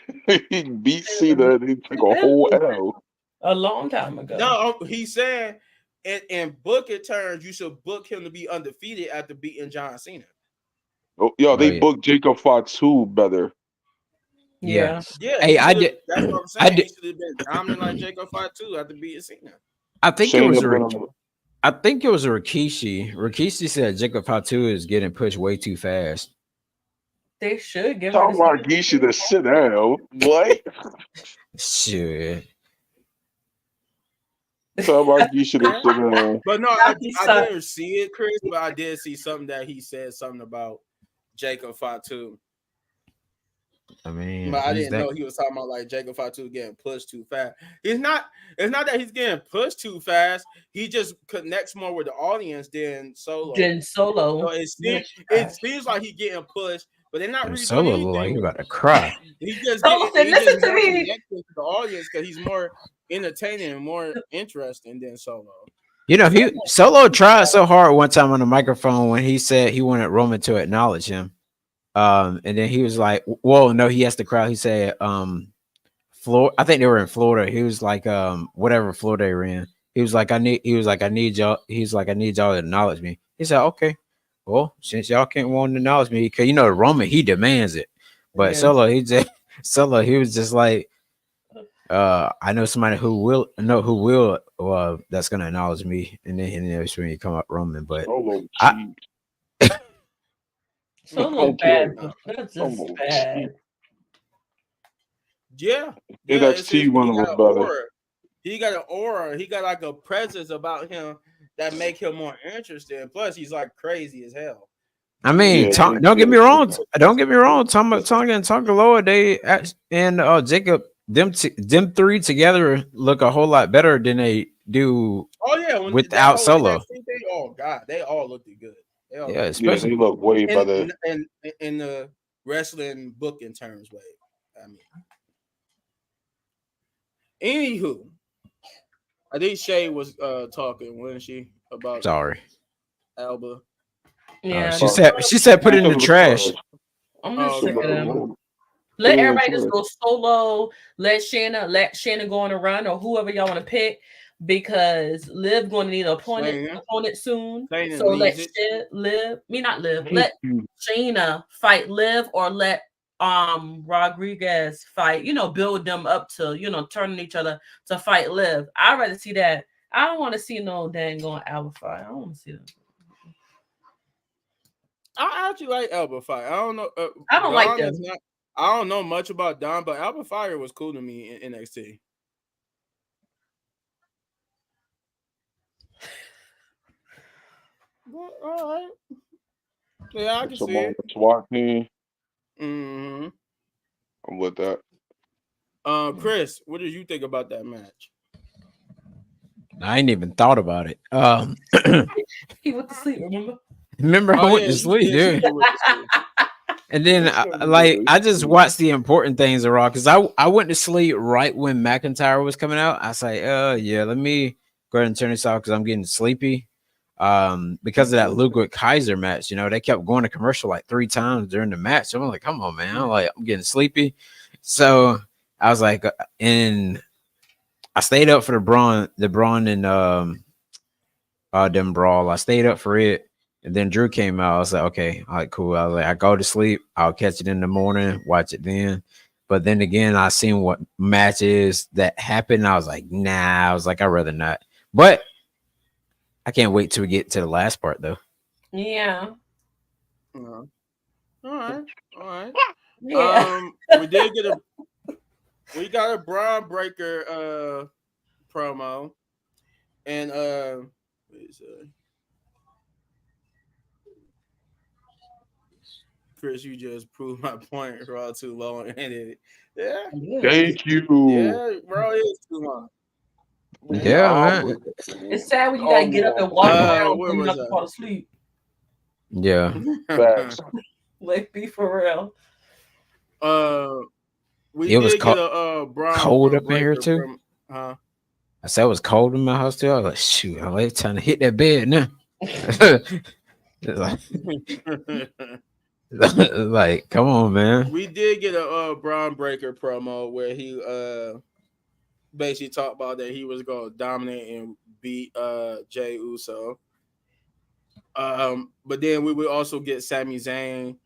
S4: He beat Cena and he took a whole L.
S3: A long time ago.
S2: No, he's saying in booking terms, you should book him to be undefeated after beating John Cena.
S4: Oh, yo,
S1: Oh
S4: they
S1: yeah,
S4: booked Jacob Fatu better.
S1: yeah.
S3: Yeah.
S2: Yeah,
S1: Hey,
S2: he
S1: I
S2: should have.
S1: did.
S2: That's what I'm
S1: I
S2: saying.
S1: did.
S2: He should have been dominant like Jacob Fatu after beating Cena.
S1: I think it was
S4: Shayna
S1: a.
S4: Baszler.
S1: I think it was a Rikishi. Rikishi said Jacob Fatu is getting pushed way too fast.
S3: They should give her
S4: Tell
S3: the same.
S4: Margisha to sit down. What?
S1: Shit.
S4: Tell Margisha to
S2: Yeah,
S4: sit down.
S2: but no,
S3: Now he
S2: I
S3: sucks.
S2: didn't see it, Chris. But I did see something that he said something about Jacob Fatu.
S1: I mean,
S2: But I
S1: he's
S2: didn't
S1: that.
S2: know he was talking about like Jacob Fatu getting pushed too fast. He's not. It's not that he's getting pushed too fast. He just connects more with the audience than Solo.
S3: Then
S2: So
S3: Solo.
S2: it seems like he's getting pushed, but they're not
S1: And
S2: really doing
S1: Solo look like
S2: anything
S1: he
S2: with
S1: about to
S2: him.
S1: cry.
S3: Solo said,
S2: He's just
S3: listen to
S2: more
S3: me.
S2: connected to the audience because he's more entertaining and more interesting than Solo.
S1: You know, he Solo tried so hard one time on the microphone when he said he wanted Roman to acknowledge him. And then he was like, "Well, no, he asked the crowd." He said, Florida. I think they were in Florida. He was like, whatever Florida they were in. He was like, I need. He was like, I need y'all. He's like, I need y'all to acknowledge me. He said, okay. Well, since y'all can't want to acknowledge me, because you know Roman, he demands it. But
S3: Yeah.
S1: Solo, he just Solo, he was just like, I know somebody who will that's gonna acknowledge me, and then that's when you come up Roman. But
S4: Solo
S1: I
S4: cheeks.
S3: Solo
S4: Okay.
S3: bad. That's just
S4: Solo
S3: bad.
S4: cheeks.
S2: Yeah, yeah. It's
S4: NXT
S2: his.
S4: one
S2: He got
S4: was
S2: an
S4: better.
S2: aura. He got an aura. He got like a presence about him that make him more interesting. Plus, he's like crazy as hell.
S1: I
S2: Yeah,
S1: mean,
S4: Yeah,
S1: Tom, don't get me
S4: NXT.
S1: wrong. Don't get me wrong. Tonga and Tonga Loa, and Jacob, them three together look a whole lot better than they do
S2: oh yeah, when that
S1: without
S2: whole
S1: Solo.
S2: NXT thing, oh god, they all looked good. They all
S1: Yeah,
S2: looked
S4: Yeah,
S2: good.
S4: they
S1: especially.
S4: look way
S2: In
S4: better.
S2: in the wrestling booking terms way. I mean, anywho, I think Shay was talking, wasn't she, about
S1: Sorry.
S2: Alba?
S3: Yeah.
S1: She
S4: Uh,
S1: said put it in
S4: because
S1: the
S4: of the
S1: trash.
S4: trash.
S3: I'm just
S2: Oh,
S3: sick of
S2: okay.
S3: them.
S4: Put
S3: Let
S4: it in the
S3: everybody just
S4: trash.
S3: go solo. Let Shanna go on a run or whoever y'all want to pick because Liv going to need an
S2: Shayna,
S3: opponent soon.
S2: Shayna
S3: So let
S2: needs it.
S3: Liv, me not Liv,
S4: Thank
S3: let
S4: you.
S3: Shayna fight Liv or let Rodriguez fight, build them up to, turning each other to fight Liv. I'd rather see that. I don't want to see no dang going Alpha fight. I don't want to see them.
S2: I actually like Alba Fire. I don't know.
S3: I don't like
S2: Don
S3: them.
S2: is not. I don't know much about Don, but Alba Fire was cool to me in NXT. Well, all right. Yeah, I can see
S4: Tomorrow
S2: it.
S4: SWAT team.
S2: hmm
S4: I'm with that.
S2: Chris, what did you think about that match?
S1: I ain't even thought about it.
S3: He went to sleep, remember?
S1: Remember I
S2: Oh
S1: went
S2: yeah,
S1: to
S2: he
S1: sleep,
S2: did say
S1: dude.
S2: he went to sleep.
S1: And then I just watched the important things of Raw because I went to sleep right when McIntyre was coming out. I was like, yeah, let me go ahead and turn this off because I'm getting sleepy. Because of that Ludwig Kaiser match, they kept going to commercial like 3 times during the match. So I'm like, come on, man. I'm getting sleepy. So I was like, and I stayed up for the Braun and them brawl. I stayed up for it. And then Drew came out. I was like, okay, all right, cool. I was like, I go to sleep. I'll catch it in the morning, watch it then. But then again, I seen what matches that happened. I was like, nah. I was like, I'd rather not. But I can't wait till we get to the last part though.
S3: Yeah.
S2: Uh, all right, all right.
S3: Yeah.
S2: We did get we got a Braun Breaker promo, and wait a second. Chris, you just proved my point raw too long ended. Yeah,
S3: It is.
S4: Thank you.
S2: yeah, bro, it's too long.
S1: Yeah,
S4: Nah,
S1: man.
S3: It's sad when you gotta get up
S4: come
S3: and walk
S4: on.
S3: around
S2: Where
S3: before you
S2: was
S3: have to fall asleep.
S1: Yeah.
S4: Facts.
S3: Like, be for real.
S2: uh, we
S1: It was
S2: did get
S1: cold,
S2: a Braun
S1: cold up in here
S2: breaker
S1: too.
S2: from huh.
S1: I said it was cold in my house too. I was like, shoot, I'm like trying to hit that bed now. It's like, like, come on, man.
S2: We did get a Braun breaker promo where he basically talked about that he was gonna dominate and beat Jay Uso. But then we would also get Sami Zayn,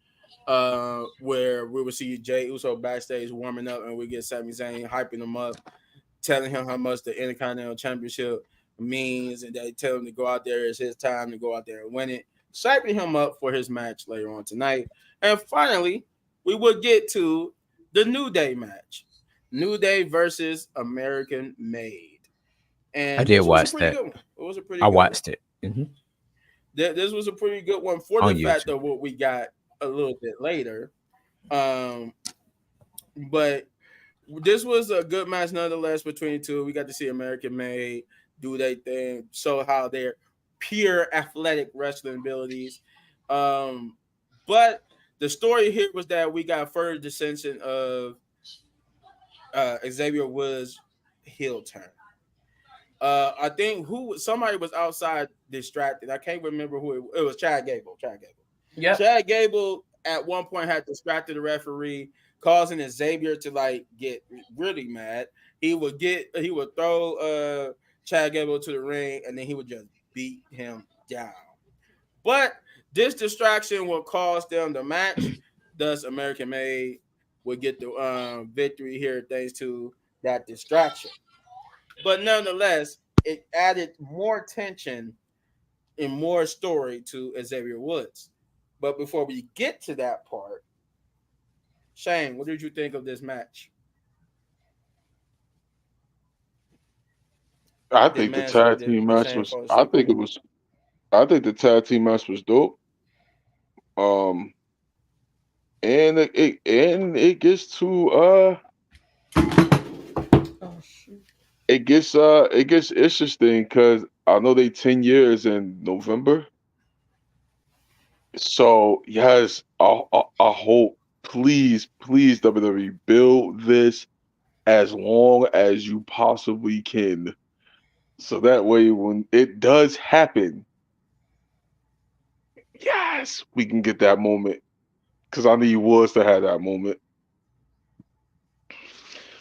S2: where we would see Jay Uso backstage warming up, and we get Sami Zayn hyping him up, telling him how much the Intercontinental Championship means, and they tell him to go out there. It's his time to go out there and win it, hyping him up for his match later on tonight. And finally, we would get to the New Day match, New Day versus American Made,
S1: I
S2: and
S1: did
S2: this was a
S1: watch
S2: pretty
S1: that.
S2: good one. It was a pretty
S1: I
S2: good one.
S1: watched it.
S2: This was a pretty good one for
S1: On
S2: the fact
S1: YouTube.
S2: of what we got a little bit later. Um, but this was a good match nonetheless between the two. We got to see American Made do their thing, show how their pure athletic wrestling abilities. But the story here was that we got further dissension of Xavier Woods' heel turn. I think somebody was outside distracted. I can't remember who it was. Chad Gable.
S3: Yep.
S2: Chad Gable at one point had distracted the referee, causing Xavier to like get really mad. He would throw Chad Gable to the ring, and then he would just beat him down. But this distraction will cause them the match. Thus, American Made would get the victory here thanks to that distraction. But nonetheless, it added more tension and more story to Xavier Woods. But before we get to that part, Shane, what did you think of this match?
S4: I
S2: Did
S4: think the
S2: man
S4: tag
S2: did,
S4: team
S2: did
S4: match
S2: Shane
S4: was.
S2: fall
S4: I
S2: asleep
S4: think
S2: on
S4: it
S2: me?
S4: was. I think the tag team match was dope. Um, and it gets to
S3: Oh shoot.
S4: it gets interesting because I know they 10 years in November. So yes, I hope, please WWE build this as long as you possibly can, so that way when it does happen, yes, we can get that moment. Because I need Woods to have that moment.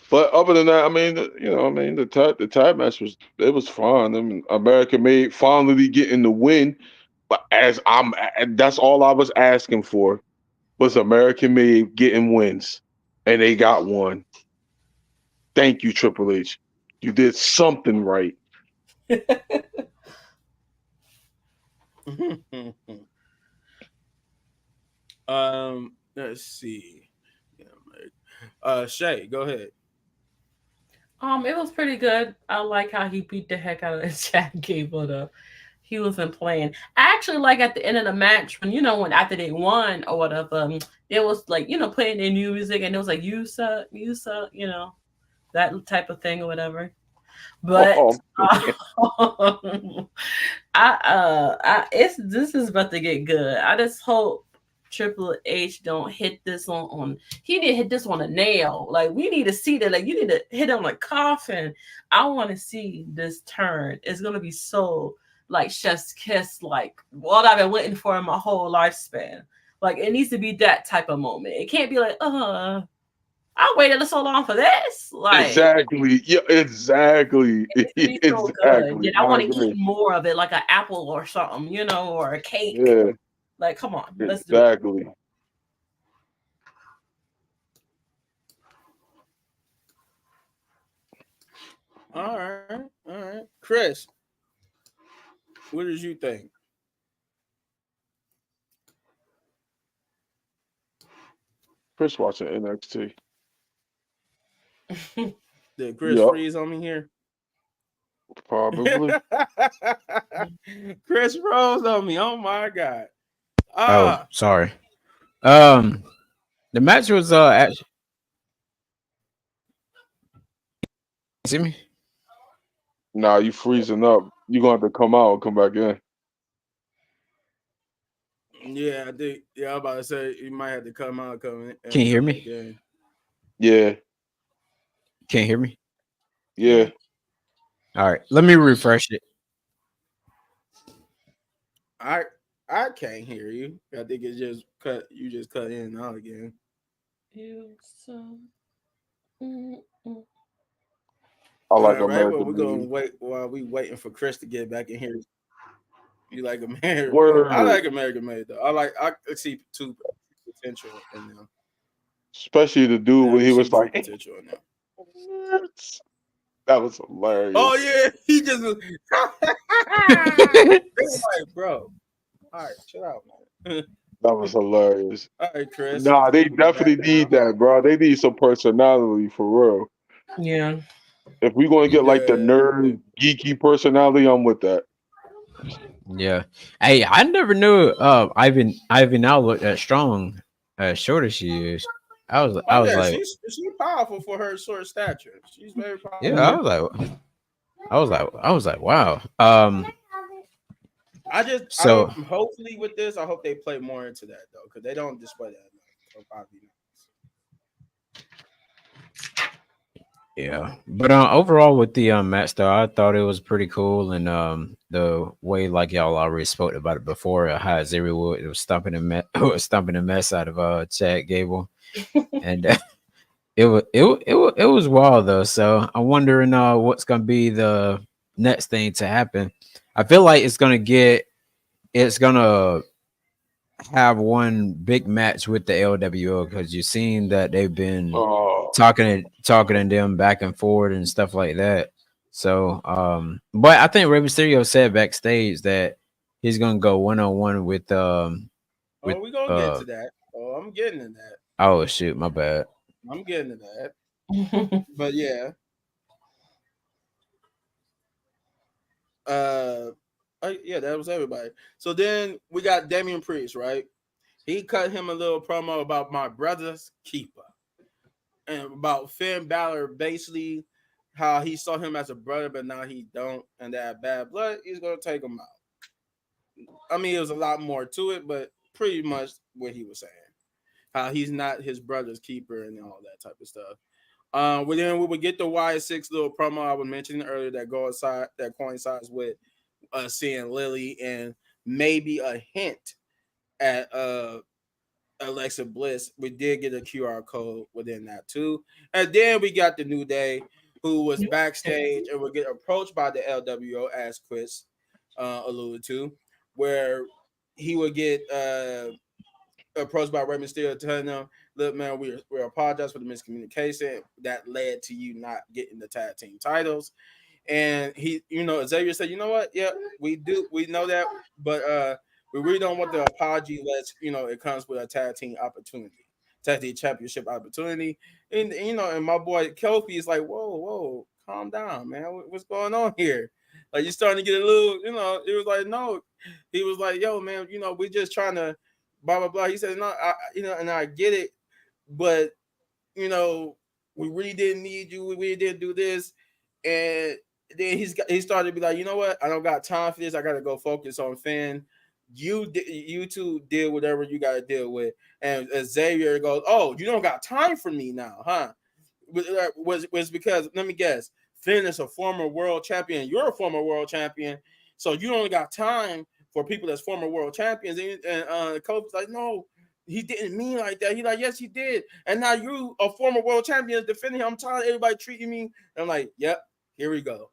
S4: But other than that, I mean, the tag match was fun. I mean, American Made finally getting the win. But that's all I was asking for was American Made getting wins, and they got one. Thank you, Triple H. You did something right.
S2: Let's see. Shay, go ahead.
S3: It was pretty good. I like how he beat the heck out of Chad Gable though. He wasn't playing. I actually like at the end of the match when when after they won or whatever, it was like playing their new music and it was like you suck, that type of thing or whatever. But
S4: Oh man.
S3: it's this is about to get good. I just hope Triple H don't hit this on he need to hit this on a nail. Like we need to see that. Like you need to hit on a coffin. I want to see this turn. It's gonna be so like chef's kiss, like what I've been waiting for in my whole lifespan. Like it needs to be that type of moment. It can't be like, I waited so long for this. Like
S4: Exactly. Yeah, exactly.
S3: it needs to be so good.
S4: Exactly.
S3: Yet I
S4: I
S3: want to eat
S4: agree.
S3: more of it, like an apple or something, or a cake.
S4: Yeah,
S3: Like, come on, let's do it.
S4: exactly.
S2: All right. Chris, what did you think?
S4: Chris watching NXT.
S2: Did Chris
S4: Yep,
S2: freeze on me here?
S4: probably.
S2: Chris froze on me. Oh my god.
S1: Oh,
S2: Ah,
S1: sorry. Um, the match was actually, see me?
S4: Nah, you freezing up. You gonna have to come out and come back in.
S2: Yeah, I think. Yeah, I was about to say you might have to come out, come in,
S1: Can
S2: and
S1: you hear
S2: come back
S1: me?
S2: in.
S4: Yeah,
S1: Can't hear me?
S4: yeah.
S1: All right, let me refresh it.
S2: I I can't hear you. I think it's just cut. You just cut in and out again.
S3: You so. Mm, mm.
S4: I like
S2: All right. Well,
S4: American
S2: we're gonna
S4: Beauty.
S2: wait while we waiting for Chris to get back in here. You like American? I
S4: Word,
S2: like American Made though. I could see two potential in them.
S4: especially the dude
S2: Yeah, I
S4: when
S2: can
S4: he
S2: see
S4: was
S2: true
S4: like,
S2: potential in them.
S4: "What?" That was
S2: Oh
S4: hilarious.
S2: yeah, he just was. They were like, bro. All right, chill out, man.
S4: That was hilarious.
S2: All right, Chris.
S4: Nah, they
S2: You back
S4: definitely need
S2: now?
S4: that, bro. They need some personality for real.
S3: Yeah.
S4: If we gonna get like the
S2: Yeah.
S4: nerd geeky personality, I'm with that.
S1: Yeah. Hey, I never knew Ivan now looked that strong as short as she is.
S2: Oh
S1: I was
S2: yeah,
S1: like,
S2: she's powerful for her short stature. She's very
S1: yeah,
S2: powerful.
S3: Yeah.
S1: I was like, wow.
S2: I don't.
S1: So
S2: Hopefully, with this, I hope they play more into that though, because they don't display that enough. So probably
S1: yeah, but overall with the match though, I thought it was pretty cool, and the way like y'all already spoke about it before, how Xavier Wood was stumping was stumping the mess out of Chad Gable, and it was wild though. So I'm wondering what's gonna be the next thing to happen. I feel like it's gonna have one big match with the LWO because you've seen that they've been
S4: Oh,
S1: talking to them back and forth and stuff like that. So but I think Rey Mysterio said backstage that he's gonna go 1-on-1 with
S2: oh, we gonna get to that. Oh, I'm getting to that.
S1: oh shoot, my bad.
S2: I'm getting to that. But yeah, uh, yeah, that was everybody. So then we got Damian Priest, right? He cut him a little promo about my brother's keeper and about Finn Balor, basically how he saw him as a brother, but now he don't, and that bad blood, he's gonna take him out. I mean, it was a lot more to it, but pretty much what he was saying. How he's not his brother's keeper and all that type of stuff. Well, then we would get the Y6 little promo I was mentioning earlier that coincides with seeing Lily and maybe a hint at Alexa Bliss. We did get a QR code within that too. And then we got the New Day, who was backstage and would get approached by the LWO, as Chris alluded to, where he would get approached by Rey Mysterio telling them, look, man, we apologize for the miscommunication that led to you not getting the tag team titles. And he, Xavier said, you know what? Yeah, we know that, but we really don't want the apology unless it comes with a tag team championship opportunity. And and my boy Kofi is like, whoa, calm down, man. What's going on here? Like you're starting to get a little, it was like, no, he was like, yo, man, we're just trying to blah blah blah. He said, no, and I get it, but you know, we really didn't need you. We really didn't do this. And then he started to be like, you know what? I don't got time for this. I got to go focus on Finn. You two deal whatever you got to deal with. And Xavier goes, oh, you don't got time for me now, huh? Was because let me guess, Finn is a former world champion. You're a former world champion, so you only got time for people that's former world champions. And Kofi's like, no, he didn't mean like that. He's like, yes, he did. And now you, a former world champion, defending him. I'm tired of everybody treating me. And I'm like, yep, here we go.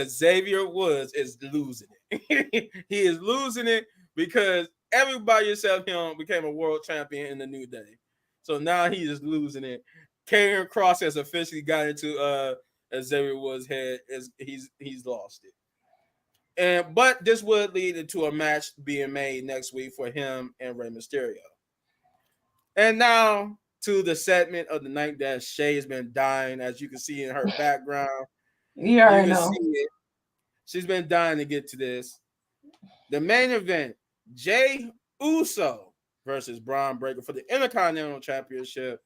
S2: Xavier Woods is losing it. He is losing it because everybody except him became a world champion in the New Day. So now he is losing it. Karrion Cross has officially got into Xavier Woods' head. As he's lost it. But this would lead into a match being made next week for him and Rey Mysterio. And now to the segment of the night that Shay has been dying, as you can see in her background.
S3: You
S2: You
S3: already
S2: can
S3: know.
S2: see it. She's been dying to get to this. The main event: Jay Uso versus Braun Breaker for the Intercontinental Championship.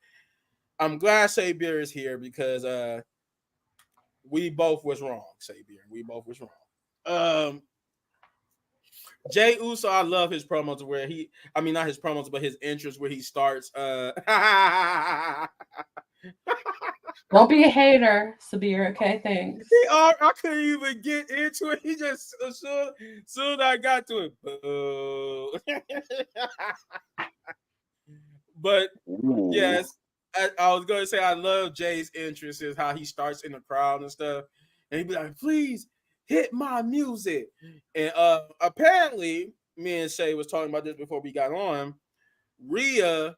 S2: I'm glad Sabier is here because we both was wrong, Sabier. We both was wrong. Um, Jay Uso, I love his promos where I mean, not his promos, but his entrance where he starts.
S3: Don't be a hater, Sabir. Okay, thanks.
S2: I couldn't even get into it. He just soon I got to it. Boo. But
S4: Ooh.
S2: yes, I was going to say I love Jay's entrance is how he starts in the crowd and stuff, and he'd be like, "Please hit my music." And apparently, me and Shay was talking about this before we got on. Rhea,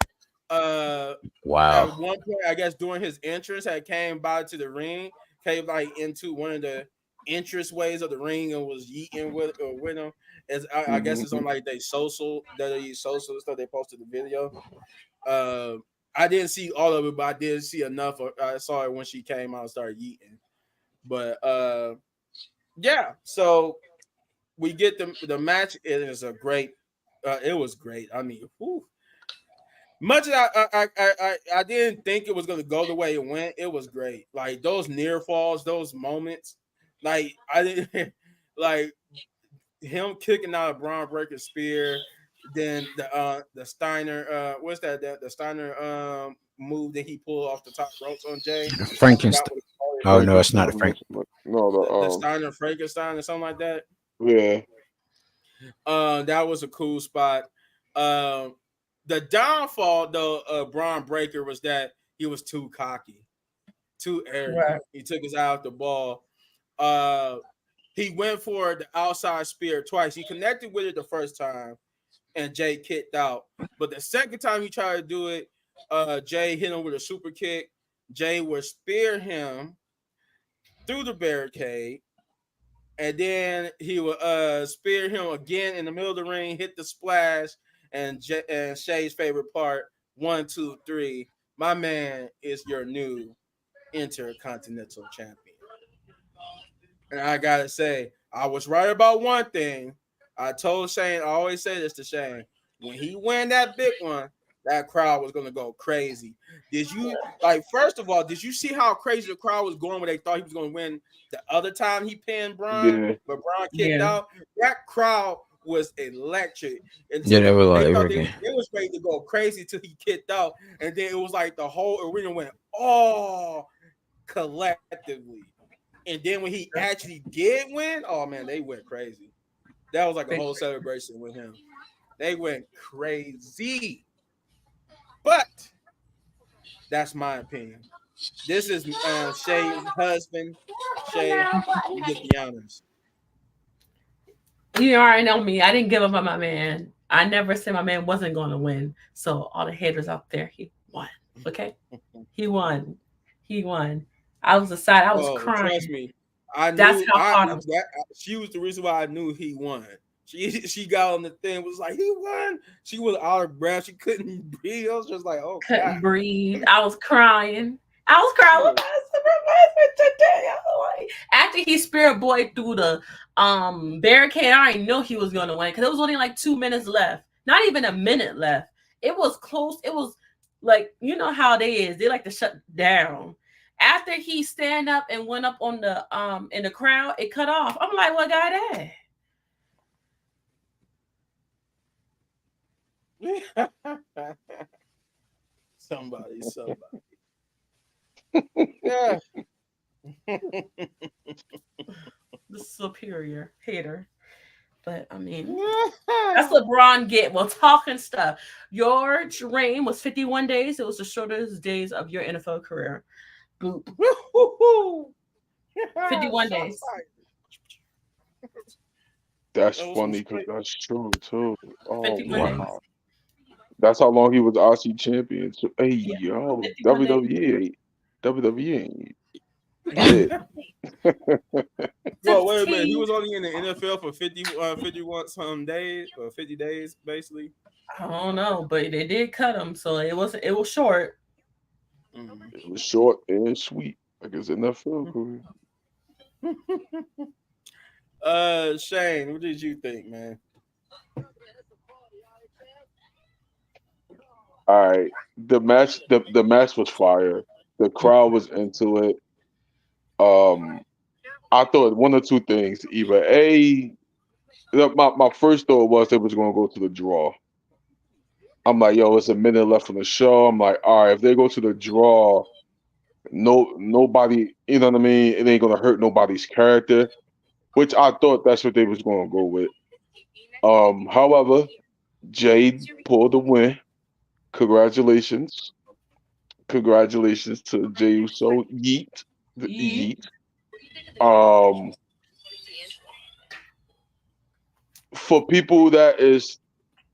S2: at
S1: Wow.
S2: one point, I guess during his entrance, had came by to the ring, came like into one of the entrance ways of the ring and was yeeting with him. As I guess it's on
S4: Mhm.
S2: like they social WWE social stuff. They posted the video. Uh, I didn't see all of it, but I did see enough. I saw it when she came out and started eating. But yeah, so we get the match. It is a great. It was great. I mean, whew. Much as I didn't think it was gonna go the way it went. It was great. Like those near falls, those moments. Like I didn't like him kicking out a Braun Breaker spear. Then the Steiner what's that the Steiner move that he pulled off the top ropes on Jay. I forgot
S1: Frankenstein.
S2: what it's called.
S1: Oh no, it's not a
S4: Frankenstein or
S1: Frank.
S4: something. No,
S2: The Steiner Frankenstein or something like that.
S4: yeah.
S2: That was a cool spot. Um, the downfall though of Braun Breaker was that he was too cocky, too arrogant.
S3: Right.
S2: He took his eye off the ball. Uh, he went for the outside spear twice. He connected with it the first time, and Jay kicked out. But the second time he tried to do it, Jay hit him with a super kick. Jay would spear him through the barricade, and then he would spear him again in the middle of the ring, hit the splash, and Shay's favorite part, 1, 2, 3. My man is your new Intercontinental Champion. And I gotta say, I was right about one thing. I told Shane, I always say this to Shane. When he win that big one, that crowd was gonna go crazy. Did you like first of all, did you see how crazy the crowd was going when they thought he was gonna win the other time he pinned Braun,
S4: Yeah.
S2: but Braun kicked
S3: Yeah.
S2: out? That crowd was electric
S1: Yeah,
S2: until
S1: they were
S2: they
S1: like
S2: thought
S1: everything.
S2: they was ready to go crazy until he kicked out, and then it was like the whole arena went oh collectively. And then when he actually did win, oh man, they went crazy. That was like a whole celebration with him. They went crazy. But that's my opinion. This is Shay's husband. Shay, you get the honors.
S3: You already know me. I didn't give up on my man. I never said my man wasn't going to win. So all the haters out there, he won. Okay, he won. He won. I was aside. I was
S2: Oh, trust
S3: crying.
S2: me. I
S3: That's
S2: knew
S3: how
S2: I
S3: hard I was.
S2: that she was the reason why I knew he won. She got on the thing, was like, he won. She was out of breath. She couldn't breathe. I was just like, oh
S3: Couldn't
S2: God.
S3: breathe. I was crying. I was
S2: She
S3: crying. Look,
S2: was
S3: today. I was like, after he spirit boy through the barricade, I didn't know he was gonna win because it was only like 2 minutes left. Not even a minute left. It was close. It was like you know how they is. They like to shut down. After he stand up and went up on the in the crowd, it cut off. I'm like, what got that?
S2: somebody. Yeah.
S3: The superior hater. But I mean, that's what Braun get. Well, talking stuff. Your dream was 51 days. It was the shortest days of your NFL career. Boop. 51
S2: Shots
S3: days.
S2: fired.
S4: That's
S2: That was some
S4: funny because
S2: straight.
S4: that's true too. Oh
S3: 51 days.
S4: wow. That's how long he was RC champion. So, hey
S3: Yeah.
S4: yo,
S3: 51 days.
S4: WWE ain't
S3: Yeah.
S4: shit.
S2: Well, wait a minute. He
S3: 15.
S2: was only in the NFL for 51 some days, or 50 days, basically.
S3: I don't know, but they did cut him, so it was short.
S2: Mm.
S4: It was short and sweet. Like his NFL career.
S2: Shane, what did you think, man?
S4: All right, the match was fire. The crowd was into it. Um, I thought one or two things. Either my first thought was they was gonna go to the draw. I'm like, yo, it's a minute left on the show. I'm like, all right, if they go to the draw, nobody, you know what I mean? It ain't gonna hurt nobody's character, which I thought that's what they was gonna go with. However, Jade pulled the win. Congratulations. Congratulations to Jey Uso. Yeet.
S3: Ye-
S4: Yeet. Um, for people that is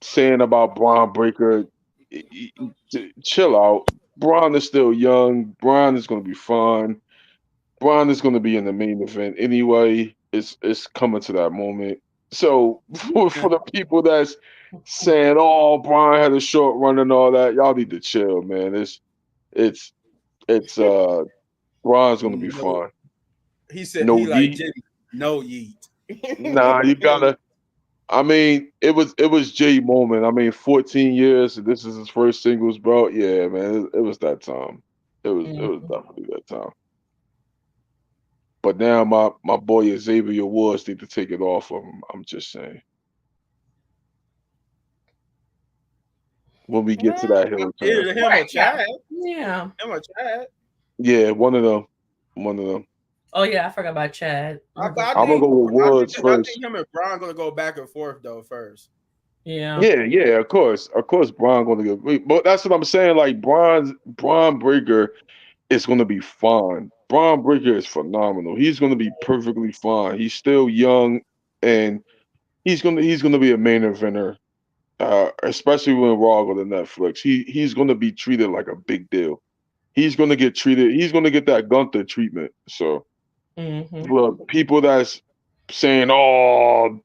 S4: saying about Braun Breaker, chill out. Braun is still young. Braun is going to be fun. Braun is going to be in the main event anyway. It's coming to that moment. So for the people that's saying, "Oh, Braun had a short run and all that," y'all need to chill, man. It's it's Braun's going to be
S2: No,
S4: fun.
S2: he said
S4: No
S2: he like
S4: yeet.
S2: Jimmy. No yeet.
S4: Nah, you gotta. I mean, it was Jay moment. I mean, 14 years. This is his first singles belt. Yeah, man, it was that time. It was
S3: Mhm.
S4: definitely that time. But now my boy Xavier Woods need to take it off of him. I'm just saying. When we get to that hill turn,
S2: Either him or
S3: Right. Yeah.
S2: Chad.
S3: Yeah.
S2: Him or Chad.
S4: yeah, one of them, one of them.
S3: Oh yeah, I forgot about Chad.
S2: But I
S3: Mhm.
S4: I'm gonna
S2: think
S4: go with Woods
S2: I
S4: first.
S2: think him and Brian gonna go back and forth though first.
S3: Yeah.
S4: Yeah, yeah, of course, Braun gonna get. But that's what I'm saying. Like Braun Breaker is going to be fine. Braun Breaker is phenomenal. He's going to be perfectly fine. He's still young, and he's gonna be a main eventer, especially when Raw go to Netflix. He's going to be treated like a big deal. He's going to get treated. He's going to get that Gunther treatment. So
S3: Mhm.
S4: for people that's saying, "Oh,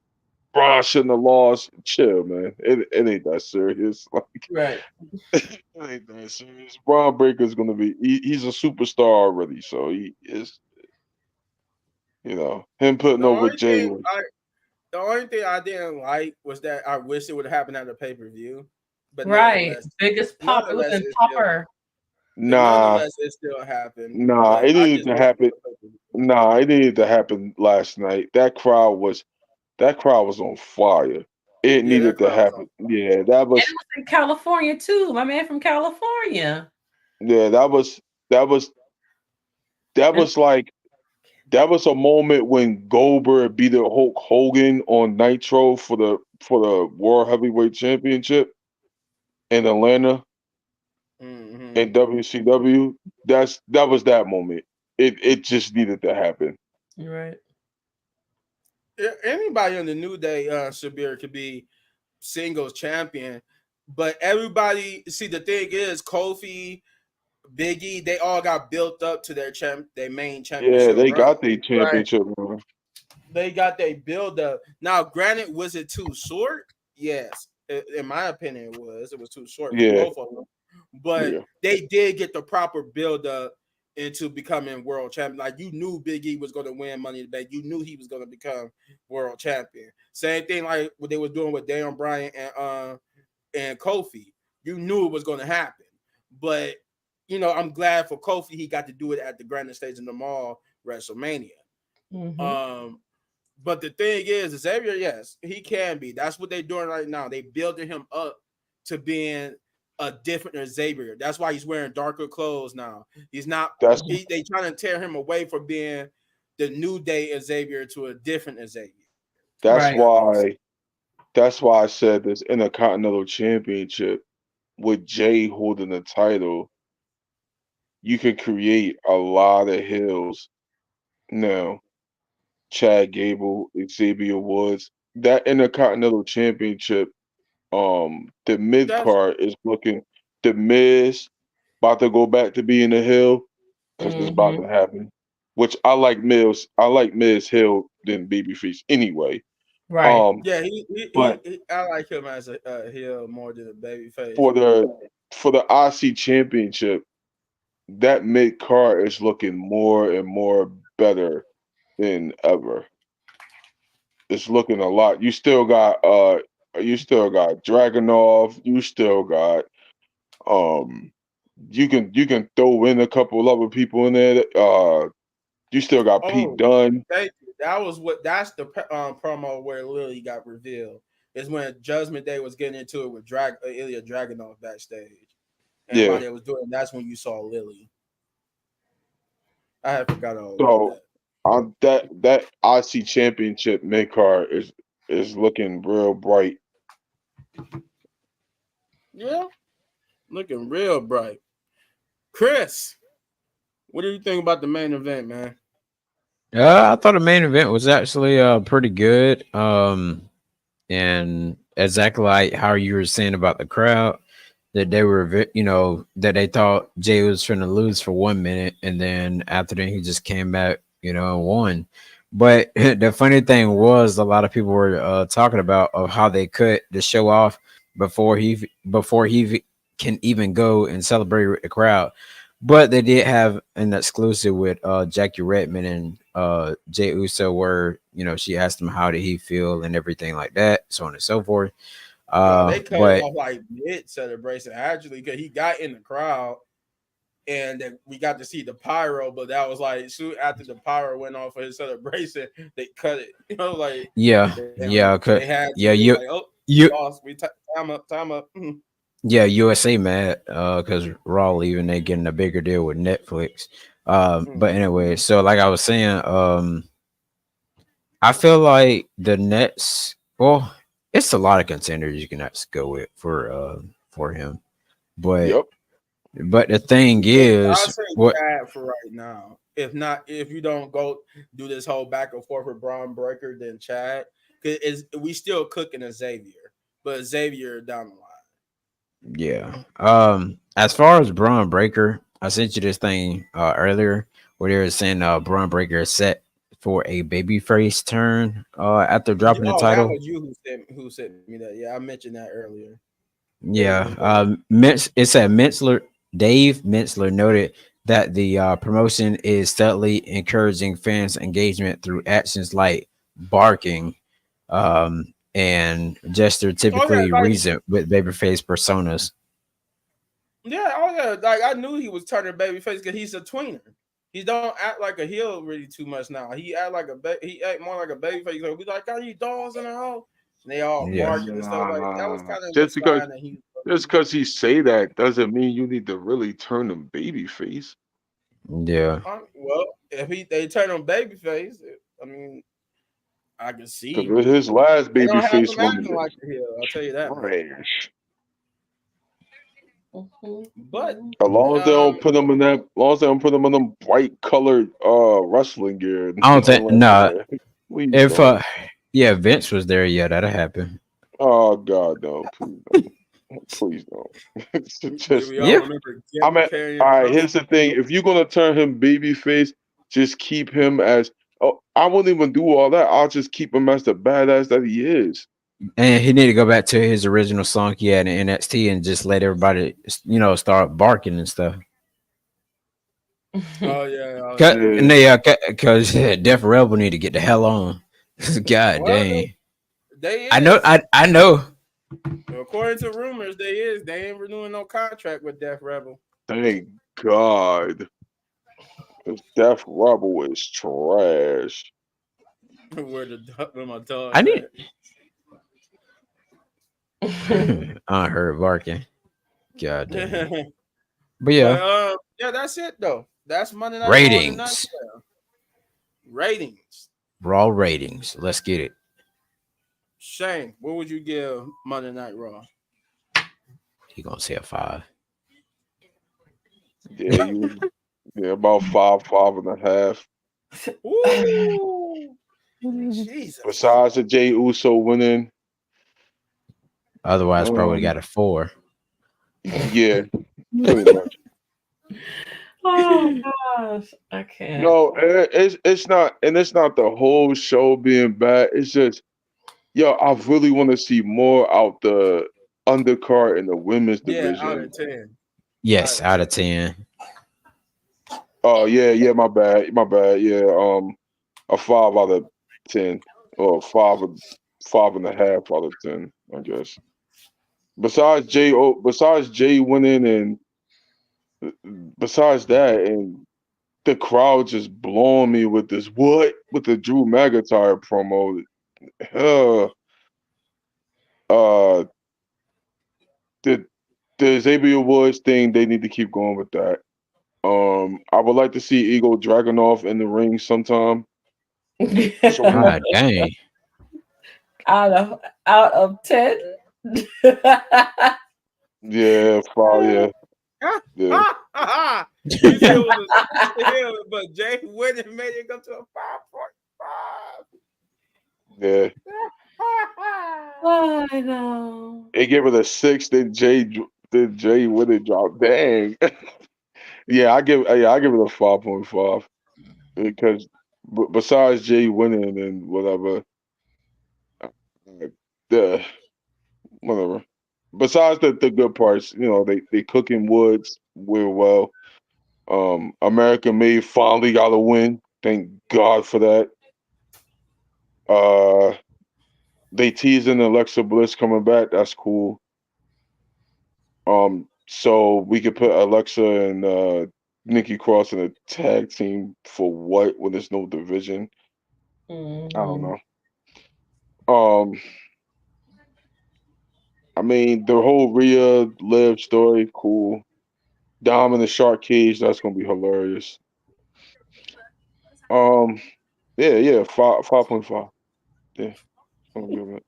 S4: Braun shouldn't have lost," chill, man. It ain't that serious.
S3: Right.
S4: It ain't that serious. Braun Breaker's gonna be. He's a superstar already, so he is. Him putting
S2: The
S4: over
S2: only
S4: Jay
S2: thing
S4: was
S2: I the only thing I didn't like was that I wish it would have happened at the pay per view, but
S3: Right. Biggest pop. It would have
S2: nonetheless,
S3: been popper.
S4: nah,
S2: it still happened.
S4: nah.
S2: But
S4: It
S2: I
S4: needed
S2: just
S4: to
S2: wish it
S4: happen.
S2: was a pay-per-view.
S4: Nah, it needed to happen last night. That crowd was on fire. It
S2: Yeah, that
S4: needed to
S2: crowd was on
S4: happen.
S2: fire.
S4: Yeah, that
S3: And it
S4: was.
S3: was in California too. My man from California.
S4: Yeah, that was. That
S3: And
S4: was like. That was a moment when Goldberg beat Hulk Hogan on Nitro for the World Heavyweight Championship in Atlanta
S2: Hmm.
S4: in WCW. That was that moment. It just needed to happen.
S3: you're right.
S2: Anybody on the New Day, Shabir, could be singles champion, but everybody see the thing is Kofi, Biggie, they all got built up to their main
S4: Yeah,
S2: championship
S4: they
S2: run.
S4: got the
S3: Right.
S4: championship run.
S2: They got their build up. Now, granted, was it too short? Yes, in my opinion, it was too short for
S4: Yeah,
S2: both of them. But
S4: yeah.
S2: they did get the proper build up into becoming world champion. Like you knew Big E was going to win Money in the Bank. You knew he was going to become world champion. Same thing like what they were doing with Daniel Bryan and Kofi. You knew it was going to happen. But I'm glad for Kofi he got to do it at the grandest stage in the mall, WrestleMania.
S3: Mhm.
S2: Um, but the thing is, Xavier, yes, he can be. That's what they're doing right now. They building him up to being a different Xavier. That's why he's wearing darker clothes now. He's not.
S4: That's
S2: They trying to tear him away from being the New Day Xavier to a different Xavier. If
S4: that's
S3: Right.
S2: that makes sense.
S4: why that's why I said this Intercontinental Championship with Jay holding the title, you can create a lot of hills. Now, Chad Gable, Xavier Woods, that Intercontinental Championship, the mid
S2: That's
S4: card is looking. The Miz about to go back to being a heel because it's about to
S3: Mhm.
S4: happen. Which I like Miz. I like Miz Hill than Babyface anyway.
S3: Right.
S4: Um,
S2: yeah.
S4: but
S2: I like him as a heel more than a baby face.
S4: for the IC championship, that mid card is looking more and more better than ever. It's looking a lot. You still got Dragonov. You still got Um, you can throw in a couple other people in there. You still got Pete
S2: Oh,
S4: Dunne.
S2: thank you. That was what. That's the promo where Lily got revealed. Is when Judgment Day was getting into it with Ilya Dragunov backstage, and while
S4: Yeah.
S2: they was doing, that's when you saw Lily. I had forgot all about
S4: So
S2: that.
S4: that IC Championship mid card is looking real bright.
S2: Yeah, looking real bright. Chris, what do you think about the main event, man?
S1: I thought the main event was actually pretty good. And exactly like how you were saying about the crowd, that they were, that they thought Jay was trying to lose for 1 minute, and then after that he just came back, and won. But the funny thing was, a lot of people were talking about of how they cut the show off before he can even go and celebrate with the crowd. But they did have an exclusive with Jackie Redmond and Jay Uso, where she asked him how did he feel and everything like that, so on and so forth.
S2: No, they cut it
S1: But
S2: off like mid celebration actually because he got in the crowd and then we got to see the pyro, but that was like soon after the pyro went off for his celebration, they cut it. Like
S1: yeah,
S2: they
S1: yeah,
S2: they had to.
S1: yeah,
S2: They
S1: you
S2: like, oh, we
S1: you
S2: lost. Time up, time up.
S1: yeah, USA mad because Raw leaving, they getting a bigger deal with Netflix. But anyway, so like I was saying, I feel like the Nets. Well, it's a lot of contenders you can actually go with for him, but
S4: Yep.
S1: the thing
S2: I'll
S1: is,
S2: say
S1: what?
S2: Chad for right now. If not, if you don't go do this whole back and forth with Braun Breaker, then Chad, because we still cooking a Xavier, but Xavier down the line.
S1: Yeah. As far as Braun Breaker, I sent you this thing earlier where they were saying Braun Breaker is set for a babyface turn after dropping the
S2: Oh, that
S1: title.
S2: was you who sent me that. Yeah, I mentioned that earlier. Dave
S1: Yeah.
S2: was like,
S1: It said Dave Mintzler noted that the promotion is steadily encouraging fans' engagement through actions like barking, and gesture
S2: oh yeah,
S1: typically
S2: like
S1: reason with babyface personas.
S2: yeah, oh yeah, like I knew he was turning babyface because he's a tweener. He don't act like a heel really too much now. He act like he act more like a babyface. Like we like, got you dolls in the house, and they all
S1: Yeah.
S2: barking and stuff. Like that was
S4: Nah.
S2: kind of the
S4: Just because
S2: sign that he.
S4: just because he say that doesn't mean you need to really turn him baby face.
S1: Yeah.
S2: Well, if they turn him babyface, I mean, I can see
S4: Because his last
S2: they don't
S4: baby
S2: have
S4: face
S2: him
S4: run
S2: acting like
S4: was
S2: a heel. I'll tell you that much.
S4: trash.
S2: But
S4: As long as they
S2: um,
S4: don't put him in that, as long as they don't put him in them bright colored wrestling gear and
S1: I don't
S4: nothing
S1: think
S4: like
S1: no.
S4: that. Please
S1: If
S4: don't.
S1: yeah, Vince was there, yeah, that'll happen.
S4: Oh God, no! Please don't. Please don't. It's
S2: do
S4: just,
S2: we all
S1: Yeah.
S2: remember
S4: I mean,
S2: carrying
S4: all right.
S2: Cross?
S4: Here's the thing: if you're gonna turn him babyface, just keep him as. Oh, I wouldn't even do all that. I'll just keep him as the badass that he is.
S1: And he need to go back to his original song he had in NXT and just let everybody, start barking and stuff.
S2: Oh yeah, oh
S1: Cause,
S2: yeah.
S4: Yeah,
S1: and they, cause Def Rebel need to get the hell on. God
S2: Well,
S1: dang.
S2: they
S1: I know.
S2: is.
S1: I know.
S2: According to rumors, they is. They ain't renewing no contract with Death Rebel.
S4: thank God. 'Cause Death Rebel is trash.
S2: Where my
S1: I
S2: dog
S1: need.
S2: at?
S1: I heard barking. God dang.
S2: But
S1: But yeah,
S2: yeah, that's it though. That's Monday Night Raw in a
S1: ratings.
S2: nutshell. Ratings.
S1: Raw ratings. Let's get it.
S2: Shane, what would you give Monday Night Raw?
S1: He gonna say a 5.
S4: Yeah, you. Yeah, about five and a half.
S2: Ooh, Jesus.
S4: Besides the Jay Uso winning,
S1: Otherwise, probably got
S4: um,
S1: a 4.
S4: yeah, pretty much.
S3: Oh gosh, I can't.
S4: No, it's not, and it's not the whole show being bad. It's just, yo, I really want to see more out the undercard in the women's
S2: Yeah, out
S4: division.
S2: of 10. Out
S1: Yes,
S2: of
S1: out
S2: 10.
S1: of 10.
S4: Oh yeah, yeah, my bad. Yeah, a 5 out of 10, or five and a half out of 10, I guess. besides Jay winning, and besides that, and the crowd just blowing me with this what with the Drew McIntyre promo. Uh, uh, the Xavier Woods thing, they need to keep going with that. I would like to see Eagle Dragunov in the ring sometime. So we,
S1: Ah, dang.
S3: out of 10.
S4: yeah, yeah, yeah,
S2: You said it was a 6 but Jay Whitney made it come to a 5.5.
S4: yeah.
S3: I know.
S4: They gave it a 6. Then Jay with it drop. Dang. I give it a 5.5 because besides Jay winning and whatever, the whatever. Besides the good parts, they cooking Woods real well. American Made finally got a win. Thank God for that. Uh, they teasing Alexa Bliss coming back. That's cool. So we could put Alexa and Nikki Cross in a tag team for what when there's no division? I don't
S3: Mhm.
S4: know. Um, I mean the whole Rhea Liv story, cool. Dom in the shark cage, that's gonna be hilarious. Um, yeah, 5.5. Yeah, I'm gonna give it.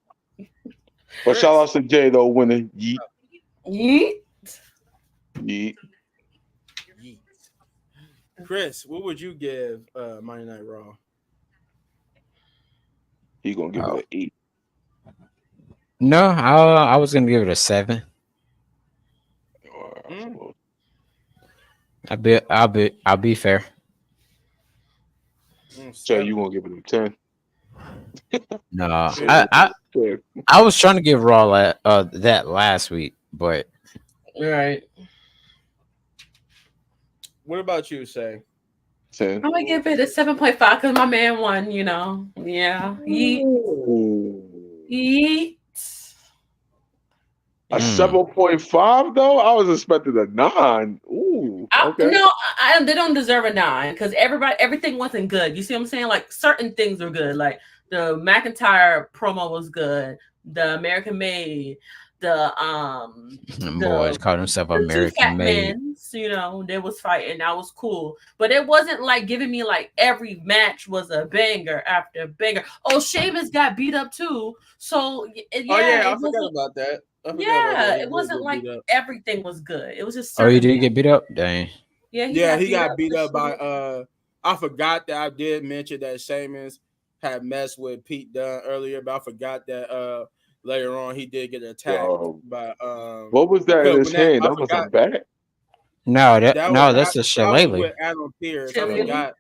S4: But shout
S2: Chris,
S4: out to Jay though winning. Yeet,
S3: Yeet.
S4: yeet.
S2: Yeet. Chris, what would you give Monday Night Raw?
S4: He gonna give it
S1: Oh.
S4: an 8.
S1: No, I was gonna give it a 7.
S2: Mm,
S1: I'll be fair.
S4: Jay, you
S2: 7.
S4: gonna give it a 10?
S1: No,
S4: Say
S2: Chris,
S4: no
S1: I
S4: more.
S1: I was trying to give Raw that last week, but
S3: Right.
S2: what about you, Say?
S4: 10.
S3: I'm gonna give it a 7.5 because my man won, you know. Yeah. Yeet.
S4: Ooh.
S3: Yeet.
S4: A
S3: Yeah.
S1: mm,
S4: 7.5 though? I was expecting a 9. Ooh, okay.
S3: No, they don't deserve a 9 because everything wasn't good. You see what I'm saying? Like certain things were good. Like the McIntyre promo was good. The American Made, the
S1: them boys
S3: the
S1: called themselves
S3: the two
S1: American
S3: fat
S1: made.
S3: men, you know, they was fighting. That was cool. But it wasn't like giving me like every match was a banger after banger. Oh, Sheamus got beat up too. So
S2: Oh
S3: yeah,
S2: yeah,
S3: it
S2: I forgot
S3: wasn't.
S2: about that. I forgot about that.
S3: Yeah,
S2: He
S3: it
S2: did
S3: wasn't
S2: get
S3: like
S2: beat up.
S3: everything was good. It was just
S1: Oh, you
S3: certain
S1: did
S3: things.
S1: get beat up? Dang.
S3: Yeah, he
S2: Yeah,
S3: got
S2: he
S3: beat
S2: got
S3: up
S2: beat
S3: for
S2: up by
S3: sure.
S2: I forgot that I did mention that Sheamus had messed with Pete Dunne earlier, but I forgot that later on he did get attacked
S4: Um,
S2: by
S4: what was that in
S2: because
S4: his
S2: when that
S4: hand?
S2: I
S4: That was a
S2: forgot
S4: bat?
S1: No, that
S2: that was
S1: no, that's a
S2: that was
S1: shillelagh.
S2: with Adam Pierce.
S4: Uh,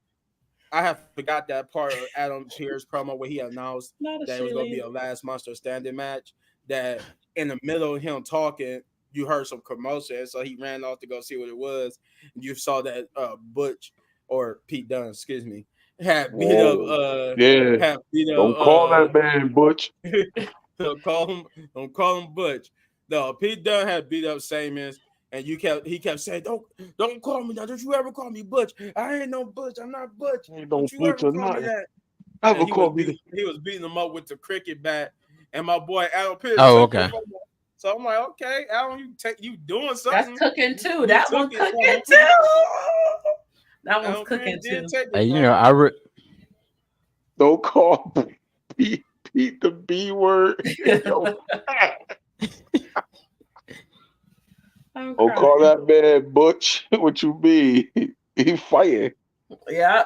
S2: I had forgot that part of Adam Pierce promo where he announced
S3: Not a
S2: that it was going to be
S3: shilling.
S2: a last monster standing match. That in the middle of him talking, you heard some commotion, so he ran off to go see what it was. And you saw that Butch or Pete Dunne, excuse me, had beat up
S4: whoa. Yeah.
S2: had beat
S4: Don't call that man Butch.
S2: don't call him don't call him Butch. No, Pete Dunne had beat up Sheamus, and he kept saying, don't call me now. Don't you ever call me Butch. I ain't no Butch. I'm not Butch.
S4: Ain't no
S2: Don't you
S4: Butch
S2: ever
S4: or
S2: call me
S4: nothing.
S2: that. And
S4: Ever call me that.
S2: he was beating him up with the cricket bat. And my boy Adam Pierce
S1: Oh,
S2: took the
S1: okay.
S2: phone. So I'm like, okay, Adam, you doing
S3: That's
S2: something.
S3: cooking too.
S2: You
S3: That
S2: took
S3: one
S2: it from
S3: cooking
S2: him.
S3: too. That one's
S2: Adam Pierce
S3: cooking
S2: did
S3: too.
S2: take
S1: Hey,
S2: it from him.
S4: Don't call Pete the B word. Yo,
S3: I'm
S4: don't call
S3: crying.
S4: that man Butch. What you mean? He fighting.
S3: Yeah.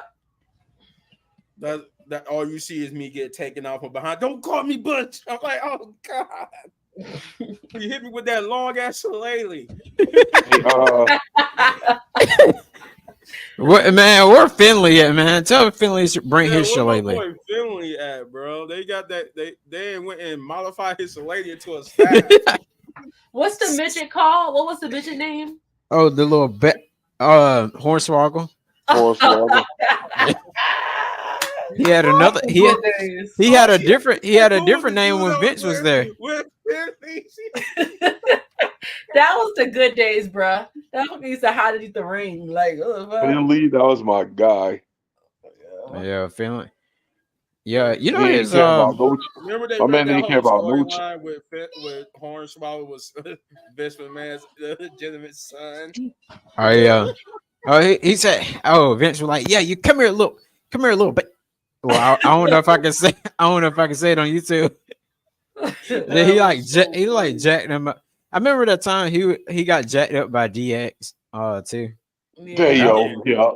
S2: That all you see is me get taken out from behind. Don't call me Butch. I'm like, oh God. You hit me with that long ass shillelagh.
S4: Hey,
S1: What man? Where Finley at, man? Tell Finley to bring
S2: Yeah,
S1: his
S2: where my
S1: shillelagh.
S2: boy Finley at, bro? They got that. They went and modified his shillelagh into a staff.
S3: What's the midget called? What was the midget name?
S1: Oh, the little Hornswoggle.
S4: Hornswoggle.
S1: He had
S3: Oh,
S1: another.
S3: the good days.
S1: He
S2: Oh
S1: had a
S2: yeah,
S1: different. He
S2: that
S1: had a
S2: dude was
S1: different
S2: the
S1: name
S2: dude
S1: when
S2: that
S1: Vince was there.
S2: with Finley.
S3: That was the good days, bruh. That was used to hide underneath the ring. Like, oh, fuck.
S4: Finley, that was my guy.
S3: Yeah.
S1: Yeah, Finland. Yeah, you know
S4: He ain't
S1: his
S4: care about no.
S2: Remember they
S4: My
S2: ran
S4: man
S2: that
S4: ain't care
S2: whole
S4: about no.
S2: storyline with Hornswoggle was Vince McMahon's legitimate son.
S1: Oh yeah. Oh he said. Oh Vince was like, yeah, you come here, little bit. Well, I don't know if I can say. I don't know if I can say it on YouTube. Then
S2: That was so
S1: he like
S2: funny.
S1: jacked him up. I remember that time he got jacked up by DX. Too.
S4: There
S2: He
S3: Yeah.
S4: yo,
S2: did.
S4: yeah.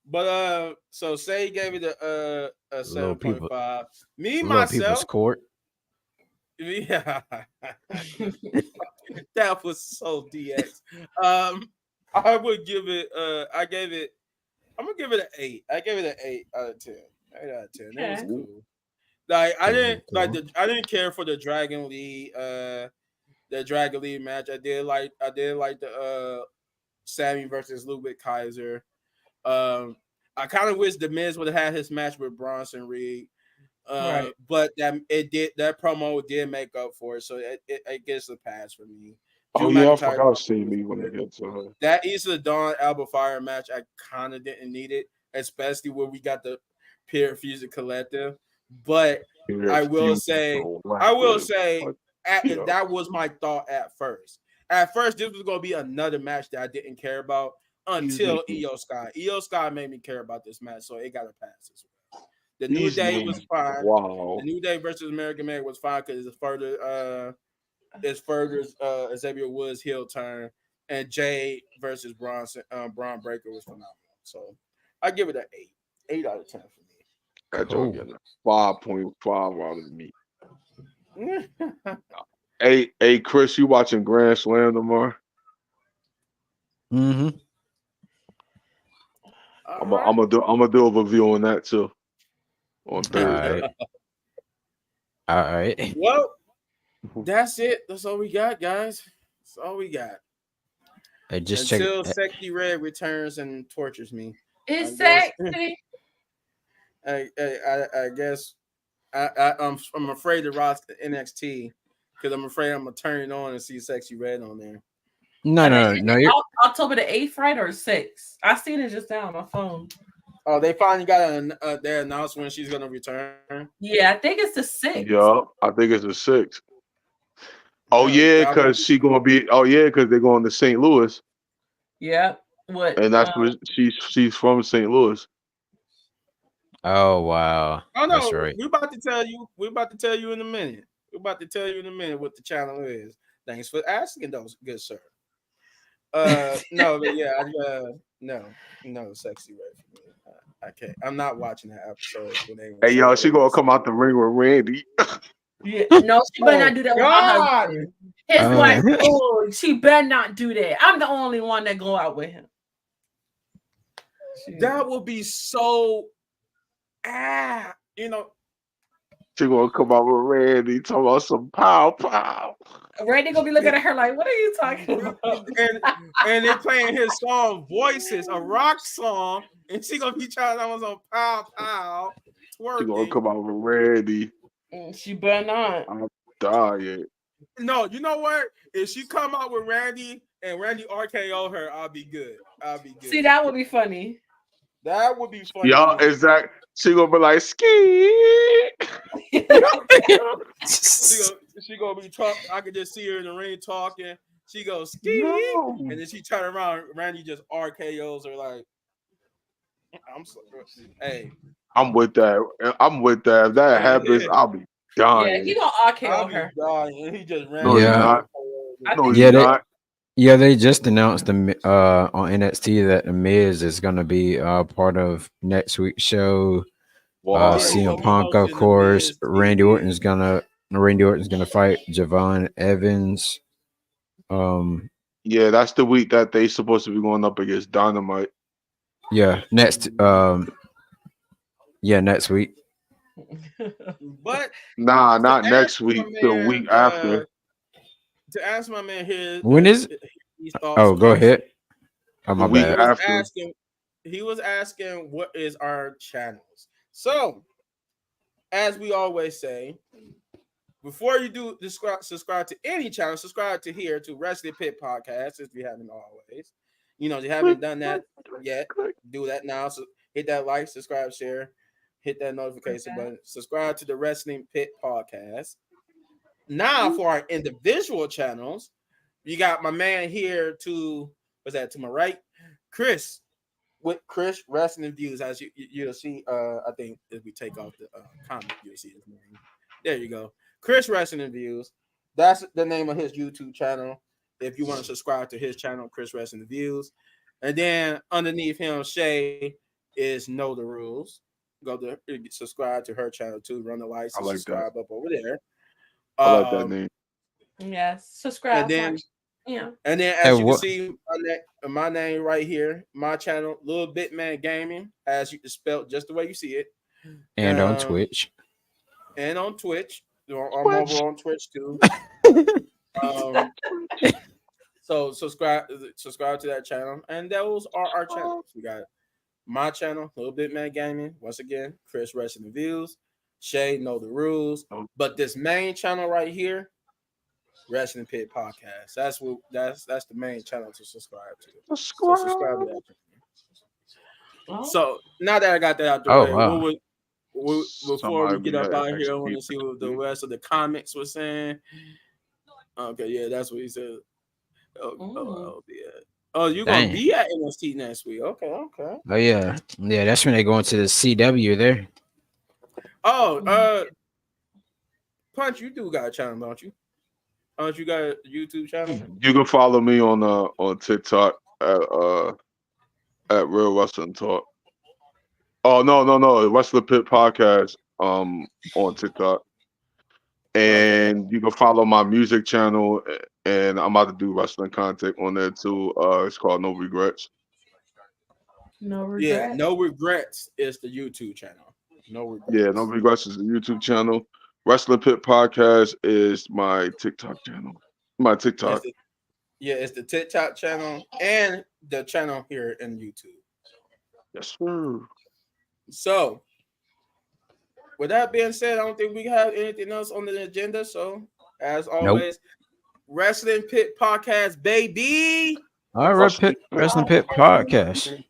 S2: But so say gave it a
S1: Little people,
S2: 7.5. Me
S1: little people's
S2: myself,
S1: court.
S2: yeah, that was so DX. I would give it. I gave it. I'm gonna give it an 8. I gave it an 8 out of 10. 8 out of 10. It was
S3: Okay.
S2: cool. Like I didn't
S1: Cool,
S2: like
S1: cool.
S2: I didn't care for the Dragon League match. I did like the Sammy versus Ludwig Kaiser. Um, I kind of wish the Miz would have had his match with Bronson Reed.
S3: Right.
S2: But that promo did make up for it, so it gets a pass for me.
S4: Oh
S2: Drew
S4: yeah, I
S2: McIntyre
S4: forgot to see
S2: promo was
S4: me when I
S2: good.
S4: get to her.
S2: That East of the Dawn Alba Fire match, I kind of didn't need it, especially when we got the Pure Fusion Collective. But
S4: Here,
S2: I will
S4: few
S2: say, I will
S4: collective.
S2: say,
S4: What the
S2: that was my thought at first. At first, this was gonna be another match that I didn't care about
S4: these
S2: until
S4: niggas?
S2: Io Sky. Io Sky made me care about this match, so it got a pass as well. The New
S4: These
S2: Day was
S4: names.
S2: fine. The
S4: Wow.
S2: New Day versus American Man was fine because it's furthers Xavier Woods heel turn, and Jay versus Braun Breaker was phenomenal. So I give it an 8 out of 10
S4: That joint
S1: Cool.
S4: getting a 5.5 out of me.
S2: for me.
S4: Hey, Chris, you watching Grand Slam tomorrow?
S1: Mm-hmm.
S2: All
S4: I'm
S2: right.
S4: gonna do a review on that too on
S1: All
S4: Thursday.
S1: right. All right.
S2: Well, that's it. That's all we got, guys. That's all we got.
S1: I just check.
S2: Until Sexy Red returns and tortures me. I
S3: It's
S2: guess.
S3: sexy.
S2: I guess I'm afraid to watch the NXT because I'm afraid I'm gonna turn it on and see Sexy Red on there.
S1: No,
S3: And they
S1: no,
S3: said
S1: no. You're
S3: October the 8th, right? Or 6th? I seen it just now on my phone.
S2: Oh, they finally got their announcement when she's gonna return.
S3: Yeah, I think it's the 6th.
S4: Yeah, I think it's a 6. Oh
S2: Yeah,
S4: yeah,
S2: that would
S4: cause she gonna be. Oh yeah, cause they're going to St. Louis,
S3: Yep. What?
S4: and that's where she's from St. Louis.
S1: oh wow.
S2: Oh
S1: That's
S2: no,
S1: right.
S2: we're about to tell you. We're about to tell you in a minute. We're about to tell you in a minute what the channel is. Thanks for asking, those good sir. No, but yeah, no, Sexy Red for me. I can't. I'm not watching that episode when they were
S4: Hey
S2: saying
S4: yo,
S2: that
S4: she
S2: it
S4: gonna
S2: was.
S4: come out the ring with Randy.
S3: Yeah. No, she better not
S2: Oh
S3: do that with my
S2: God,
S3: husband. His
S1: Uh,
S3: wife. Oh, she better not do that. I'm the only one that go out with him.
S2: that would be so.
S4: She gonna come out with Randy, talking about some pow pow.
S3: Randy gonna be looking at her like, "What are you talking about?"
S2: and they playing his song Voices, a rock song, and she gonna be trying to some pow pow
S4: She gonna
S2: twerking.
S4: come out with Randy.
S3: She better not.
S4: I'm dying.
S2: No, you know what? If she come out with Randy and Randy RKO her, I'll be good. I'll be good.
S3: See, that would be funny.
S2: That would be funny to
S4: Y'all,
S2: me.
S4: exact. She gonna be like ski.
S2: She gonna be talking. I could just see her in the ring talking. She goes ski,
S4: No.
S2: and then she turn around. Randy just RKO's her like. I'm so. Hey,
S4: I'm with that. I'm with that. If that happens, I'll be
S3: Yeah, he
S4: dying.
S3: gonna
S2: I'll
S3: RKO
S2: be
S3: her.
S2: dying. And he just ran.
S4: No, you're
S1: yeah,
S4: not.
S3: I
S4: No,
S3: think
S4: you're
S1: yeah.
S3: he
S1: They
S3: will.
S4: not.
S1: yeah they just announced on NXT that the Miz is gonna be part of next week's show.
S2: Yeah,
S4: Why?
S2: he
S1: CM
S2: gonna be
S1: Punk, of
S2: hosting the
S1: course.
S2: Miz TV.
S1: Randy Orton's gonna fight Javon Evans. Um,
S4: Yeah, that's the week that they supposed to be going up against Dynamite.
S1: yeah, next week.
S2: But
S4: Nah,
S2: to
S4: not
S2: ask
S4: next
S2: my
S4: week. The
S2: man,
S4: week after.
S2: to ask my man
S1: When is?
S2: his thoughts
S1: Oh, go
S2: on
S1: ahead. Oh,
S4: The
S1: my
S2: he
S4: week
S1: bad.
S2: was
S4: after.
S2: asking he was asking what is our channels. So, as we always say, before you do subscribe to any channel, subscribe to here to Wrestling Pit Podcast if you haven't always. You
S4: Click,
S2: haven't done
S4: click,
S2: that
S4: click,
S2: yet.
S4: click.
S2: Do that now. So hit that like, subscribe, share, hit that notification
S3: Okay.
S2: button. Subscribe to the Wrestling Pit Podcast. Now for our individual channels, you got my man here to what's that to my right, Chris with Chris Wrestling Views. As you'll see, I think if we take off the comment, you'll see his name. There you go, Chris Wrestling Views. That's the name of his YouTube channel. If you want to subscribe to his channel, Chris Wrestling Views, and then underneath him, Shay is Know the Rules. Go to subscribe to her channel too. Run the lights
S4: I
S2: and
S4: like that.
S2: subscribe up over there.
S4: I like that
S2: Um,
S4: name.
S3: Yes.
S2: and
S3: Subscribe.
S2: then
S3: Watch. Yeah.
S2: as you can
S1: What?
S2: see, my name right here, my channel, Little Bit Man Gaming, as you spelled just the way you see it.
S1: And on
S2: Um,
S1: Twitch.
S2: and on Twitch, I'm over
S4: Twitch.
S2: on Twitch too. Um, so subscribe to that channel, and those are our channels. We got my channel, Little Bit Man Gaming. Once again, Chris Wrestling Reviews, Shay Know the Rules,
S4: Oh,
S2: but this main channel right here, Wrestling Pit Podcast. That's the main channel to subscribe to. So subscribe to
S4: subscribe.
S2: that.
S3: Oh.
S2: So now that I got that out the
S1: Oh
S2: way,
S1: wow.
S2: before we
S4: Somebody
S2: get
S4: be
S2: up
S4: had
S2: out of here, I want
S4: execute.
S2: to see what the rest of the comics were saying. Okay, yeah, that's what he said.
S3: Mm.
S2: Oh, yeah. Oh, you're gonna
S1: Dang.
S2: be at NXT next week. Okay, okay.
S1: Oh yeah. Yeah, that's when they go into the CW there.
S2: Oh,
S3: Mm.
S2: Punch, you do got a channel, don't you? Don't you got a YouTube channel?
S4: You can follow me on TikTok at Real Wrestling Talk. Oh no, Wrestling Pit Podcast on TikTok.
S2: Okay.
S4: And you can follow my music channel and I'm about to do wrestling content on there too. It's called No Regrets.
S3: No
S2: Yeah,
S3: regret.
S2: No Regrets is the YouTube channel. No
S4: Yeah, No
S2: Regrets.
S4: Regrets is the YouTube channel. Wrestling Pit Podcast is my TikTok channel. My
S2: It's
S4: TikTok.
S2: the it's the TikTok channel and the channel here in YouTube.
S4: Yes, sir.
S2: So, with that being said, I don't think we have anything else on the agenda. So, as
S1: Nope.
S2: always, Wrestling Pit Podcast, baby.
S1: All right,
S4: Wrestling Pit.
S1: Wrestling Pit podcast.